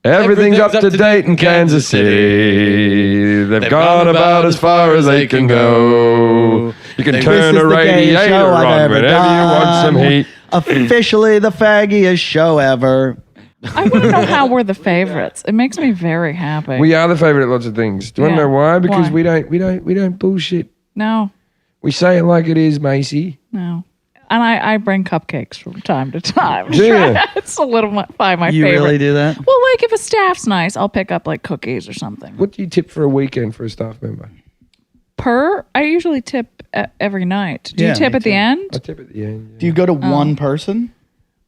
Speaker 2: Everything's up to date in Kansas City. They've gone about as far as they can go. You can turn
Speaker 1: This
Speaker 2: a
Speaker 1: is the gayest
Speaker 2: radiator
Speaker 1: show I've
Speaker 2: on
Speaker 1: ever
Speaker 2: whenever you want some
Speaker 1: done.
Speaker 2: heat.
Speaker 1: Officially the faggiest show ever.
Speaker 3: I want to know how we're the favorites. It makes me very happy.
Speaker 2: We are the favorite at lots of things. Do you want to
Speaker 3: Yeah.
Speaker 2: know why? Because
Speaker 3: Why?
Speaker 2: we don't bullshit.
Speaker 3: No.
Speaker 2: We say it like it is, Macie.
Speaker 3: And I bring cupcakes from time to time.
Speaker 2: Do you?
Speaker 3: It's a little by my
Speaker 1: You
Speaker 3: favorite.
Speaker 1: really do that?
Speaker 3: Well, like if a staff's nice, I'll pick up like cookies or something.
Speaker 2: What do you tip for a weekend for a staff member?
Speaker 3: I usually tip every night. Do
Speaker 1: Yeah,
Speaker 3: you tip
Speaker 1: me
Speaker 3: at the
Speaker 1: too.
Speaker 3: end?
Speaker 2: I tip at the end. yeah.
Speaker 1: Do you go to one person?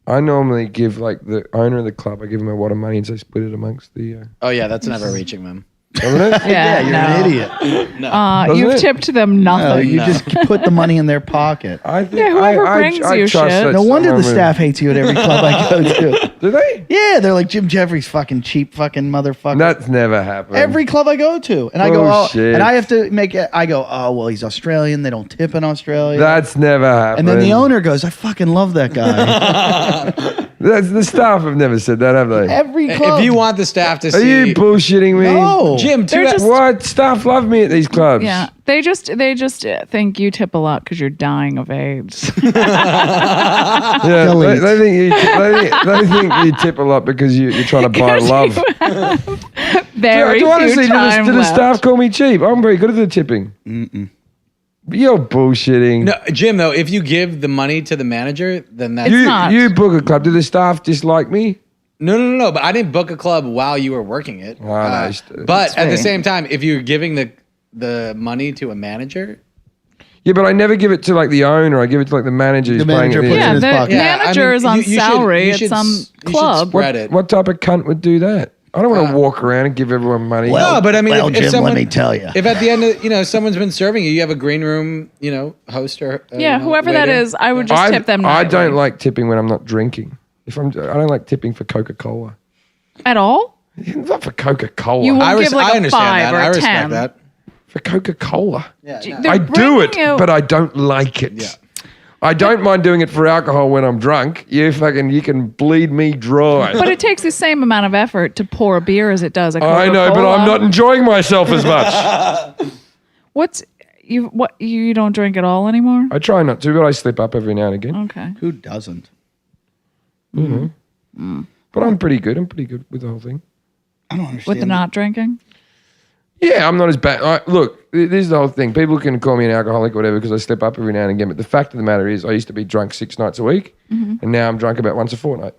Speaker 2: I normally give like the owner of the club, I give him a wad of money and say split it amongst the.
Speaker 4: Oh yeah, that's never reaching them.
Speaker 2: Doesn't it?
Speaker 3: Yeah,
Speaker 1: You're
Speaker 3: no.
Speaker 1: an idiot.
Speaker 2: Doesn't
Speaker 3: You've
Speaker 2: it?
Speaker 3: tipped them
Speaker 1: No,
Speaker 3: nothing.
Speaker 1: you just put the money in their pocket.
Speaker 2: I think
Speaker 3: Yeah, whoever brings you
Speaker 2: trust
Speaker 3: shit.
Speaker 2: that
Speaker 1: No wonder the
Speaker 2: someone
Speaker 1: staff hates you at every club I go to.
Speaker 2: would- Do they?
Speaker 1: Yeah, they're like Jim Jeffries, fucking cheap, fucking motherfucker.
Speaker 2: That's never happened.
Speaker 1: Every club I go to, and I go, oh,
Speaker 2: Bullshit.
Speaker 1: and I have to make it. I go, oh well, he's Australian. They don't tip in Australia.
Speaker 2: That's never happened.
Speaker 1: and then the owner goes, I fucking love that guy.
Speaker 2: The staff have never said that, have they?
Speaker 1: Every club.
Speaker 4: If you want the staff to
Speaker 2: Are
Speaker 4: see,
Speaker 2: you bullshitting me?
Speaker 1: no,
Speaker 4: Jim,
Speaker 3: They're just-
Speaker 2: What? Staff love me at these clubs.
Speaker 3: Yeah, they just think you tip a lot because you're dying of AIDS.
Speaker 2: Yeah,
Speaker 1: Delete.
Speaker 2: they think you tip a lot because you're trying to buy love.
Speaker 3: Very
Speaker 2: Do honestly,
Speaker 3: few time
Speaker 2: do the
Speaker 3: left.
Speaker 2: staff call me cheap? I'm very good at the tipping. You're bullshitting.
Speaker 4: no, Jim. Though, if you give the money to the manager, then that's
Speaker 3: not.
Speaker 2: You book a club. Do the staff dislike me?
Speaker 4: no. But I didn't book a club while you were working it.
Speaker 2: nice.
Speaker 4: But at the
Speaker 3: Sweet.
Speaker 4: same time, if you're giving the money to a manager,
Speaker 2: Yeah, but I never give it to like the owner. I give it to like the manager who's
Speaker 1: The manager
Speaker 2: playing
Speaker 1: puts
Speaker 2: it.
Speaker 3: Yeah,
Speaker 1: in his
Speaker 3: the
Speaker 1: pocket.
Speaker 3: manager is on salary at some
Speaker 4: you should
Speaker 3: club.
Speaker 4: spread it.
Speaker 2: What type of cunt would do that? I don't want to walk around and give everyone money.
Speaker 4: No, but I mean,
Speaker 1: well,
Speaker 4: if
Speaker 1: Jim,
Speaker 4: someone,
Speaker 1: let me tell you.
Speaker 4: if at the end of someone's been serving you, you have a green room, host or
Speaker 3: Yeah, whoever that
Speaker 4: waiter.
Speaker 3: is, I would just tip them.
Speaker 2: I
Speaker 3: nightly.
Speaker 2: don't like tipping when I'm not drinking. I don't like tipping for Coca-Cola.
Speaker 3: at all.
Speaker 2: Not for Coca-Cola.
Speaker 3: You
Speaker 4: I,
Speaker 3: will give like
Speaker 4: I
Speaker 3: a
Speaker 4: understand
Speaker 3: 5
Speaker 4: that.
Speaker 3: or
Speaker 4: I
Speaker 3: a
Speaker 4: respect
Speaker 3: 10.
Speaker 4: that.
Speaker 2: For Coca-Cola.
Speaker 1: Yeah,
Speaker 3: They're
Speaker 2: I do it,
Speaker 3: bringing you-
Speaker 2: but I don't like it.
Speaker 4: Yeah.
Speaker 2: I don't mind doing it for alcohol when I'm drunk. You can bleed me dry.
Speaker 3: But it takes the same amount of effort to pour a beer as it does a Coca-Cola.
Speaker 2: I know, but I'm not enjoying myself as much.
Speaker 3: What you don't drink at all anymore?
Speaker 2: I try not to, but I slip up every now and again.
Speaker 3: Okay.
Speaker 1: Who doesn't?
Speaker 2: But I'm pretty good. I'm pretty good with the whole thing.
Speaker 1: I don't understand.
Speaker 3: With the not drinking?
Speaker 2: Yeah, I'm not as bad. Look, this is the whole thing. People can call me an alcoholic or whatever because I slip up every now and again. But the fact of the matter is, I used to be drunk 6 nights a week, and now I'm drunk about once a fortnight.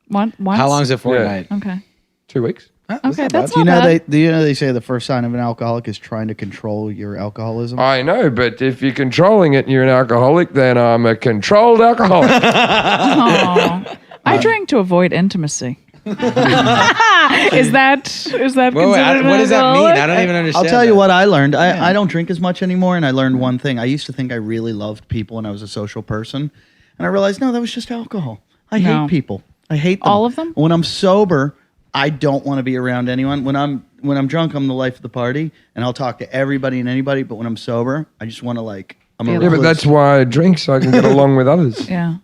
Speaker 3: Once?
Speaker 4: How long's a fortnight?
Speaker 3: Okay.
Speaker 2: 2 weeks.
Speaker 3: Okay, that's
Speaker 1: Do you
Speaker 3: not
Speaker 1: know
Speaker 3: bad.
Speaker 1: they say the first sign of an alcoholic is trying to control your alcoholism?
Speaker 2: I know, but if you're controlling it and you're an alcoholic, then I'm a controlled alcoholic.
Speaker 3: Aw. I drank to avoid intimacy. Is that considered
Speaker 4: What does that mean? I don't even
Speaker 1: I'll
Speaker 4: understand.
Speaker 1: tell you
Speaker 4: that.
Speaker 1: what I learned. I don't drink as much anymore, and I learned one thing. I used to think I really loved people and I was a social person, and I realized, no, that was just alcohol. I
Speaker 3: No.
Speaker 1: hate people. I hate them.
Speaker 3: All of them?
Speaker 1: When I'm sober, I don't want to be around anyone. When I'm drunk, I'm the life of the party, and I'll talk to everybody and anybody. But when I'm sober, I just want to I'm a
Speaker 3: Yeah,
Speaker 2: Yeah, but
Speaker 1: recluse.
Speaker 2: that's why I drink so I can get along with others.
Speaker 3: Yeah.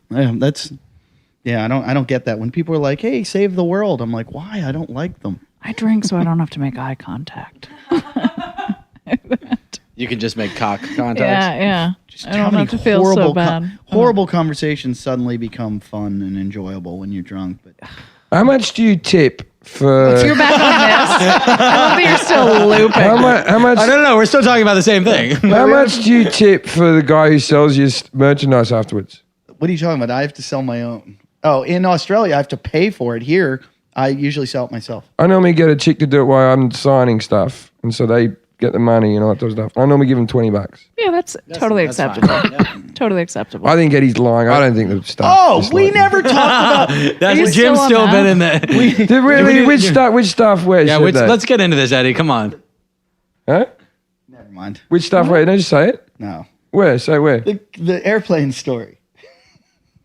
Speaker 1: Yeah, I don't get that. When people are like, "Hey, save the world," I'm like, "Why? I don't like them."
Speaker 3: I drink so I don't have to make eye contact.
Speaker 4: You can just make cock contacts.
Speaker 3: Yeah. I
Speaker 1: How
Speaker 3: don't
Speaker 1: many
Speaker 3: have to feel so
Speaker 1: horrible
Speaker 3: bad.
Speaker 1: horrible conversations suddenly become fun and enjoyable when you're drunk. But
Speaker 2: How much do you tip for?
Speaker 3: You're back on this. I love that you're still looping.
Speaker 2: How much?
Speaker 4: No. We're still talking about the same thing.
Speaker 2: How much do you tip for the guy who sells you merchandise afterwards?
Speaker 1: what are you talking about? I have to sell my own. Oh, in Australia, I have to pay for it. Here, I usually sell it myself.
Speaker 2: I normally get a chick to do it while I'm signing stuff, and so they get the money and all that sort of stuff. I normally give them $20.
Speaker 3: Yeah, that's totally
Speaker 4: that's fine.
Speaker 3: acceptable.
Speaker 4: Yeah.
Speaker 3: Totally acceptable.
Speaker 2: I think Eddie's lying. I don't think the stuff.
Speaker 1: Oh,
Speaker 2: is
Speaker 1: we
Speaker 2: like-
Speaker 1: never talked about.
Speaker 4: That's
Speaker 3: you
Speaker 4: Jim's
Speaker 3: still on
Speaker 4: still
Speaker 3: that?
Speaker 4: been in there.
Speaker 2: Did really? Which stuff? Where?
Speaker 4: Yeah,
Speaker 2: said that?
Speaker 4: let's get into this, Eddie. Come on.
Speaker 2: Huh?
Speaker 1: Never mind.
Speaker 2: Which stuff? Where? No, just say it.
Speaker 1: No.
Speaker 2: Where? Say where?
Speaker 1: The airplane story.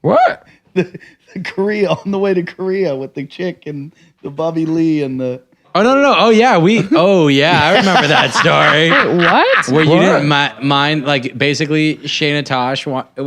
Speaker 2: What?
Speaker 1: The Korea on the way to Korea with the chick and the Bobby Lee and the.
Speaker 4: Oh no! Oh yeah, I remember that story.
Speaker 3: What?
Speaker 4: Where you
Speaker 2: What?
Speaker 4: didn't mind, like basically Shayna Tosh.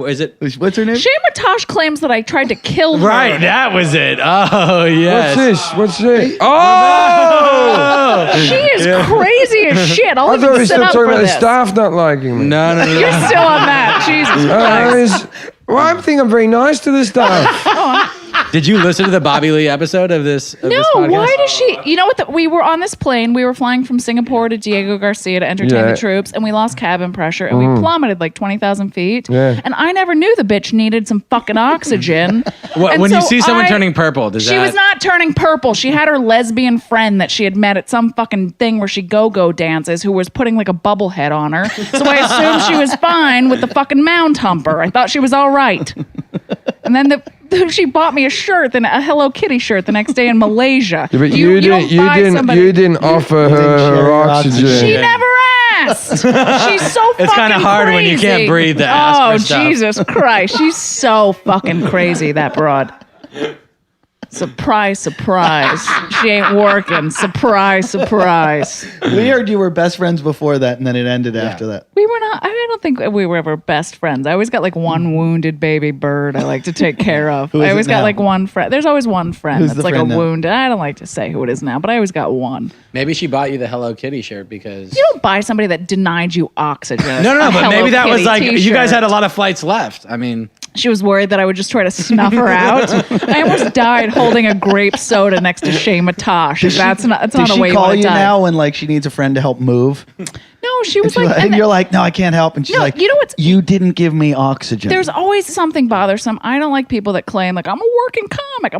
Speaker 4: Is it
Speaker 1: What's her name?
Speaker 3: Shane Matosh claims that I tried to kill her.
Speaker 4: right? That was it. Oh yes.
Speaker 2: What's this? Oh!
Speaker 3: She is crazy as shit. I'll
Speaker 2: I thought we
Speaker 3: even
Speaker 2: were
Speaker 3: sit
Speaker 2: still
Speaker 3: up
Speaker 2: talking
Speaker 3: for
Speaker 2: about the
Speaker 3: this.
Speaker 2: staff not liking me.
Speaker 4: No.
Speaker 3: You're still on that. Jesus Christ.
Speaker 2: Well, I think I'm very nice to the staff.
Speaker 4: Did you listen to the Bobby Lee episode of this? Of
Speaker 3: No,
Speaker 4: this podcast?
Speaker 3: why does she? You know what? We were on this plane. We were flying from Singapore to Diego Garcia to entertain
Speaker 2: Yeah.
Speaker 3: the troops, and we lost cabin pressure, and we plummeted like 20,000 feet.
Speaker 2: Yeah.
Speaker 3: And I never knew the bitch needed some fucking oxygen. And
Speaker 4: When you
Speaker 3: so
Speaker 4: see someone turning purple, does
Speaker 3: she
Speaker 4: that?
Speaker 3: was not turning purple. She had her lesbian friend that she had met at some fucking thing where she go-go dances, who was putting like a bubble head on her. So I assumed she was fine with the fucking mound humper. I thought she was all right. And then she bought me a shirt, and a Hello Kitty shirt, the next day in Malaysia.
Speaker 2: Yeah, but
Speaker 3: you
Speaker 2: you didn't offer her
Speaker 1: share
Speaker 2: her
Speaker 1: your
Speaker 2: oxygen.
Speaker 3: She never asked. She's so fucking
Speaker 4: It's kinda hard when you can't
Speaker 3: crazy.
Speaker 4: breathe to ask
Speaker 3: Oh,
Speaker 4: for stuff.
Speaker 3: Jesus Christ. She's so fucking crazy, that broad. Surprise, surprise. She ain't working. Surprise, surprise.
Speaker 1: We heard you were best friends before that, and then it ended after that.
Speaker 3: We were not, I don't think we were ever best friends. I always got like one wounded baby bird I like to take care of.
Speaker 1: Who is
Speaker 3: I always
Speaker 1: it
Speaker 3: got
Speaker 1: now?
Speaker 3: like one friend. There's always one friend
Speaker 1: Who's
Speaker 3: that's
Speaker 1: the
Speaker 3: like
Speaker 1: friend
Speaker 3: a
Speaker 1: now?
Speaker 3: wounded. I don't like to say who it is now, but I always got one.
Speaker 4: Maybe she bought you the Hello Kitty shirt because.
Speaker 3: You don't buy somebody that denied you oxygen.
Speaker 4: No,
Speaker 3: a
Speaker 4: but
Speaker 3: Hello
Speaker 4: maybe that was
Speaker 3: Kitty
Speaker 4: like you guys
Speaker 3: t-shirt.
Speaker 4: had a lot of flights left. I mean,
Speaker 3: She was worried that I would just try to snuff her out. I almost died holding a grape soda next to Shea Matosh. That's not a
Speaker 1: Does
Speaker 3: way
Speaker 1: she
Speaker 3: you
Speaker 1: call
Speaker 3: want
Speaker 1: you
Speaker 3: to die.
Speaker 1: now when like she needs a friend to help move?
Speaker 3: No, she was like,
Speaker 1: And you're like, no, I can't help. And she's
Speaker 3: No,
Speaker 1: like,
Speaker 3: you know what's-
Speaker 1: you didn't give me oxygen.
Speaker 3: there's always something bothersome. I don't like people that claim like I'm a working comic.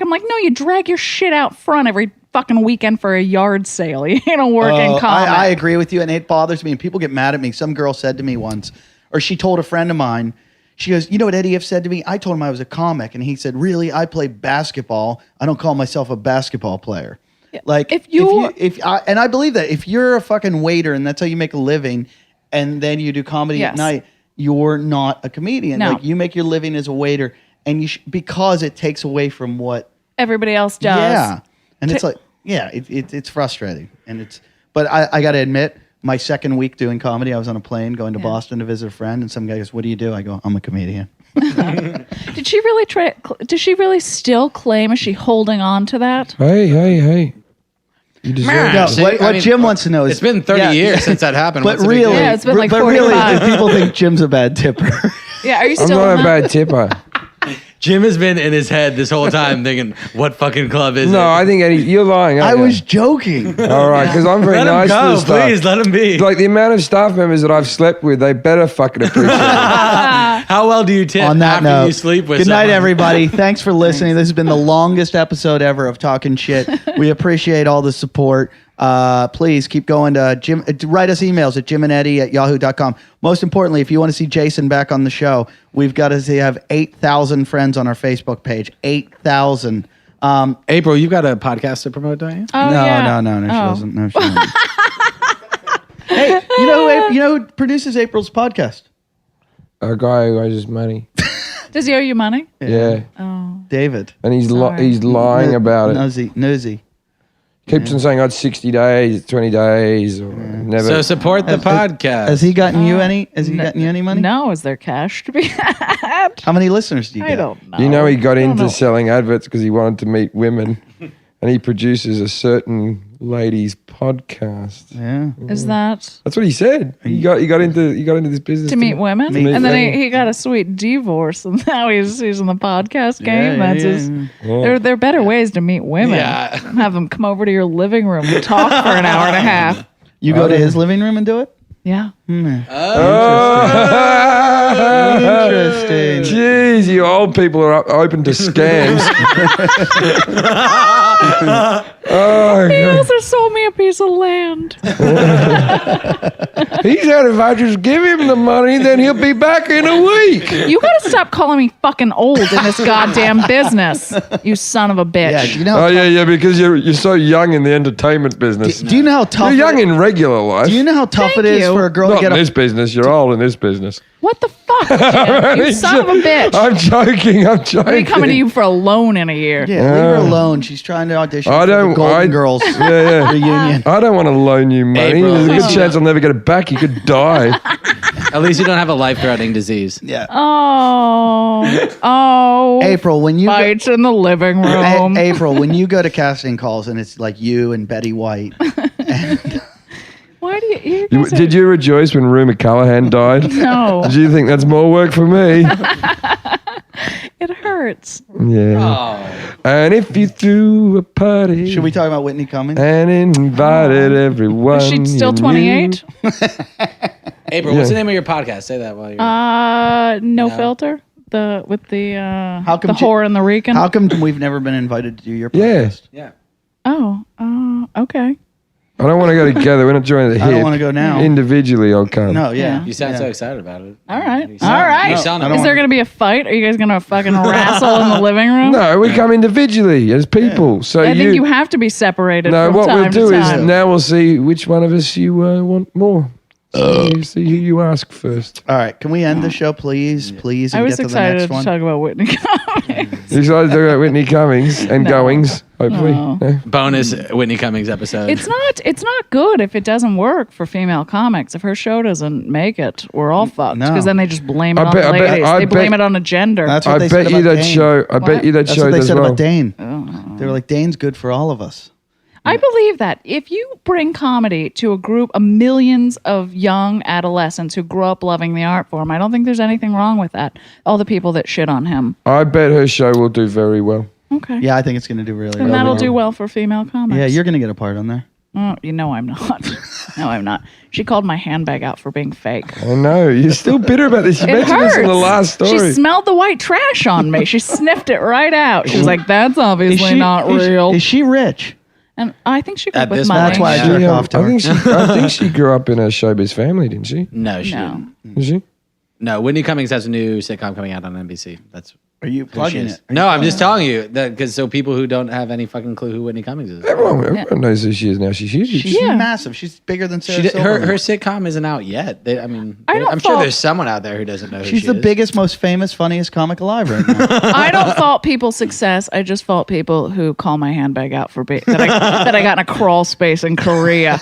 Speaker 3: I'm like, no, you drag your shit out front every fucking weekend for a yard sale. You ain't a working comic.
Speaker 1: I agree with you, and it bothers me. And people get mad at me. Some girl said to me once, or she told a friend of mine. She goes, you know what Eddie F said to me? I told him I was a comic, and he said, really? I play basketball. I don't call myself a basketball player. Like
Speaker 3: If you-
Speaker 1: and I believe that if you're a fucking waiter and that's how you make a living, and then you do comedy
Speaker 3: Yes.
Speaker 1: at night, you're not a comedian.
Speaker 3: No.
Speaker 1: Like you make your living as a waiter, and because it takes away from what.
Speaker 3: Everybody else does.
Speaker 1: Yeah, and it's like, yeah, it's frustrating, but I got to admit, my second week doing comedy, I was on a plane going to Boston to visit a friend, and some guy goes, "What do you do?" I go, "I'm a comedian."
Speaker 3: Did she really try? Does she really still claim? Is she holding on to that?
Speaker 2: Hey. You deserve
Speaker 1: No,
Speaker 2: it.
Speaker 4: See,
Speaker 1: what
Speaker 4: I mean,
Speaker 1: Jim wants to know is
Speaker 4: it's been 30 years since that happened.
Speaker 1: But
Speaker 4: What's the big
Speaker 1: really,
Speaker 4: deal?
Speaker 3: Yeah, it's been like
Speaker 1: but really,
Speaker 3: 45.
Speaker 1: do people think Jim's a bad tipper?
Speaker 3: Yeah, are you
Speaker 2: I'm
Speaker 3: still
Speaker 2: not
Speaker 3: on
Speaker 2: a
Speaker 3: that?
Speaker 2: bad tipper.
Speaker 4: Jim has been in his head this whole time thinking, what fucking club is it?
Speaker 2: No, I think Eddie, you're lying.
Speaker 1: I
Speaker 2: aren't you?
Speaker 1: was joking.
Speaker 2: All right, because I'm very
Speaker 4: Let him
Speaker 2: nice to
Speaker 4: go,
Speaker 2: the staff.
Speaker 4: please. Let him be.
Speaker 2: Like the amount of staff members that I've slept with, they better fucking appreciate it.
Speaker 4: How well do you tip
Speaker 1: On that
Speaker 4: after
Speaker 1: note,
Speaker 4: you sleep with
Speaker 1: good night,
Speaker 4: someone?
Speaker 1: everybody. Thanks for listening. This has been the longest episode ever of Talking Shit. We appreciate all the support. Please keep going to Jim. Write us emails at jimandeddy@yahoo.com. Most importantly, if you want to see Jason back on the show, we've got to have 8,000 friends on our Facebook page. 8,000.
Speaker 4: April, you've got a podcast to promote, don't you?
Speaker 3: Oh,
Speaker 1: No,
Speaker 3: yeah.
Speaker 1: no, she
Speaker 3: Oh.
Speaker 1: doesn't. No, she doesn't. Hey, you know who produces April's podcast?
Speaker 2: A guy who owes us money.
Speaker 3: Does he owe you money?
Speaker 2: Yeah.
Speaker 1: David.
Speaker 2: And he's
Speaker 3: Sorry.
Speaker 2: he's lying about it.
Speaker 1: Nosy.
Speaker 2: Keeps on saying, I had 60 days, 20 days, or never.
Speaker 4: So support the podcast.
Speaker 1: Has he gotten you any? Has he gotten you any money?
Speaker 3: No, is there cash to be had?
Speaker 1: How many listeners do you get?
Speaker 3: I don't know.
Speaker 2: you know, he got
Speaker 3: I don't
Speaker 2: into
Speaker 3: know.
Speaker 2: selling adverts because he wanted to meet women. And he produces a certain lady's podcast.
Speaker 1: Yeah.
Speaker 3: Is that
Speaker 2: That's what he said. He got into this business
Speaker 3: to meet women?
Speaker 1: meet
Speaker 3: And then
Speaker 1: women.
Speaker 3: he got a sweet divorce, and now he's in the podcast game.
Speaker 1: Yeah,
Speaker 3: That's
Speaker 1: yeah,
Speaker 3: his.
Speaker 1: yeah.
Speaker 3: There are better ways to meet women.
Speaker 4: Yeah.
Speaker 3: Have them come over to your living room and talk for an hour and a half.
Speaker 1: You go to his living room and do it?
Speaker 3: Yeah.
Speaker 1: Interesting.
Speaker 2: Jeez, you old people are open to scams. Oh,
Speaker 3: He
Speaker 2: God.
Speaker 3: also sold me a piece of land.
Speaker 2: He said if I just give him the money, then he'll be back in a week.
Speaker 3: You gotta stop calling me fucking old in this goddamn business, you son of a bitch.
Speaker 1: Yeah, do you know?
Speaker 2: Oh, yeah, because you're so young in the entertainment business.
Speaker 1: Do you know how tough?
Speaker 2: You're young in regular life.
Speaker 1: Do you know how tough
Speaker 3: Thank
Speaker 1: it is
Speaker 3: you.
Speaker 1: for a girl
Speaker 2: Not
Speaker 1: to get
Speaker 2: in
Speaker 1: a
Speaker 2: this business. You're old in this business.
Speaker 3: What the fuck, Jim? You son of a bitch.
Speaker 2: I'm joking. I'm
Speaker 3: I'll
Speaker 2: joking.
Speaker 3: be coming to you for a loan in a year.
Speaker 1: Yeah, leave her alone. She's trying to audition
Speaker 2: I
Speaker 1: for
Speaker 2: don't-
Speaker 1: the Golden Girls
Speaker 2: Yeah.
Speaker 1: reunion.
Speaker 2: I don't want to loan you money.
Speaker 4: April.
Speaker 2: There's a good
Speaker 4: Oh.
Speaker 2: chance I'll never get it back. You could die.
Speaker 4: At least you don't have a life-threatening disease.
Speaker 1: Yeah.
Speaker 3: Oh.
Speaker 1: April, when you go,
Speaker 3: Fights in the living room.
Speaker 1: April, when you go to casting calls and it's like you and Betty White,
Speaker 3: Why do you guys
Speaker 2: Did you rejoice when Rue McCallaghan died?
Speaker 3: No.
Speaker 2: Did you think that's more work for me?
Speaker 3: It hurts.
Speaker 2: Yeah.
Speaker 4: Oh.
Speaker 2: And if you threw a party
Speaker 1: should we talk about Whitney Cummings?
Speaker 2: and invited everyone,
Speaker 3: Is she still
Speaker 2: you
Speaker 3: 28?
Speaker 2: knew-
Speaker 4: April, what's the name of your podcast? Say that while you're.
Speaker 3: No
Speaker 4: No.
Speaker 3: filter. The with the
Speaker 1: How come
Speaker 3: the whore and the Rican.
Speaker 1: How come we've never been invited to do your
Speaker 2: Yeah.
Speaker 1: podcast?
Speaker 4: yeah.
Speaker 3: Okay.
Speaker 2: I don't want to go together. We're not joining the hip.
Speaker 1: I don't want to go now.
Speaker 2: Individually, I'll come.
Speaker 1: No, yeah.
Speaker 4: You sound so excited about it.
Speaker 3: All right.
Speaker 4: You
Speaker 3: All
Speaker 4: sound-
Speaker 3: right.
Speaker 4: you sound
Speaker 1: I don't
Speaker 3: Is there
Speaker 1: wanna-
Speaker 3: gonna be a fight? Are you guys gonna fucking wrestle in the living room?
Speaker 2: No, we come individually as people. So
Speaker 3: I think you have to be separated.
Speaker 2: No,
Speaker 3: from
Speaker 2: what we'll
Speaker 3: time
Speaker 2: do
Speaker 3: to
Speaker 2: is
Speaker 3: time.
Speaker 2: now we'll see which one of us you want more. So you see who you ask first.
Speaker 1: All right, can we end the show, please? Please, and
Speaker 3: I was
Speaker 1: get to the
Speaker 3: excited
Speaker 1: next
Speaker 3: to
Speaker 1: one.
Speaker 3: talk about Whitney Cummings.
Speaker 2: You excited to talk about Whitney Cummings and
Speaker 3: No.
Speaker 2: goings, hopefully.
Speaker 3: No.
Speaker 2: Yeah.
Speaker 4: Bonus Whitney Cummings episode.
Speaker 3: It's not good if it doesn't work for female comics. If her show doesn't make it, we're all fucked.
Speaker 1: No.
Speaker 3: Because then they just blame it
Speaker 2: I
Speaker 3: on
Speaker 2: bet-
Speaker 3: the
Speaker 2: I bet-
Speaker 3: ladies.
Speaker 2: I
Speaker 3: They blame
Speaker 2: bet-
Speaker 3: it on a gender.
Speaker 1: That's what
Speaker 2: I
Speaker 1: they
Speaker 2: bet
Speaker 1: said
Speaker 2: you
Speaker 1: about
Speaker 2: that
Speaker 1: Dane.
Speaker 2: show. I bet you that
Speaker 1: That's
Speaker 2: show
Speaker 1: what they
Speaker 2: does
Speaker 1: said
Speaker 2: well.
Speaker 1: about Dane. They were like, Dane's good for all of us.
Speaker 3: I believe that if you bring comedy to a group of millions of young adolescents who grew up loving the art form, I don't think there's anything wrong with that. All the people that shit on him.
Speaker 2: I bet her show will do very well.
Speaker 3: Okay.
Speaker 1: Yeah, I think it's going to do really
Speaker 3: Then
Speaker 1: well.
Speaker 3: that'll do well for female comics.
Speaker 1: Yeah, you're going to get a part on there.
Speaker 3: Oh, you know I'm not. No, I'm not. She called my handbag out for being fake.
Speaker 2: I know. You're still bitter about this. You
Speaker 3: It
Speaker 2: mentioned this
Speaker 3: hurts.
Speaker 2: in the last story.
Speaker 3: She smelled the white trash on me. She sniffed it right out. She was like, "That's obviously not real."
Speaker 1: Is she rich?
Speaker 3: And I think she grew
Speaker 4: At
Speaker 3: up with
Speaker 4: this
Speaker 3: money.
Speaker 1: That's why I
Speaker 4: Yeah.
Speaker 1: jerk
Speaker 2: Yeah,
Speaker 1: off to her.
Speaker 2: I think she grew up in a showbiz family, didn't she?
Speaker 4: No, she
Speaker 3: No.
Speaker 4: didn't.
Speaker 2: Did she?
Speaker 4: No, Whitney Cummings has a new sitcom coming out on NBC. That's
Speaker 1: Are you
Speaker 4: who she
Speaker 1: plugging
Speaker 4: is.
Speaker 1: it?
Speaker 4: No, I'm just telling you that because so people who don't have any fucking clue who Whitney Cummings is.
Speaker 2: Everyone knows who she is now. She's huge.
Speaker 1: She's
Speaker 3: Yeah.
Speaker 1: massive. She's bigger than Sarah
Speaker 4: She did, her
Speaker 1: Silverman.
Speaker 4: her sitcom isn't out yet. I mean,
Speaker 3: I don't
Speaker 4: I'm sure
Speaker 3: fault-
Speaker 4: there's someone out there who doesn't know who
Speaker 1: She's
Speaker 4: she
Speaker 1: the
Speaker 4: is.
Speaker 1: biggest, most famous, funniest comic alive right now.
Speaker 3: I don't fault people's success. I just fault people who call my handbag out for that I got in a crawl space in Korea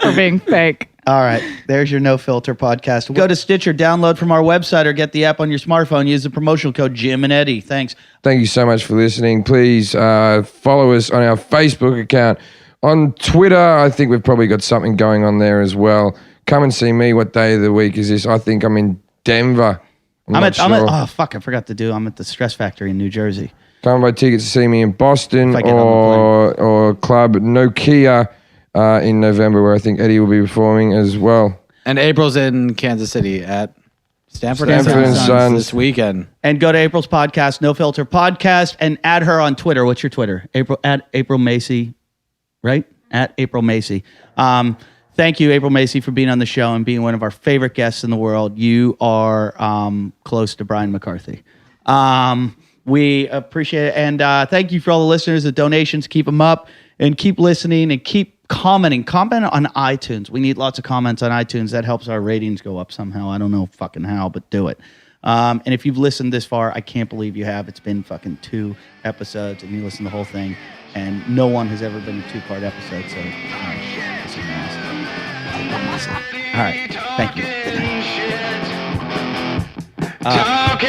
Speaker 3: for being fake.
Speaker 1: All right, there's your No Filter podcast. Go to Stitcher, download from our website, or get the app on your smartphone. Use the promotional code Jim and Eddie. Thanks.
Speaker 2: Thank you so much for listening. Please follow us on our Facebook account. On Twitter, I think we've probably got something going on there as well. Come and see me. What day of the week is this? I think I'm in Denver. I'm not sure.
Speaker 1: oh, fuck, I forgot to do. I'm at the Stress Factory in New Jersey.
Speaker 2: Come buy tickets to see me in Boston
Speaker 1: If I get on the
Speaker 2: or Club Nokia in November, where I think Eddie will be performing as well.
Speaker 4: And April's in Kansas City at Stanford
Speaker 2: and Sons.
Speaker 4: this weekend.
Speaker 1: And go to April's podcast, No Filter Podcast, and add her on Twitter. What's your Twitter? At April Macie, right? At April Macie. Thank you, April Macie, for being on the show and being one of our favorite guests in the world. You are close to Brian McCarthy. We appreciate it. And thank you for all the listeners, the donations. Keep them up and keep listening and keep commenting. Comment on iTunes. We need lots of comments on iTunes. That helps our ratings go up somehow. I don't know fucking how, but do it. And if you've listened this far, I can't believe you have. It's been fucking 2 episodes and you listen to the whole thing. And no one has ever been a 2-part episode. So this is awesome. All right. Thank you. Good night.
Speaker 5: Talking